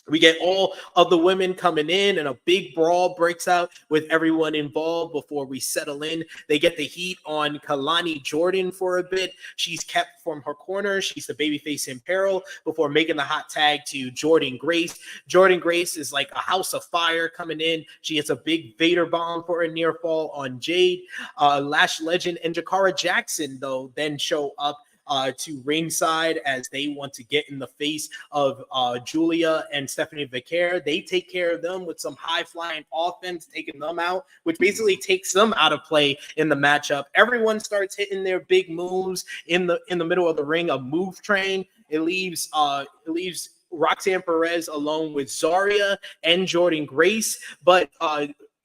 We get all of the women coming in, and a big brawl breaks out with everyone involved before we settle in. They get the heat on Kalani Jordan for a bit. She's kept from her corner. She's the babyface in peril before making the hot tag to Jordynne Grace. Jordynne Grace is like a house of fire coming in. She hits a big Vader bomb for a near fall on Jade. Lash Legend and Jakara Jackson, though, then show up to ringside as they want to get in the face of Julia and Stephanie Vicaire. They take care of them with some high-flying offense, taking them out, which basically takes them out of play in the matchup. Everyone starts hitting their big moves in the middle of the ring, a move train. It leaves Roxanne Perez alone with Zarya and Jordan Grace, but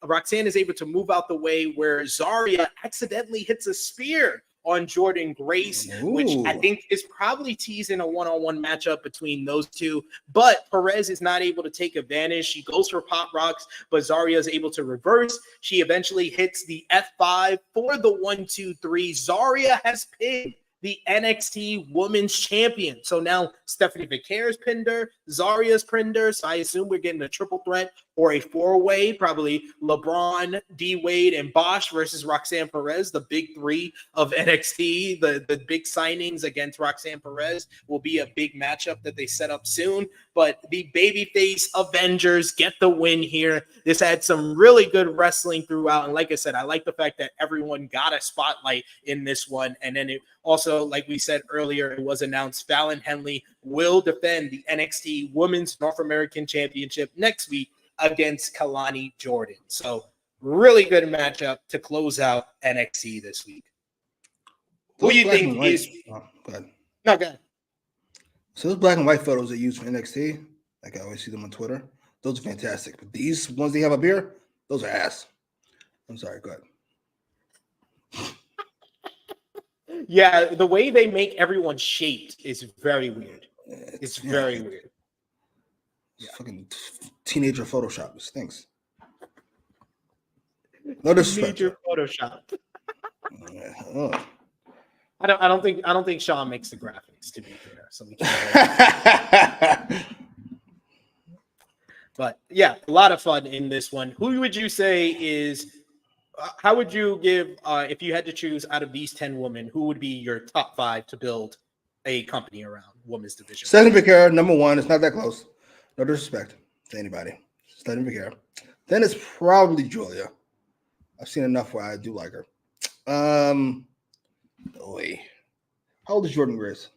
Roxanne is able to move out the way where Zarya accidentally hits a spear on Jordan Grace, which I think is probably teasing a one-on-one matchup between those two. But Perez is not able to take advantage. She goes for pop rocks, but Zarya is able to reverse. She eventually hits the F5 for the 1-2-3. Zarya has pinned the NXT Women's Champion. So now Stephanie Vicaire's pinned her, Zarya's pinned her. So I assume we're getting a triple threat or a four-way, probably LeBron, D-Wade, and Bosch versus Roxanne Perez, the big three of NXT. The big signings against Roxanne Perez will be a big matchup that they set up soon. But the babyface Avengers get the win here. This had some really good wrestling throughout. And like I said, I like the fact that everyone got a spotlight in this one. And then it also, like we said earlier, it was announced Fallon Henley will defend the NXT Women's North American Championship next week against Kalani Jordan. So really good matchup to close out NXT this week. Who do you think is... go ahead. No, go ahead. So those black and white photos they use for NXT, like I always see them on Twitter, those are fantastic. But these ones they have up here, those are ass. I'm sorry, go ahead. Yeah, the way they make everyone shaped is very weird. It's very weird. Yeah. Fucking teenager Photoshop. It stinks. No disrespect. Teenager Photoshop. Oh. I don't think Sean makes the graphics, to be fair. So we can't. But yeah, a lot of fun in this one. Who would you say is? How would you give if you had to choose out of these 10 women? Who would be your top 5 to build a company around women's division? Stephanie Vicaire, number 1. It's not that close. No disrespect to anybody. Stephanie Vicaire. Then it's probably Julia. I've seen enough where I do like her. How old is Jordan Grace?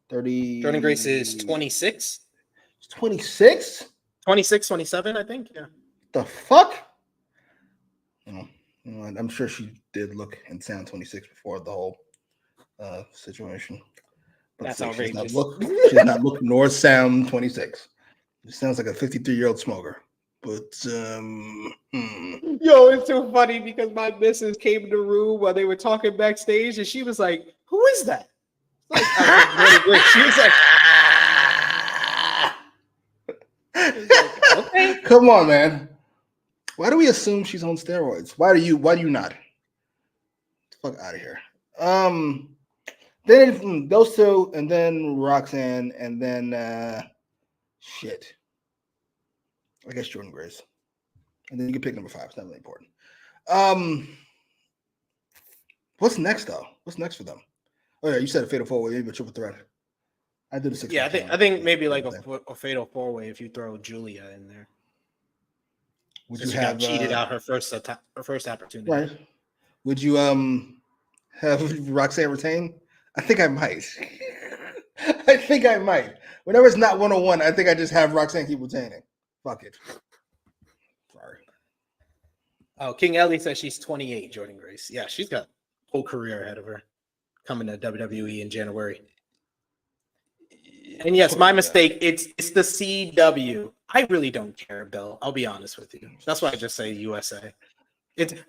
30. Jordan Grace is 26. 26? 26, 27, I think. Yeah. The fuck? I'm sure she did look and sound 26 before the whole situation. But that's outrageous. outrageous. She's not look nor sound 26. It sounds like a 53-year-old smoker. But Yo, it's too funny because my missus came in the room while they were talking backstage, and she was like, "Who is that?" She was like, "Okay." Come on, man. Why do we assume she's on steroids? Why do you not? Get the fuck out of here. Then those two, and then Roxanne, and then shit. I guess Jordan Grace. And then you can pick number 5. It's not really important. What's next though? What's next for them? Oh yeah, you said a fatal 4-way, maybe a triple threat. I did a 6. Yeah, I think maybe like a fatal 4-way if you throw Julia in there. Would Since you she have got cheated out her first opportunity? Right. Would you have Roxanne retain? I think I might. Whenever it's not 101, I think I just have Roxanne keep retaining. Fuck it. Sorry. Oh, King Ellie says she's 28, Jordan Grace. Yeah, she's got a whole career ahead of her coming to WWE in January. And yes, my mistake. It's the CW. I really don't care, Bill. I'll be honest with you. That's why I just say USA.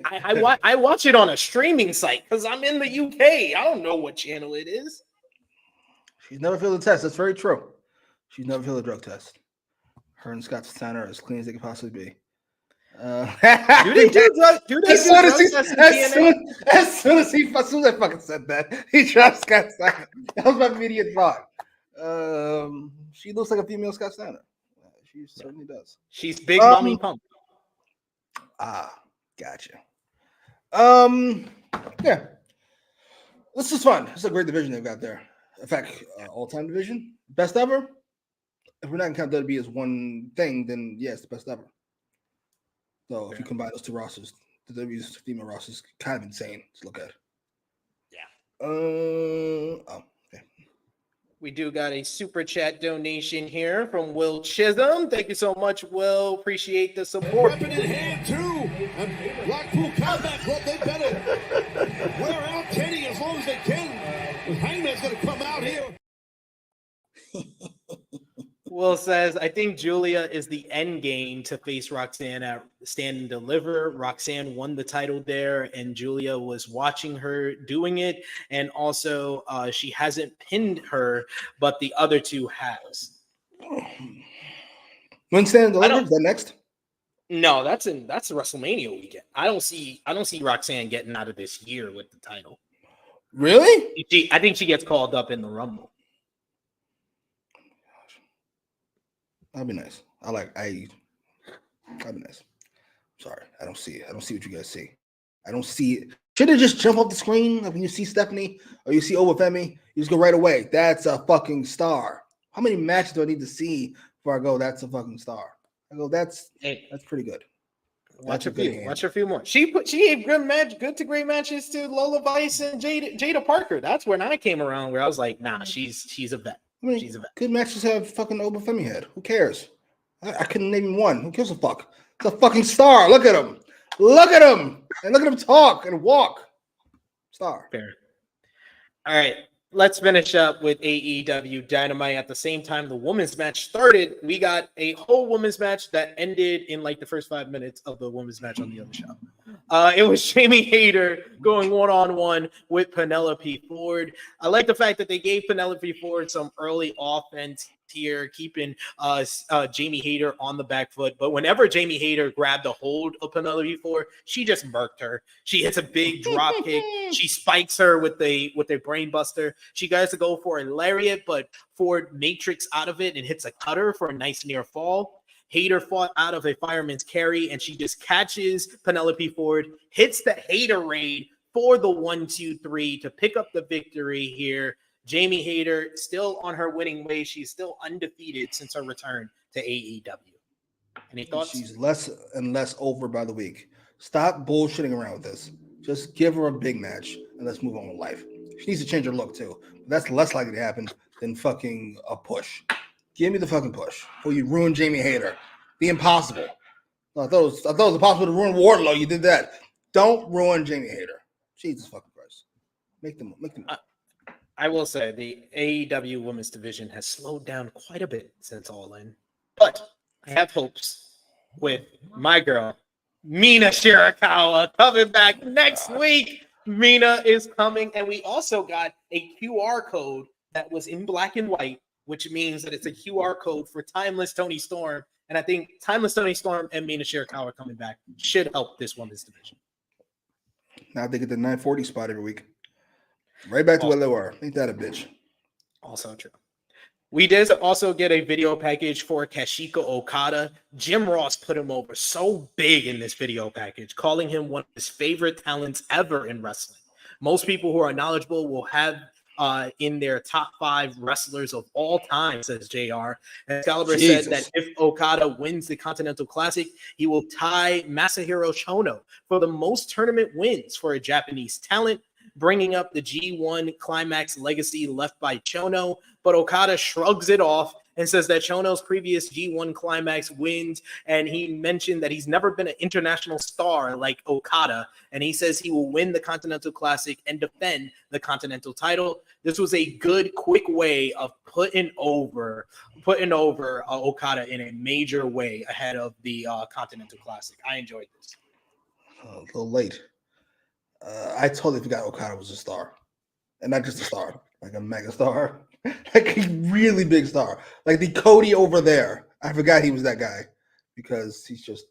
I watch it on a streaming site because I'm in the UK. I don't know what channel it is. She's never failed a test. That's very true. She's never failed a drug test. Her and Scott Steiner are as clean as they could possibly be. Do they do drug tests? As soon as I fucking said that, he dropped Scott Steiner. That was my immediate thought. She looks like a female Scott Steiner. She certainly does. She's big mommy pump. Gotcha. Yeah. This is fun. This is a great division they've got there. In fact, all-time division. Best ever. If we're not going to count WWE as one thing, then yes, the best ever. So if you combine those two rosters, the WWE's female roster is kind of insane to look at. Yeah. We do got a super chat donation here from Will Chisholm. Thank you so much, Will. Appreciate the support. Weapon in hand, too. And Blackpool Combat Club, they better wear out Kenny as long as they can. Because Hangman's going to come out here. Will says, I think Julia is the end game to face Roxanne at Stand and Deliver. Roxanne won the title there, and Julia was watching her doing it. And also, she hasn't pinned her, but the other two has. When Stand and Deliver? Is that next? No, that's WrestleMania weekend. I don't see Roxanne getting out of this year with the title. Really? I think she gets called up in the Rumble. That'd be nice. That'd be nice. Sorry, I don't see it. I don't see what you guys see. I don't see it. Should it just jump off the screen like when you see Stephanie or you see Obafemi? You just go right away. That's a fucking star. How many matches do I need to see before I go? That's a fucking star. I go. That's pretty good. Watch a few more. She gave good to great matches to Lola Vice and Jada Parker. That's when I came around where I was like, nah, she's a vet. I mean, good matches have fucking Obafemi head. Who cares? I couldn't name one. Who gives a fuck? It's a fucking star. Look at him. Look at him. And look at him talk and walk. Star. Fair. All right. Let's finish up with AEW Dynamite. At the same time the women's match started, we got a whole women's match that ended in like the first 5 minutes of the women's match on the other show. It was Jamie Hayter going one-on-one with Penelope Ford. I like the fact that they gave Penelope Ford some early offense here, keeping Jamie Hayter on the back foot. But whenever Jamie Hayter grabbed a hold of Penelope Ford, she just murked her. She hits a big drop kick. She spikes her with a brain buster. She tries to go for a lariat, but Ford matrix out of it and hits a cutter for a nice near fall. Hayter fought out of a fireman's carry, and she just catches Penelope Ford, hits the Hayter raid for the 1-2-3 to pick up the victory here. Jamie Hayter still on her winning way. She's still undefeated since her return to AEW. Any thoughts? She's less and less over by the week. Stop bullshitting around with this. Just give her a big match and let's move on with life. She needs to change her look too. That's less likely to happen than fucking a push. Give me the fucking push. Or you ruin Jamie Hayter. The impossible. I thought it was impossible to ruin Wardlow. You did that. Don't ruin Jamie Hayter. Jesus fucking Christ. Make them. I will say the AEW women's division has slowed down quite a bit since All In. But I have hopes with my girl, Mina Shirakawa, coming back next week. Mina is coming. And we also got a QR code that was in black and white, which means that it's a QR code for Timeless Tony Storm. And I think Timeless Tony Storm and Mina Shirakawa coming back should help this women's division. Now they get the 940 spot every week. Right back to where they were. Ain't that a bitch? Also true. We did also get a video package for Kashika Okada. Jim Ross put him over so big in this video package, calling him one of his favorite talents ever in wrestling. Most people who are knowledgeable will have in their top 5 wrestlers of all time, says JR. Excalibur said that if Okada wins the Continental Classic, he will tie Masahiro Chono for the most tournament wins for a Japanese talent, bringing up the G1 Climax legacy left by Chono. But Okada shrugs it off and says that Chono's previous G1 Climax wins, and he mentioned that he's never been an international star like Okada, and he says he will win the Continental Classic and defend the Continental title. This was a good, quick way of putting over Okada in a major way ahead of the Continental Classic. I enjoyed this. A little late. I totally forgot Okada was a star, and not just a star, like a mega star. Like a really big star, like the Cody over there. I forgot he was that guy because he's just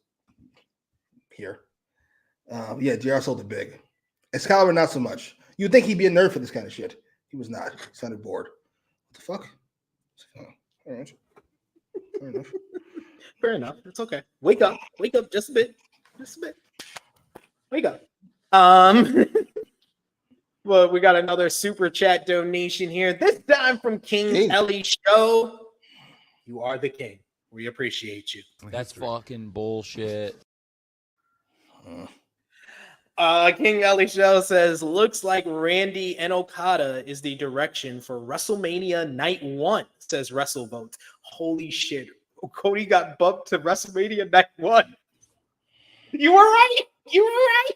here. Yeah, JR sold it big. Excalibur, not so much. You'd think he'd be a nerd for this kind of shit. He was not. He sounded bored. What the fuck? All right. Fair enough. Fair enough. It's okay. Wake up just a bit. Wake up. Well, we got another super chat donation here. This time from King Ellie Show. You are the king. We appreciate you. That's fucking bullshit. King Ellie Shell says, looks like Randy and Okada is the direction for WrestleMania Night 1, says WrestleVote. Holy shit. Cody got bumped to WrestleMania Night 1. You were right. You were right.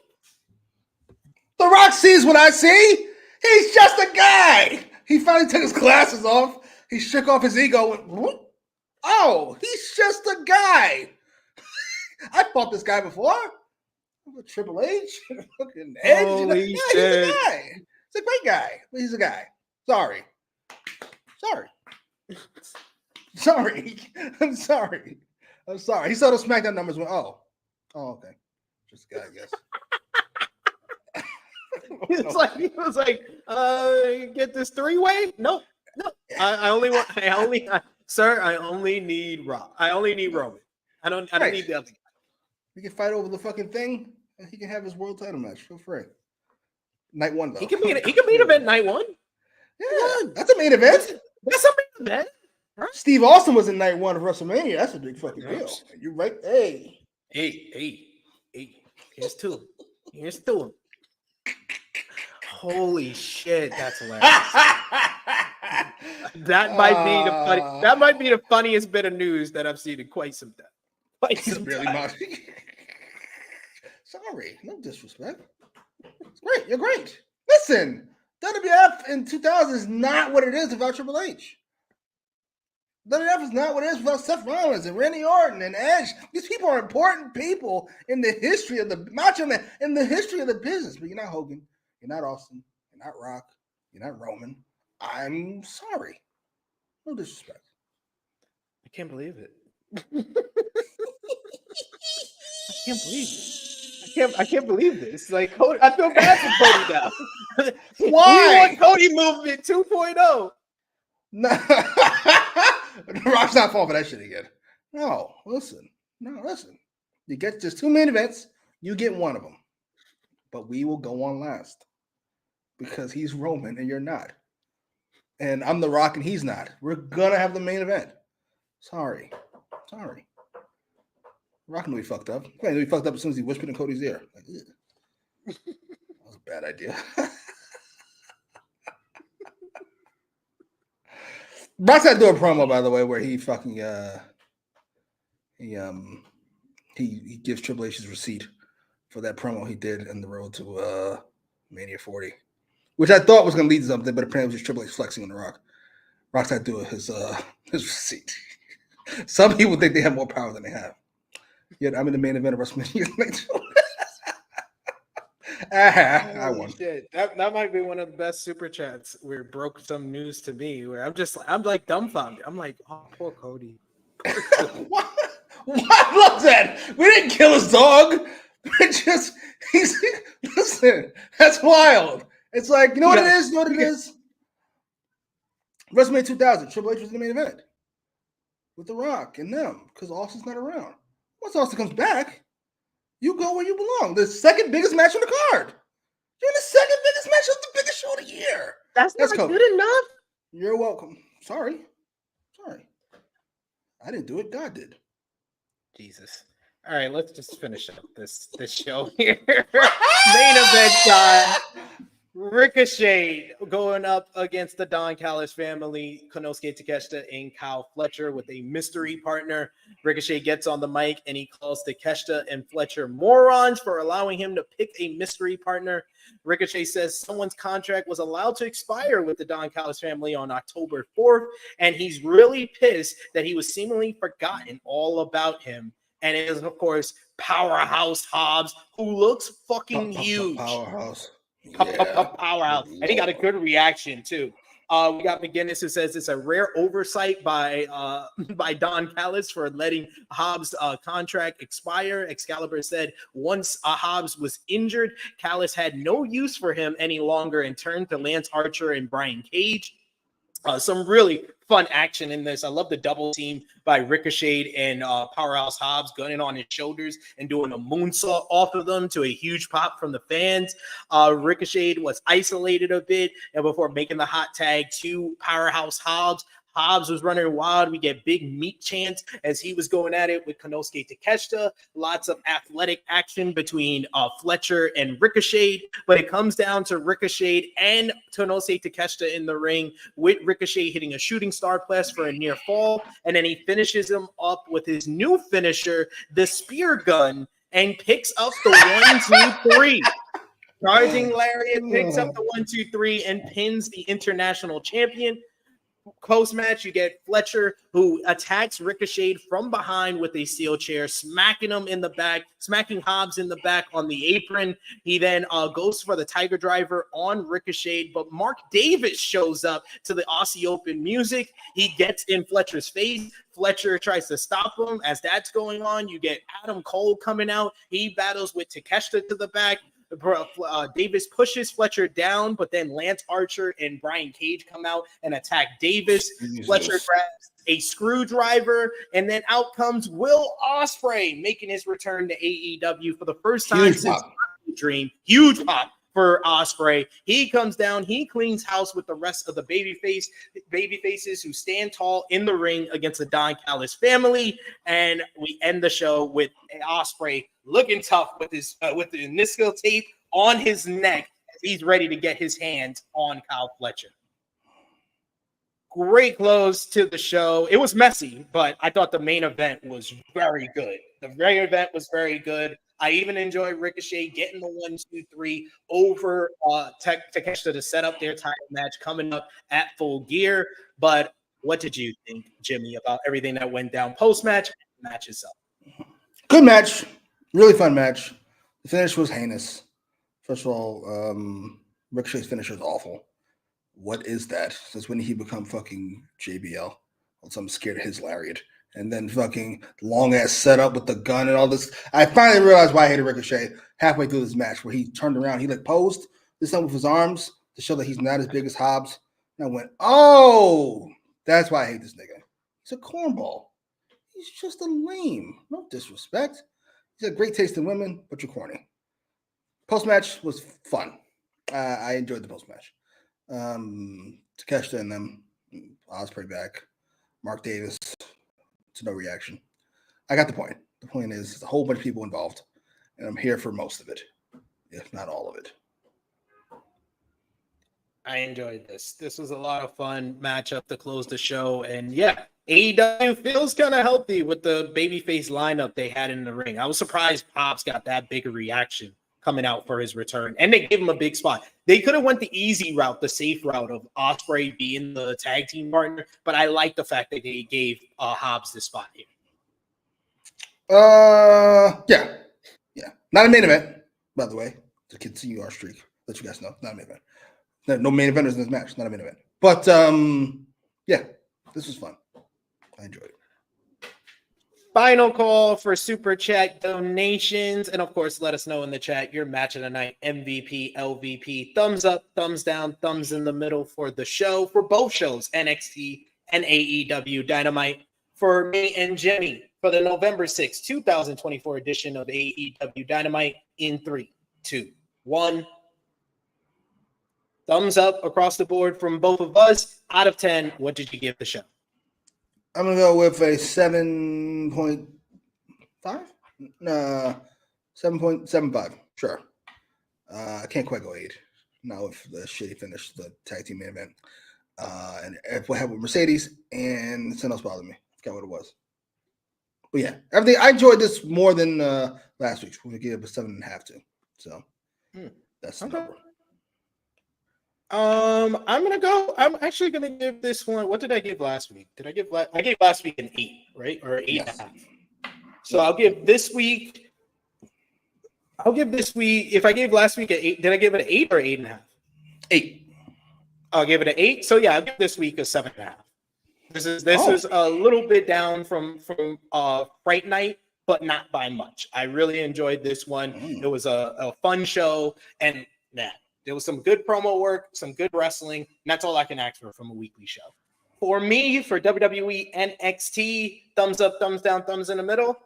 The Rock sees what I see. He's just a guy. He finally took his glasses off. He shook off his ego. And, whoop. Oh, he's just a guy. I fought this guy before. Triple H, fucking Edge. Holy He's shit. a guy. He's a great guy. But he's a guy. Sorry. I'm sorry. He saw the SmackDown numbers and went, oh, okay. Just a guy, I guess. He was like, get this three-way? No. I only need Rock. I only need Roman. I don't need the other guy. He can fight over the fucking thing, and he can have his world title match. Feel free. Night 1 though. He can main event Night 1. Yeah, that's a main event. That's a main event. Right? Steve Austin was in Night 1 of WrestleMania. That's a big fucking deal. You're right. Hey. Here's two. Holy shit, that's hilarious. That might be the funniest bit of news that I've seen in quite some time. Really much. Sorry, no disrespect. It's great. You're great. Listen, WWF in 2000 is not what it is without Triple H. WWF is not what it is without Seth Rollins and Randy Orton and Edge. These people are important people in the history of the Macho Man, in the history of the business. But you're not Hogan. You're not Austin. You're not Rock. You're not Roman. I'm sorry. No disrespect. I can't believe it. I can't believe this. Like, Cody, I feel bad for Cody now. Why? We want Cody movement 2.0. No. Rock's not falling for that shit again. No, listen. You get just 2 main events. You get one of them. But we will go on last. Because he's Roman and you're not. And I'm The Rock and he's not. We're going to have the main event. Sorry. Rock knew he fucked up. He knew he fucked up as soon as he whispered in Cody's ear. Like, that was a bad idea. Rock's had to do a promo, by the way, where he fucking he gives Triple H his receipt for that promo he did in the road to Mania 40, which I thought was going to lead to something, but apparently it was just Triple H flexing on the Rock. Rock's had to do his receipt. Some people think they have more power than they have. Yet I'm in the main event of WrestleMania. I won. Shit. That might be one of the best super chats where it broke some news to me where I'm like dumbfounded. I'm like, oh, poor Cody. What was that? We didn't kill his dog. Listen, that's wild. It's like, you know what it is? WrestleMania 2000, Triple H was in the main event with The Rock and them because Austin's not around. Once Austin comes back, you go where you belong. The second biggest match on the card. You're in the second biggest match of the biggest show of the year. That's not good enough. You're welcome. Sorry. I didn't do it. God did. Jesus. All right, let's just finish up this show here. Main event time. Ricochet going up against the Don Callis family, Konosuke Takeshita and Kyle Fletcher with a mystery partner. Ricochet gets on the mic and he calls Takeshita and Fletcher morons for allowing him to pick a mystery partner. Ricochet says someone's contract was allowed to expire with the Don Callis family on October 4th, and he's really pissed that he was seemingly forgotten all about him. And it is, of course, Powerhouse Hobbs, who looks fucking huge. Powerhouse. Powerhouse. And he got a good reaction, too. We got McGinnis who says it's a rare oversight by Don Callis for letting Hobbs' contract expire. Excalibur said once Hobbs was injured, Callis had no use for him any longer and turned to Lance Archer and Brian Cage. Some really fun action in this. I love the double team by Ricochet and Powerhouse Hobbs gunning on his shoulders and doing a moonsault off of them to a huge pop from the fans. Ricochet was isolated a bit and before making the hot tag to Powerhouse Hobbs. Hobbs was running wild. We get big meat chants as he was going at it with Konosuke Takeshita. Lots of athletic action between Fletcher and Ricochet, but it comes down to Ricochet and Konosuke Takeshita in the ring, with Ricochet hitting a shooting star press for a near fall, and then he finishes him up with his new finisher, the spear gun, and picks up the 1-2-3. Charging Lariat, picks up the 1-2-3 and pins the international champion. Post-match, you get Fletcher, who attacks Ricochet from behind with a steel chair, smacking him in the back, smacking Hobbs in the back on the apron. He then goes for the Tiger Driver on Ricochet, but Mark Davis shows up to the Aussie Open music. He gets in Fletcher's face. Fletcher tries to stop him. As that's going on, you get Adam Cole coming out. He battles with Takeshita to the back. Davis pushes Fletcher down, but then Lance Archer and Brian Cage come out and attack Davis. Jesus. Fletcher grabs a screwdriver, and then out comes Will Ospreay, making his return to AEW for the first time since Dream. Huge pop for Ospreay. He comes down, he cleans house with the rest of the babyfaces who stand tall in the ring against the Don Callis family, and we end the show with Ospreay looking tough with the meniscal tape on his neck. He's ready to get his hands on Kyle Fletcher. Great close to the show. It was messy, but I thought the main event was very good. The main event was very good. I even enjoyed Ricochet getting the 1-2-3 over Takeshita to set up their title match coming up at Full Gear. But what did you think, Jimmy, about everything that went down post-match and the match itself? Good match. Really fun match. The finish was heinous. First of all, Ricochet's finish was awful. What is that? Since when did he become fucking JBL? Also, I'm scared of his lariat. And then fucking long ass setup with the gun and all this. I finally realized why I hated Ricochet halfway through this match, where he turned around, he like posed this time with his arms to show that he's not as big as Hobbs. And I went, oh, that's why I hate this nigga. He's a cornball. He's just a lame. No disrespect. He's got great taste in women, but you're corny. Post-match was fun. I enjoyed the post-match. Takeshita and them, Ospreay back, Mark Davis, to no reaction. I got the point. The point is there's a whole bunch of people involved, and I'm here for most of it, if not all of it. I enjoyed this. This was a lot of fun matchup to close the show, and yeah, AEW feels kind of healthy with the babyface lineup they had in the ring. I was surprised Hobbs got that big a reaction coming out for his return, and they gave him a big spot. They could have went the easy route, the safe route of Ospreay being the tag team partner, but I like the fact that they gave Hobbs this spot here. Yeah. Not a main event, by the way, to continue our streak. Let you guys know, not a main event. No main eventers in this match, not a main event. But yeah, this was fun. I enjoyed it. Final call for Super Chat donations. And of course, let us know in the chat your match of the night, MVP, LVP, thumbs up, thumbs down, thumbs in the middle for the show, for both shows, NXT and AEW Dynamite. For me and Jimmy, for the November 6th, 2024 edition of AEW Dynamite in 3, 2, 1. Thumbs up across the board from both of us. Out of 10, what did you give the show? I'm going to go with a 7.5? No, 7.75. Sure. I can't quite go 8. Not with the shitty finish, the tag team main event. And what happened with Mercedes and something else bothered me. I forgot what it was. But yeah, everything. I enjoyed this more than last week's. We gave it a 7.5 to. So that's the number. I'm actually gonna give this one. What did I give last week? I gave last week an 8, right? Or 8.5. So I'll give this week. If I gave last week an 8, did I give it an 8 or 8.5? 8. I'll give it an 8. So yeah, I'll give this week a 7.5. This is a little bit down from Fright Night, but not by much. I really enjoyed this one. It was a fun show, and there was some good promo work, some good wrestling, and that's all I can ask for from a weekly show. For me, for WWE NXT, thumbs up, thumbs down, thumbs in the middle,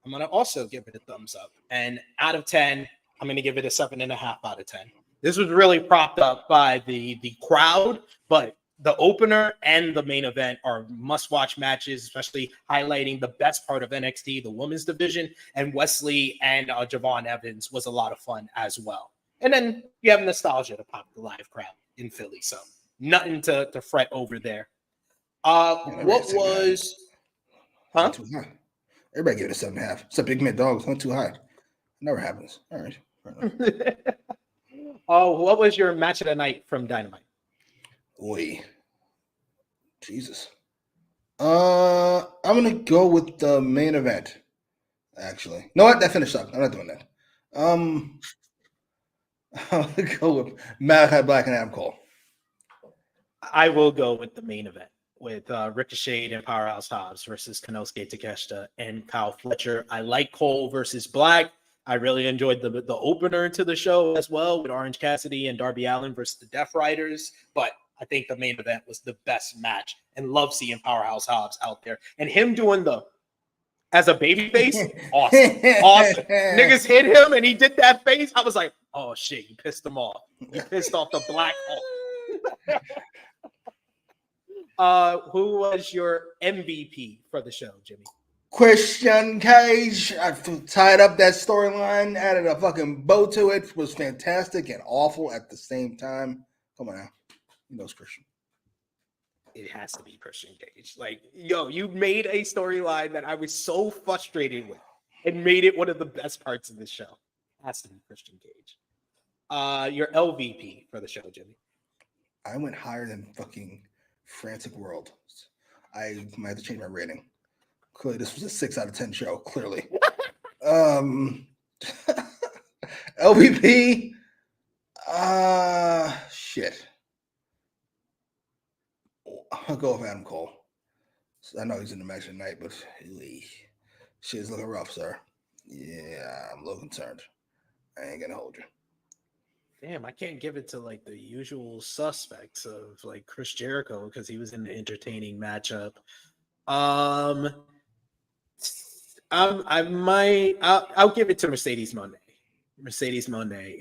I'm going to also give it a thumbs up. And out of 10, I'm going to give it a 7.5 out of 10. This was really propped up by the crowd, but the opener and the main event are must-watch matches, especially highlighting the best part of NXT, the women's division, and Wes Lee and Javon Evans was a lot of fun as well. And then you have nostalgia to pop the live crowd in Philly, so nothing to fret over there. What was... Huh? Too high. Everybody give it a 7.5. It's a big mid dogs. Not too high. Never happens. All right. What was your match of the night from Dynamite? Oi. Jesus. I'm gonna go with the main event. Actually, no, what? That finished up. I'm not doing that. I'm gonna go with Malakai Black and Adam Cole. I will go with the main event with Ricochet and Powerhouse Hobbs versus Konosuke Takeshita and Kyle Fletcher. I like Cole versus Black. I really enjoyed the opener to the show as well with Orange Cassidy and Darby Allin versus the Death Riders. But I think the main event was the best match, and love seeing Powerhouse Hobbs out there and him doing as a babyface. Awesome. Niggas hit him and he did that face. I was like, oh shit, you pissed him off. You pissed off the Black Hulk. Who was your MVP for the show, Jimmy? Christian Cage. I tied up that storyline, added a fucking bow to it. Was fantastic and awful at the same time. Come on now. You know it's Christian. It has to be Christian Cage. Like, yo, you made a storyline that I was so frustrated with and made it one of the best parts of the show. Has to be Christian Cage. Your LVP for the show, Jimmy. I went higher than fucking Frantic World. I might have to change my rating. Clearly, this was a 6 out of 10 show. Clearly. LVP. Shit. I'll go with Adam Cole. I know he's in the match tonight, but shit is looking rough, sir. Yeah, I'm a little concerned. I ain't gonna hold you. Damn, I can't give it to like the usual suspects of like Chris Jericho because he was in the entertaining matchup. I'll give it to Mercedes Moné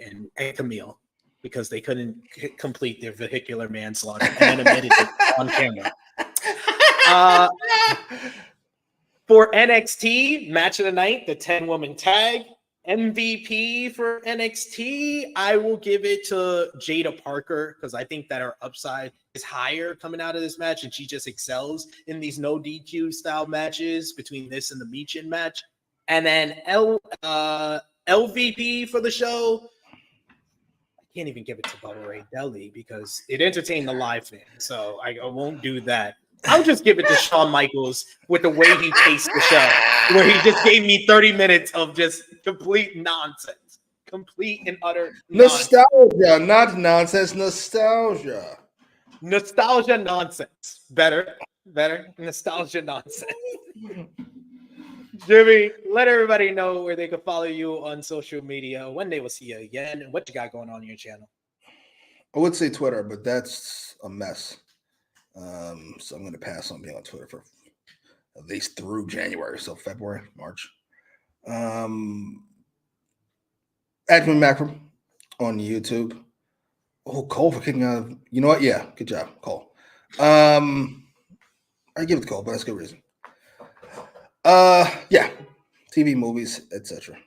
and Camille because they couldn't complete their vehicular manslaughter and admitted it on camera. For NXT, match of the night, the 10-woman tag. MVP for NXT, I will give it to Jada Parker because I think that her upside is higher coming out of this match, and she just excels in these no DQ style matches between this and the Meechin match. And then LVP for the show, I can't even give it to Bubba Ray Dudley because it entertained the live fan, so I won't do that. I'll just give it to Shawn Michaels with the way he paced the show, where he just gave me 30 minutes of just complete nonsense. Complete and utter nostalgia, not nonsense, nostalgia. Nostalgia nonsense. Better. Nostalgia nonsense. Jimmy, let everybody know where they can follow you on social media, when they will see you again, and what you got going on your channel. I would say Twitter, but that's a mess. So I'm going to pass on being on Twitter for at least through January, so February, March. Jimmy Macram on YouTube. Oh, Cole for kicking out. You know what? Yeah, good job, Cole. I give it to Cole, but that's a good reason. Yeah, TV, movies, etc.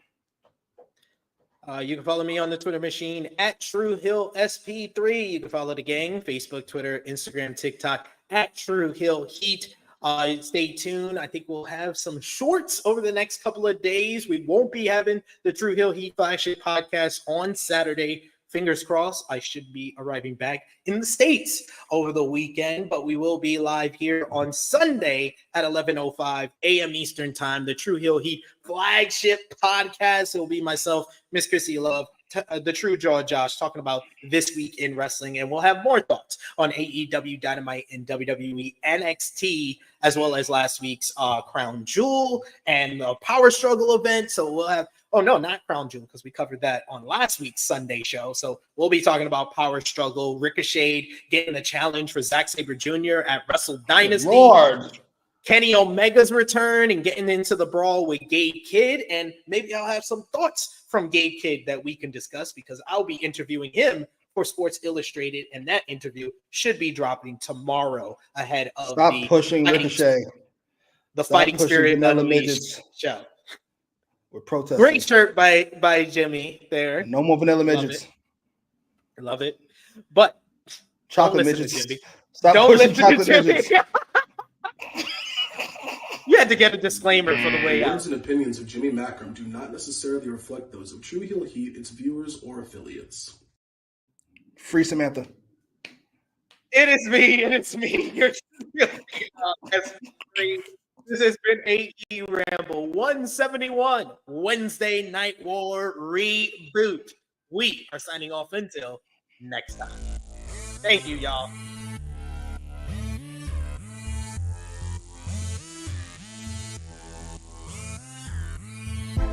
You can follow me on the Twitter machine at TrueHillSP3. You can follow the gang, Facebook, Twitter, Instagram, TikTok at TrueHillHeat. Stay tuned. I think we'll have some shorts over the next couple of days. We won't be having the True Hill Heat flagship podcast on Saturday. Fingers crossed, I should be arriving back in the States over the weekend, but we will be live here on Sunday at 11:05 a.m. Eastern Time. The True Hill Heat flagship podcast. It will be myself, Miss Chrissy Love, the True Jaw Josh, talking about this week in wrestling, and we'll have more thoughts on AEW Dynamite and WWE NXT, as well as last week's Crown Jewel and the Power Struggle event. So we'll have, oh no, not Crown Jewel, because we covered that on last week's Sunday show. So we'll be talking about Power Struggle, Ricochet getting a challenge for Zack Sabre Jr. at Wrestle Dynasty. Lord. Kenny Omega's return and getting into the brawl with Gabe Kidd. And maybe I'll have some thoughts from Gabe Kidd that we can discuss because I'll be interviewing him for Sports Illustrated, and that interview should be dropping tomorrow ahead of Stop the pushing Ricochet. the Stop Fighting pushing Spirit vanilla Unleashed midgets. show. We're protesting. Great shirt by Jimmy there. No more vanilla Love midgets. it. Love it. But Chocolate don't listen to midgets. Jimmy. Stop Don't pushing listen to chocolate Jimmy. midgets. You had to get a disclaimer for the way The out. words and opinions of Jimmy Macram do not necessarily reflect those of True Heel Heat, its viewers, or affiliates. Free Samantha. It is me. It is me. You're SP3. This has been AEWramble 171 Wednesday Night War Reboot. We are signing off until next time. Thank you, y'all.